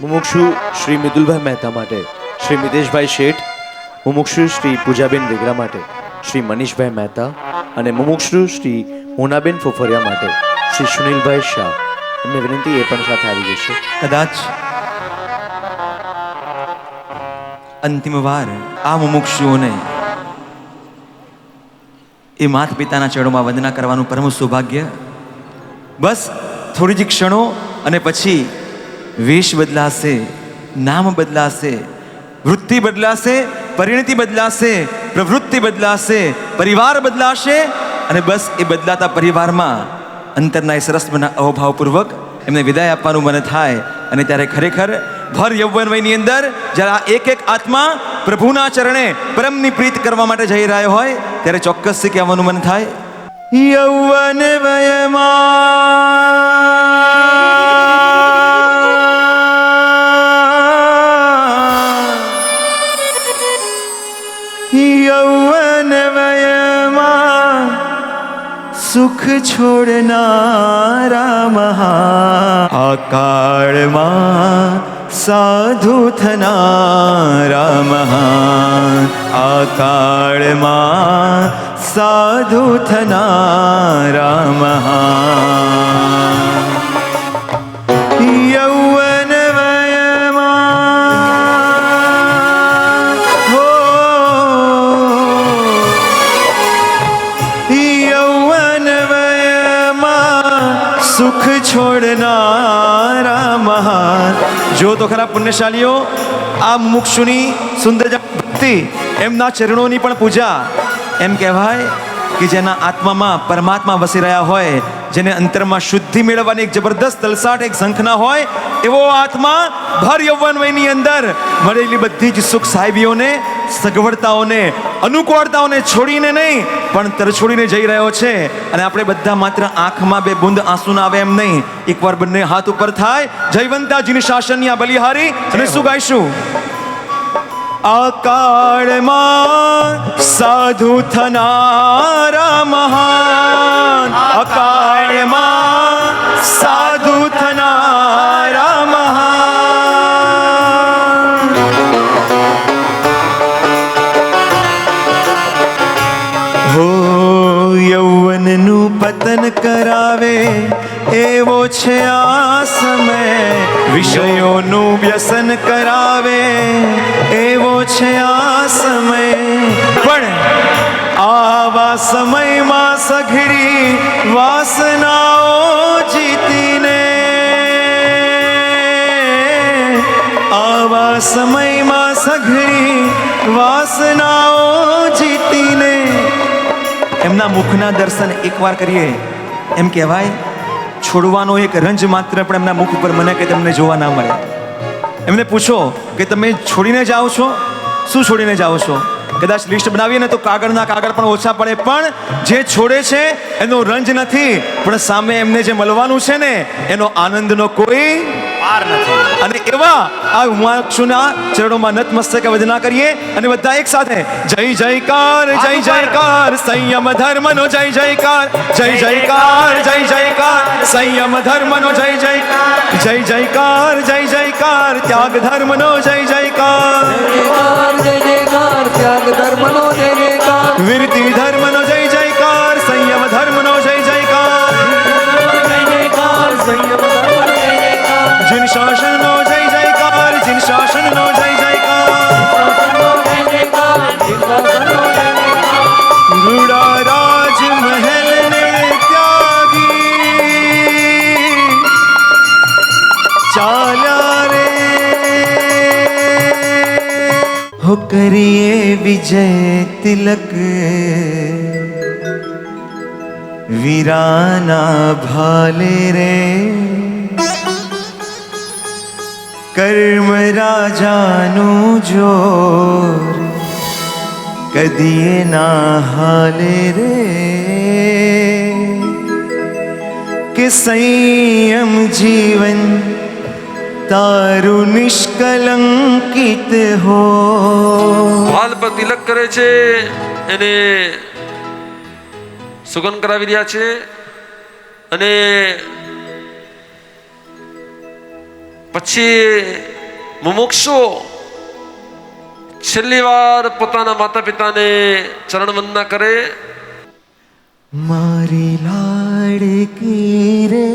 મુમુક્ષુ શ્રી મિતુલભાઈ મહેતા માટે શ્રી મિતેશભાઈ શેઠ, મુમુક્ષુ શ્રી પૂજાબેન વેગરા માટે શ્રી મનીષભાઈ મહેતા અને મુમુક્ષુ શ્રી મોનાબેન ફોફરિયા માટે શ્રી સુનિલભાઈ શાહ. એમને વિનંતી એ પણ સાથે આવી જશે. કદાચ અંતિમ વાર આ મુમુક્ષુઓને એ માતા પિતાના ચરણોમાં વંદના કરવાનું પરમ સૌભાગ્ય. બસ થોડી જ ક્ષણો અને પછી વેશ બદલાશે, નામ બદલાશે, વૃત્તિ બદલાશે, પરિણતિ બદલાશે, પ્રવૃત્તિ બદલાશે, પરિવાર બદલાશે અને બસ એ બદલાતા પરિવારમાં અંતરના એ સરસ મના અહોભાવપૂર્વક એમને વિદાય આપવાનું મન થાય. અને ત્યારે ખરેખર ભર યૌવન વયની અંદર જ્યારે આ એક એક આત્મા પ્રભુના ચરણે પરમની પ્રીત કરવા માટે જઈ રહ્યો હોય ત્યારે ચોક્કસથી કહેવાનું મન થાય, યૌવન યૌવન વયમાં સુખ છોડનારા મહા, આ કાળમાં સાધુ થનારા મહાન, આ કાળમાં સાધુ થનારા મહાન. યૌવન વયમાં હો, યૌવન વયમાં સુખ છોડનારા મહાન. જો તો ખરા પુણ્યશાલીઓ, આ મુક્ષુની સુંદર ભક્તિ, એમના ચરણોની પણ પૂજા. એમ કહેવાય કે જેના આત્મામાં પરમાત્મા વસી રહ્યા હોય, જેને અંતરમાં શુદ્ધિ મેળવવાની એક જબરદસ્ત તલસાટ, એક ઝંખના હોય, એવો આત્મા ભર યૌવન વયની અંદર મળેલી બધી જ સુખ સાહેબીઓને, સગવડતાઓને, અનુકૂળતાઓને છોડીને નહીં પણ તરછોડીને જઈ રહ્યો છે. અને આપણે બધા માત્ર આંખમાં બે બુંદ આંસુ ના આવે એમ નહીં, એકવાર બંને હાથ ઉપર થાય, જયવંતાજીની શાસનની આ બલિહારી અને શું ગાઈશું? આ કાળમાં સાધુ થનારા મહાન, આ કાળમાં સાધુ થનારા મહાન. હો યૌવનનું પતન કરાવે એવો છે આ સમય, વિષયોનું વ્યસન કરાવે એવો છે આ સમય. પણ આવા સમયમાં સઘળી વાસનાઓ જીતીને, આવા સમયમાં સઘળી વાસનાઓ જીતીને એમના મુખના દર્શન એકવાર કરીએ. એમ કહેવાય છોડવાનો એક રંજ માત્ર પણ એમના મુખ ઉપર મને કે તમને જોવા ના મળે. એમને પૂછો કે તમે છોડીને જાઓ છો, શું છોડીને જાઓ છો? કદાચ લિસ્ટ બનાવીએ ને તો કાગળના કાગળ પણ ઓછા પડે, પણ જે છોડે છે એનો રંજ નથી, પણ સામે એમને જે મળવાનું છે ને એનો આનંદનો કોઈ પાર નથી. અને એવા આ ઉમાક્ષુના ચરણોમાં નતમસ્તકે વંદના કરીએ અને બધા એક સાથે જય જયકાર, જય જયકાર, સંયમ ધર્મનો જય જયકાર, જય જયકાર, જય જયકાર, સંયમ ધર્મનો જય જયકાર, જય જયકાર, જય જયકાર, ત્યાગ ધર્મનો જય જયકાર, જય જયકાર, ત્યાગ ધર્મનો જય જયકાર, વિરતિ ધર્મનો જય જયકાર, સંયમ ધર્મનો જય જયકાર, જય જયકાર, સંયમ ધર્મનો જય જયકાર, जिन शासनो जय जयकार, जिन शासनो जय जयकार, रूड़ा राज महल ने त्यागी, चाल्या रे हो करिए विजय तिलक, वीराना भाले रे કર્મ રાજાનું જોર કદીએ ના હાલે રે, કે સંયમ જીવન તારું નિષ્કલંકિત હો. ભાલ પર તિલક કરે છે એને સુગંધ કરાવી રહ્યા છે અને પછી મુમુક્ષુ છેલ્લી વાર પોતાના માતા પિતાને ચરણ વંદના કરે. મારી લાડકી રે,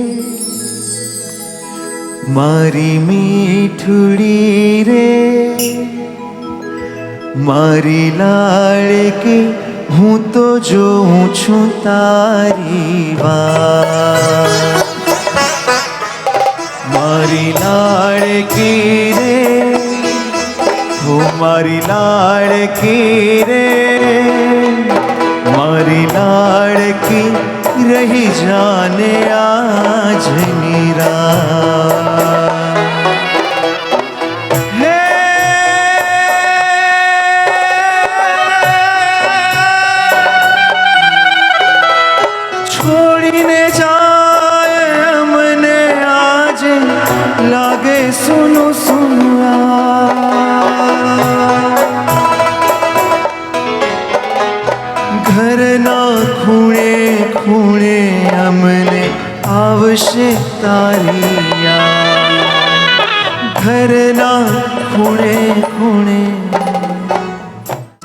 મારી મીઠુડી રે, મારી લાડકી, હું તો જોઉં છું તારી વાત. મારી લાડકી રે, હો મારી લાડકી રે, મારી લાડકી, રહી જાને આજની રાત. હે છોડીને જાય અમને આજે, લાગે સુનું સુનું. ઘરના ખૂણે ખૂણે અમને આવશે તારી યાદ. ઘરના ખૂણે ખૂણે.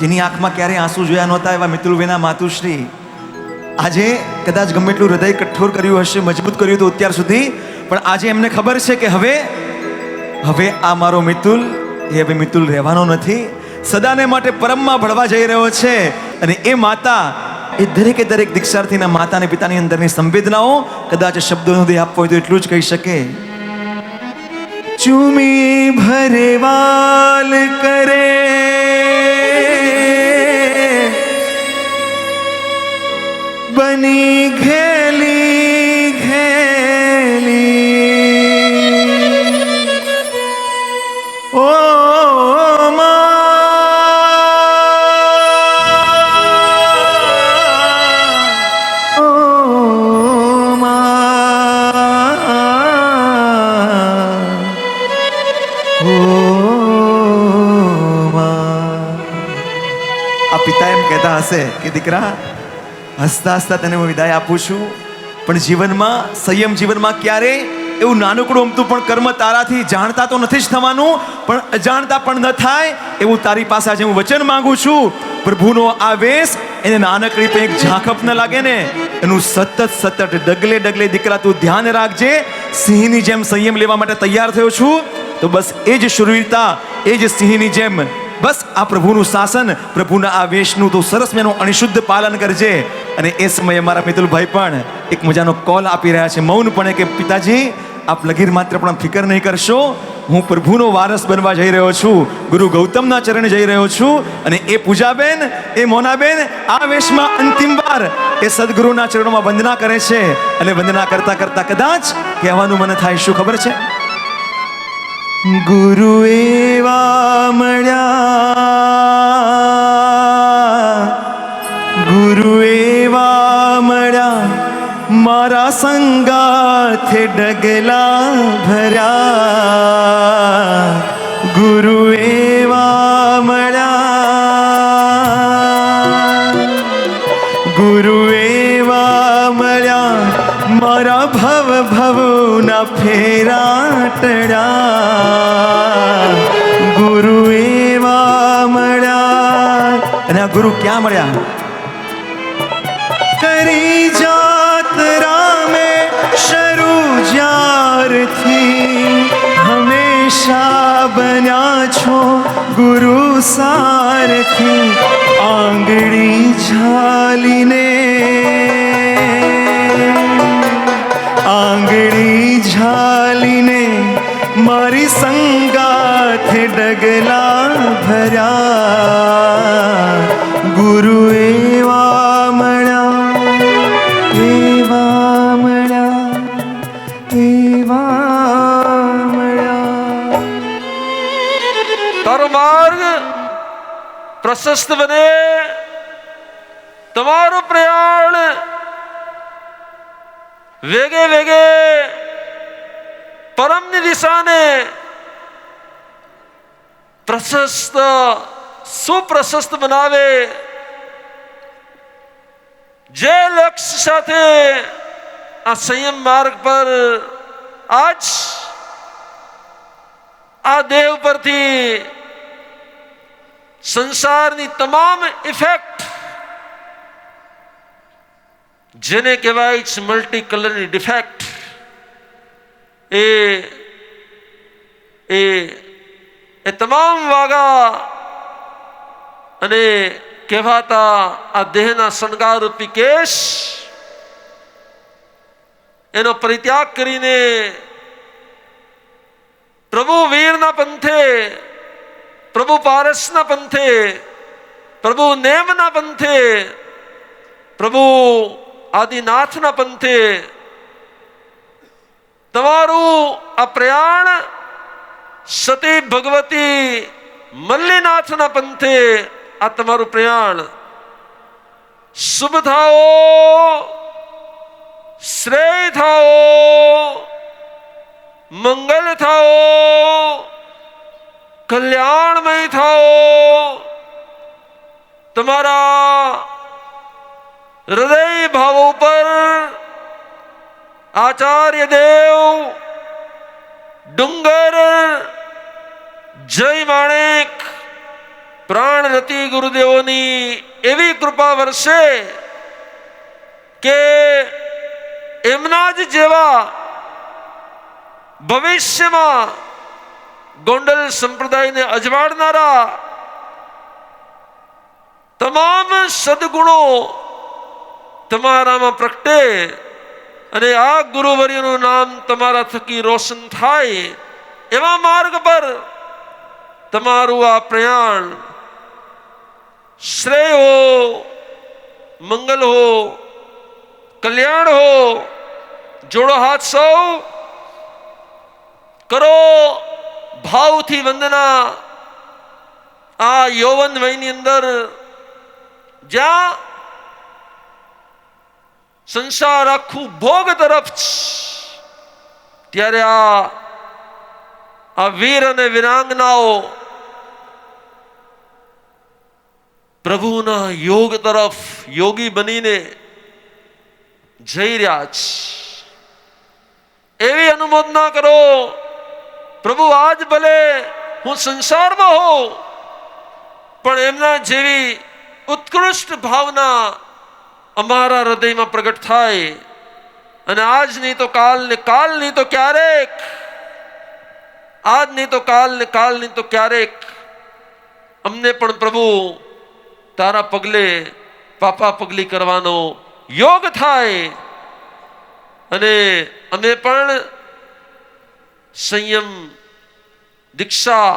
જેની આંખમાં ક્યારેય આંસુ જોયા નહોતા એવા મિતુલભાઈના માતુશ્રી આજે કદાચ ગમે એટલું હૃદય કઠોર કર્યું હશે, મજબૂત કર્યું હતું અત્યાર સુધી, પણ આજે એમને ખબર છે કે હવે આ મારો મિતુલ એ હવે મિતુલ રહેવાનો નથી, સદાને માટે પરમમાં ભળવા જઈ રહ્યો છે. અને એ માતા, એ દરેકે દરેક દીક્ષાર્થીના માતા અને પિતાની અંદરની સંવેદનાઓ કદાચ શબ્દો સુધી આપવો હોય તો એટલું જ કહી શકે. ચૂમી ભરેવાલ કરે, બની ઘેલી ઘેલી, ઓ હશે કે દીકરા, હસતા હસતા તને હું વિદાય આપું છું, પણ જીવનમાં સંયમ, જીવનમાં ક્યારે એવું નાનકડું અમતું પણ કર્મ તારાથી જાણતા તો નથી જ થવાનું, પણ અજાણતા પણ ન થાય એવું તારી પાસે આજે હું વચન માંગુ છું. પ્રભુનો આ વેશ એને નાનકડી પણ એક ઝાંખપ ન લાગે ને, એનું સતત ડગલે ડગલે દીકરા તું ધ્યાન રાખજે. સિંહની જેમ સંયમ લેવા માટે તૈયાર થયો છું, તો બસ એ જ શુરવીરતા, એ જ સિંહની જેમ બસ આ પ્રભુનું શાસન, પ્રભુના આ વેશનું તો સરસ મેનું અણિશુદ્ધ પાલન કરજે. અને એ સમયે મારા મિતુલભાઈ પણ એક મજાનો કોલ આપી રહ્યા છે મૌનપણે કે પિતાજી, આપ લગીર માત્ર પણ ફિકર નહીં કરશો, હું પ્રભુનો વારસ બનવા જઈ રહ્યો છું, ગુરુ ગૌતમના ચરણે જઈ રહ્યો છું. અને એ પૂજાબેન, એ મોનાબેન આ વેશમાં અંતિમ વાર એ સદગુરુના ચરણોમાં વંદના કરે છે. અને વંદના કરતા કરતા કદાચ કહેવાનું મને થાય શું ખબર છે? ગુરુ એવા મળ્યા, ગુરુ એવા મળ્યા, મારા સંગાથે ડગલા ભર્યા. ગુરુ એવા મળ્યા, ગુરુ એવા મળ્યા, મારા ભવ ભવના ફેરા ટળ્યા. ગુરુ એવા મળ્યા. અને આ ગુરુ ક્યાં મળ્યા? કરી જાત્રા મેં શરૂ જ્યારથી, હંમેશા બન્યા છો ગુરુ સારથી. આંગળી ઝાલીને, આંગળી ઝાલીને મારી સંગાથે ડગલા ભર્યા. ગુરુ એવા મળ્યા, એવા મળ્યા, એવા મળ્યા. તારો માર્ગ પ્રશસ્ત બને, તમારો પ્રયાણ વેગે વેગે પરમની દિશાને પ્રશસ્ત, સુપ્રશસ્ત બનાવે. જે લક્ષ્ય સાથે આ સંયમ માર્ગ પર આજ આ દેવ પરથી સંસારની તમામ ઇફેક્ટ, જેને કહેવાય છે મલ્ટી કલરની ડિફેક્ટ, એ તમામ વાગા અને કહેવાતા આ દેહના શણગાર રૂપી કેશ એનો પરિત્યાગ કરીને પ્રભુ વીરના પંથે, પ્રભુ પારસના પંથે, પ્રભુ નેમના પંથે, પ્રભુ આદિનાથના પંથે તમારું આ પ્રયાણ સતી ભગવતી મલ્લીનાથના પંથે આ તમારું પ્રયાણ શુભ થાઓ, શ્રેય થાઓ, મંગલ થાઓ, કલ્યાણમય થાઓ. તમારા હૃદય ભાવો પર આચાર્ય દેવ ડુંગર જય માણેક પ્રાણરતિ ગુરુદેવોની એવી કૃપા વરસે કે એમના જ જેવા ભવિષ્યમાં ગોંડલ સંપ્રદાયને અજવાળનારા તમામ સદગુણો તમારામાં પ્રગટે અને આ ગુરુવર્યનું નામ તમારા થકી રોશન થાય એવા માર્ગ પર તમારું આ પ્રયાણ શ્રેય હો, મંગલ હો, કલ્યાણ હો. જોડો હાથ સૌ, કરો ભાવથી વંદના. આ યૌવન વયની અંદર જ્યાં સંસાર આખું ભોગ તરફ છે, ત્યારે આ વીર અને વીરાંગનાઓ પ્રભુના યોગ તરફ યોગી બનીને જઈ રહ્યા છે. એવી અનુમોદના કરો, પ્રભુ આજ ભલે હું સંસારમાં હોઉં પણ એમના જેવી ઉત્કૃષ્ટ ભાવના અમારા હૃદયમાં પ્રગટ થાય અને આજ નહીં તો કાલ ને કાલ નહીં તો ક્યારેક, આજ નહીં તો કાલ ને કાલ નહીં તો ક્યારેક અમને પણ પ્રભુ તારા પગલે પાપા પગલી કરવાનો યોગ થાય અને અમે પણ સંયમ દીક્ષા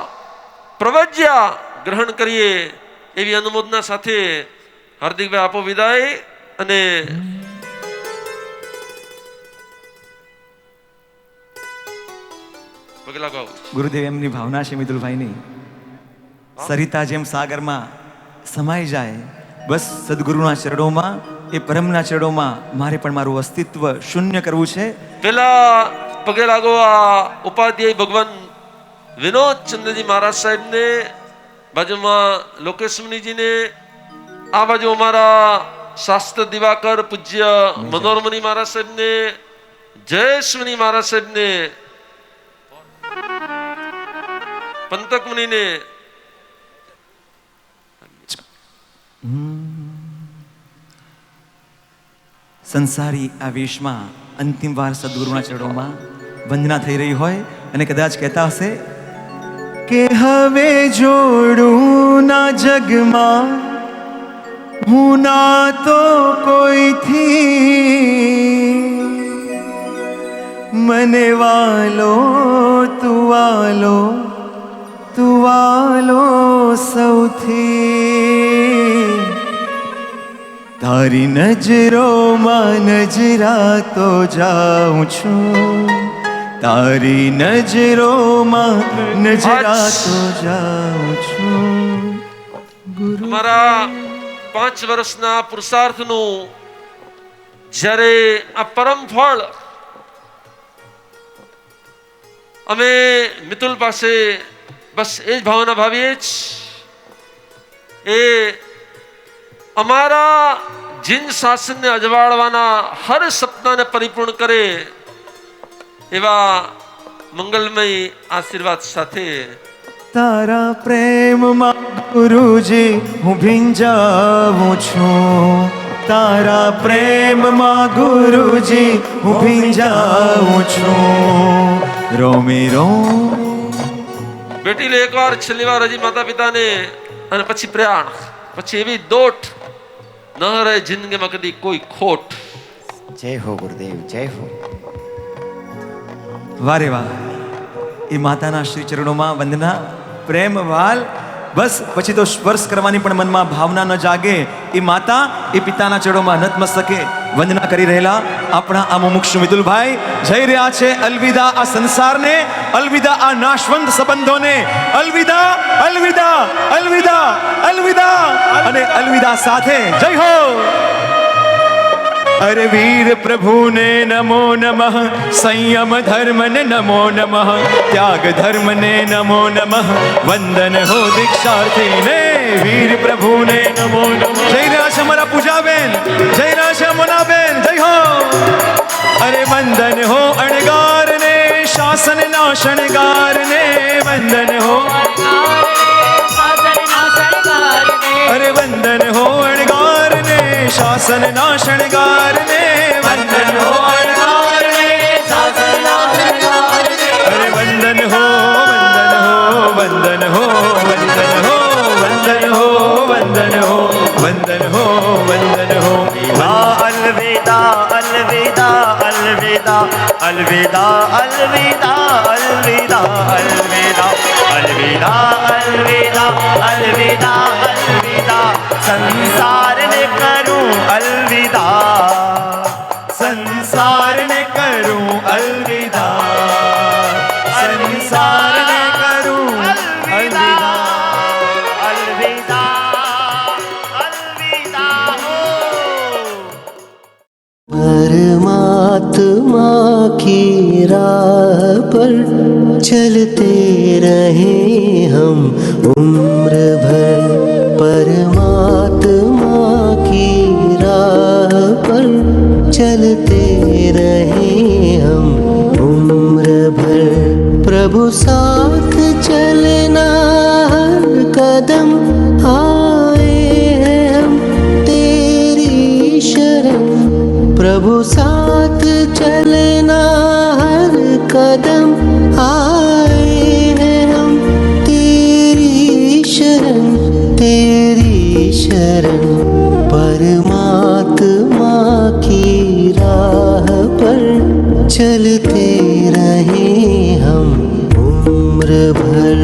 પ્રવજ્યા ગ્રહણ કરીએ. એવી અનુમોદના સાથે હાર્દિકભાઈ આપો વિદાય અને પગલા ગાઓ. ગુરુદેવ એમની ભાવના છે મિતુલભાઈની, સરિતા જેમ સાગરમાં સમાઈ જાય. બસ સદગુરુના ચરણોમાં, એ પરમના ચરણોમાં મારે પણ મારું અસ્તિત્વ શૂન્ય કરવું છે. પેલા પગે લાગો આ ઉપાધ્યાય ભગવાન વિનોદ ચંદ્રજી મહારાજ સાહેબને, બાજુમાં લોકેશ મુનિજીને, આ બાજુ અમારા શાસ્ત્ર દિવાકર પૂજ્ય મનોરમની મહારાજ સાહેબને, જયેશ્વની મહારાજ સાહેબને, પંતક મુનિને. સંસારી આ વેશમાં અંતિમ વાર સદગુરુના ચરણોમાં વંદના થઈ રહી હોય અને કદાચ કહેતા હશે કે હવે જોડું ના જગમાં હું ના તો કોઈથી, મને વાલો તું વાલો, તું વાલો સૌથી. તારી નજરોમાં નજરાતો જાઉં છું, તારી નજરોમાં નજરાતો જાઉં છું. અમારા 5 વર્ષના પુરુષાર્થનું જ્યારે આ પરમ ફળ અમે મિતુલ પાસે બસ એ જ ભાવના ભાવીએ જ, એ અમારા જીન શાસનને અજવાળવાના હર સપનાને પરિપૂર્ણ કરે એવા મંગલમય આશીર્વાદ સાથે તારા પ્રેમમાં ગુરુજી હું ભીંજાવું છું, તારા પ્રેમમાં ગુરુજી હું ભીંજાવું છું. રોમી રોમ બેટી લે એકવાર છેલ્લી વાર હજી માતા પિતાને અને પછી પ્રયાણ, પછી એવી દોટ ન રહે જિંદગીમાં કદી કોઈ ખોટ. જય હો ગુરુદેવ, જય હો. વારે વાહ, એ માતાના શ્રી ચરણોમાં વંદના, પ્રેમ વાલ. બસ પછી તો સ્પર્શ કરવાની પણ મનમાં ભાવના ન જાગે. એ માતા એ પિતાના ચરણોમાં નતમસ્તકે વંદના કરી રહેલા આપણા આ મુમુક્ષુ મિતુલભાઈ જઈ રહ્યા છે અલવિદા આ સંસારને, અલવિદા આ નાશવંત સંબંધોને, અલવિદા અલવિદા અલવિદા અલવિદા અને અલવિદા સાથે જય હો. અરે વીર પ્રભુને નમો નમઃ, સંયમ ધર્મને નમો નમઃ, ત્યાગ ધર્મને નમો નમઃ, વંદન હો દીક્ષાર્થીને. વીર પ્રભુને નમો નમઃ. જય રહ્યા છે મારા પૂજાબેન, જય રહ્યા છે મોનાબેન, જય હો. અરે વંદન હો અણગારને, શાસનના શણગારને, વંદન હો. અરે વંદન હો અણગારને, શાસનના શણગારને, વંદન હો અણગારને, શાસનના શણગારને. અરે વંદન હો વંદન હો વંદન હો વંદન હો વંદન હો વંદન હો વંદન હો. અલવિદા અલવિદા અલવિદા અલવિદા અલવિદા અલવિદા અલવિદા અલવિદા અલવિદા અલવિદા અલવિદા. સંસારને કરું અલવિદા, સંસારને કરું અલવિદા, સંસારને કરું અલવિદા. અલવિદા અલવિદા હો. परमात्मा की राह पर चलते रहे हम उम्र भर, परमात्मा की राह पर चलते रहे हम उम्र भर. प्रभु साथ चलना हर कदम आए हैं हम तेरी शरण. प्रभु साथ चलना हर कदम आए हैं हम तेरी शरण, तेरी शरण. परमात्मा की राह पर चलते रहे हम उम्र भर.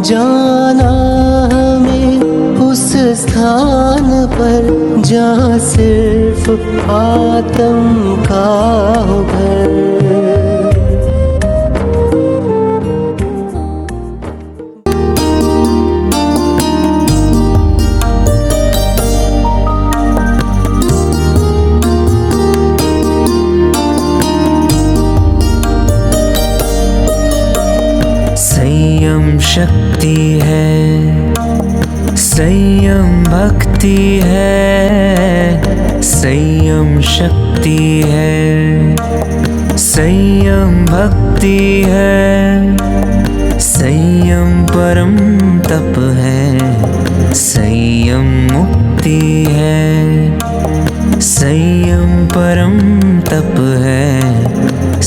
जाना हमें उस स्थान पर जहाँ सिर्फ आत्म का हो घर. संयम शक्ति है, संयम भक्ति है, संयम शक्ति है, संयम भक्ति है, संयम परम तप है, संयम मुक्ति है, संयम परम तप है,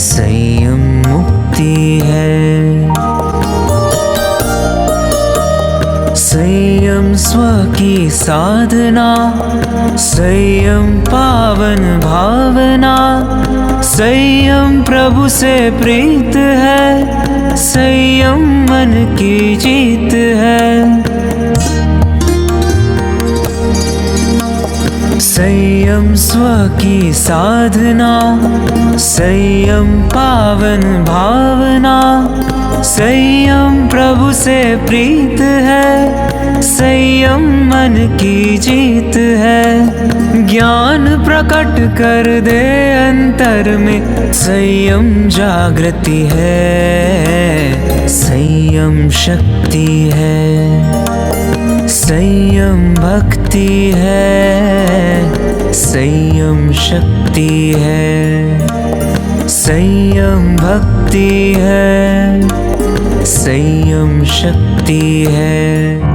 संयम मुक्ति है. संयम स्व की साधना, संयम पावन भावना, संयम प्रभु से प्रीत है, संयम मन की जीत है. संयम स्व की साधना, संयम पावन भावना, संयम प्रभु से प्रीत है, संयम मन की जीत है। ज्ञान प्रकट कर दे अंतर में, संयम जागृति है, संयम शक्ति है, संयम भक्ति है, संयम शक्ति है, संयम भक्ति है, संयम शक्ति है।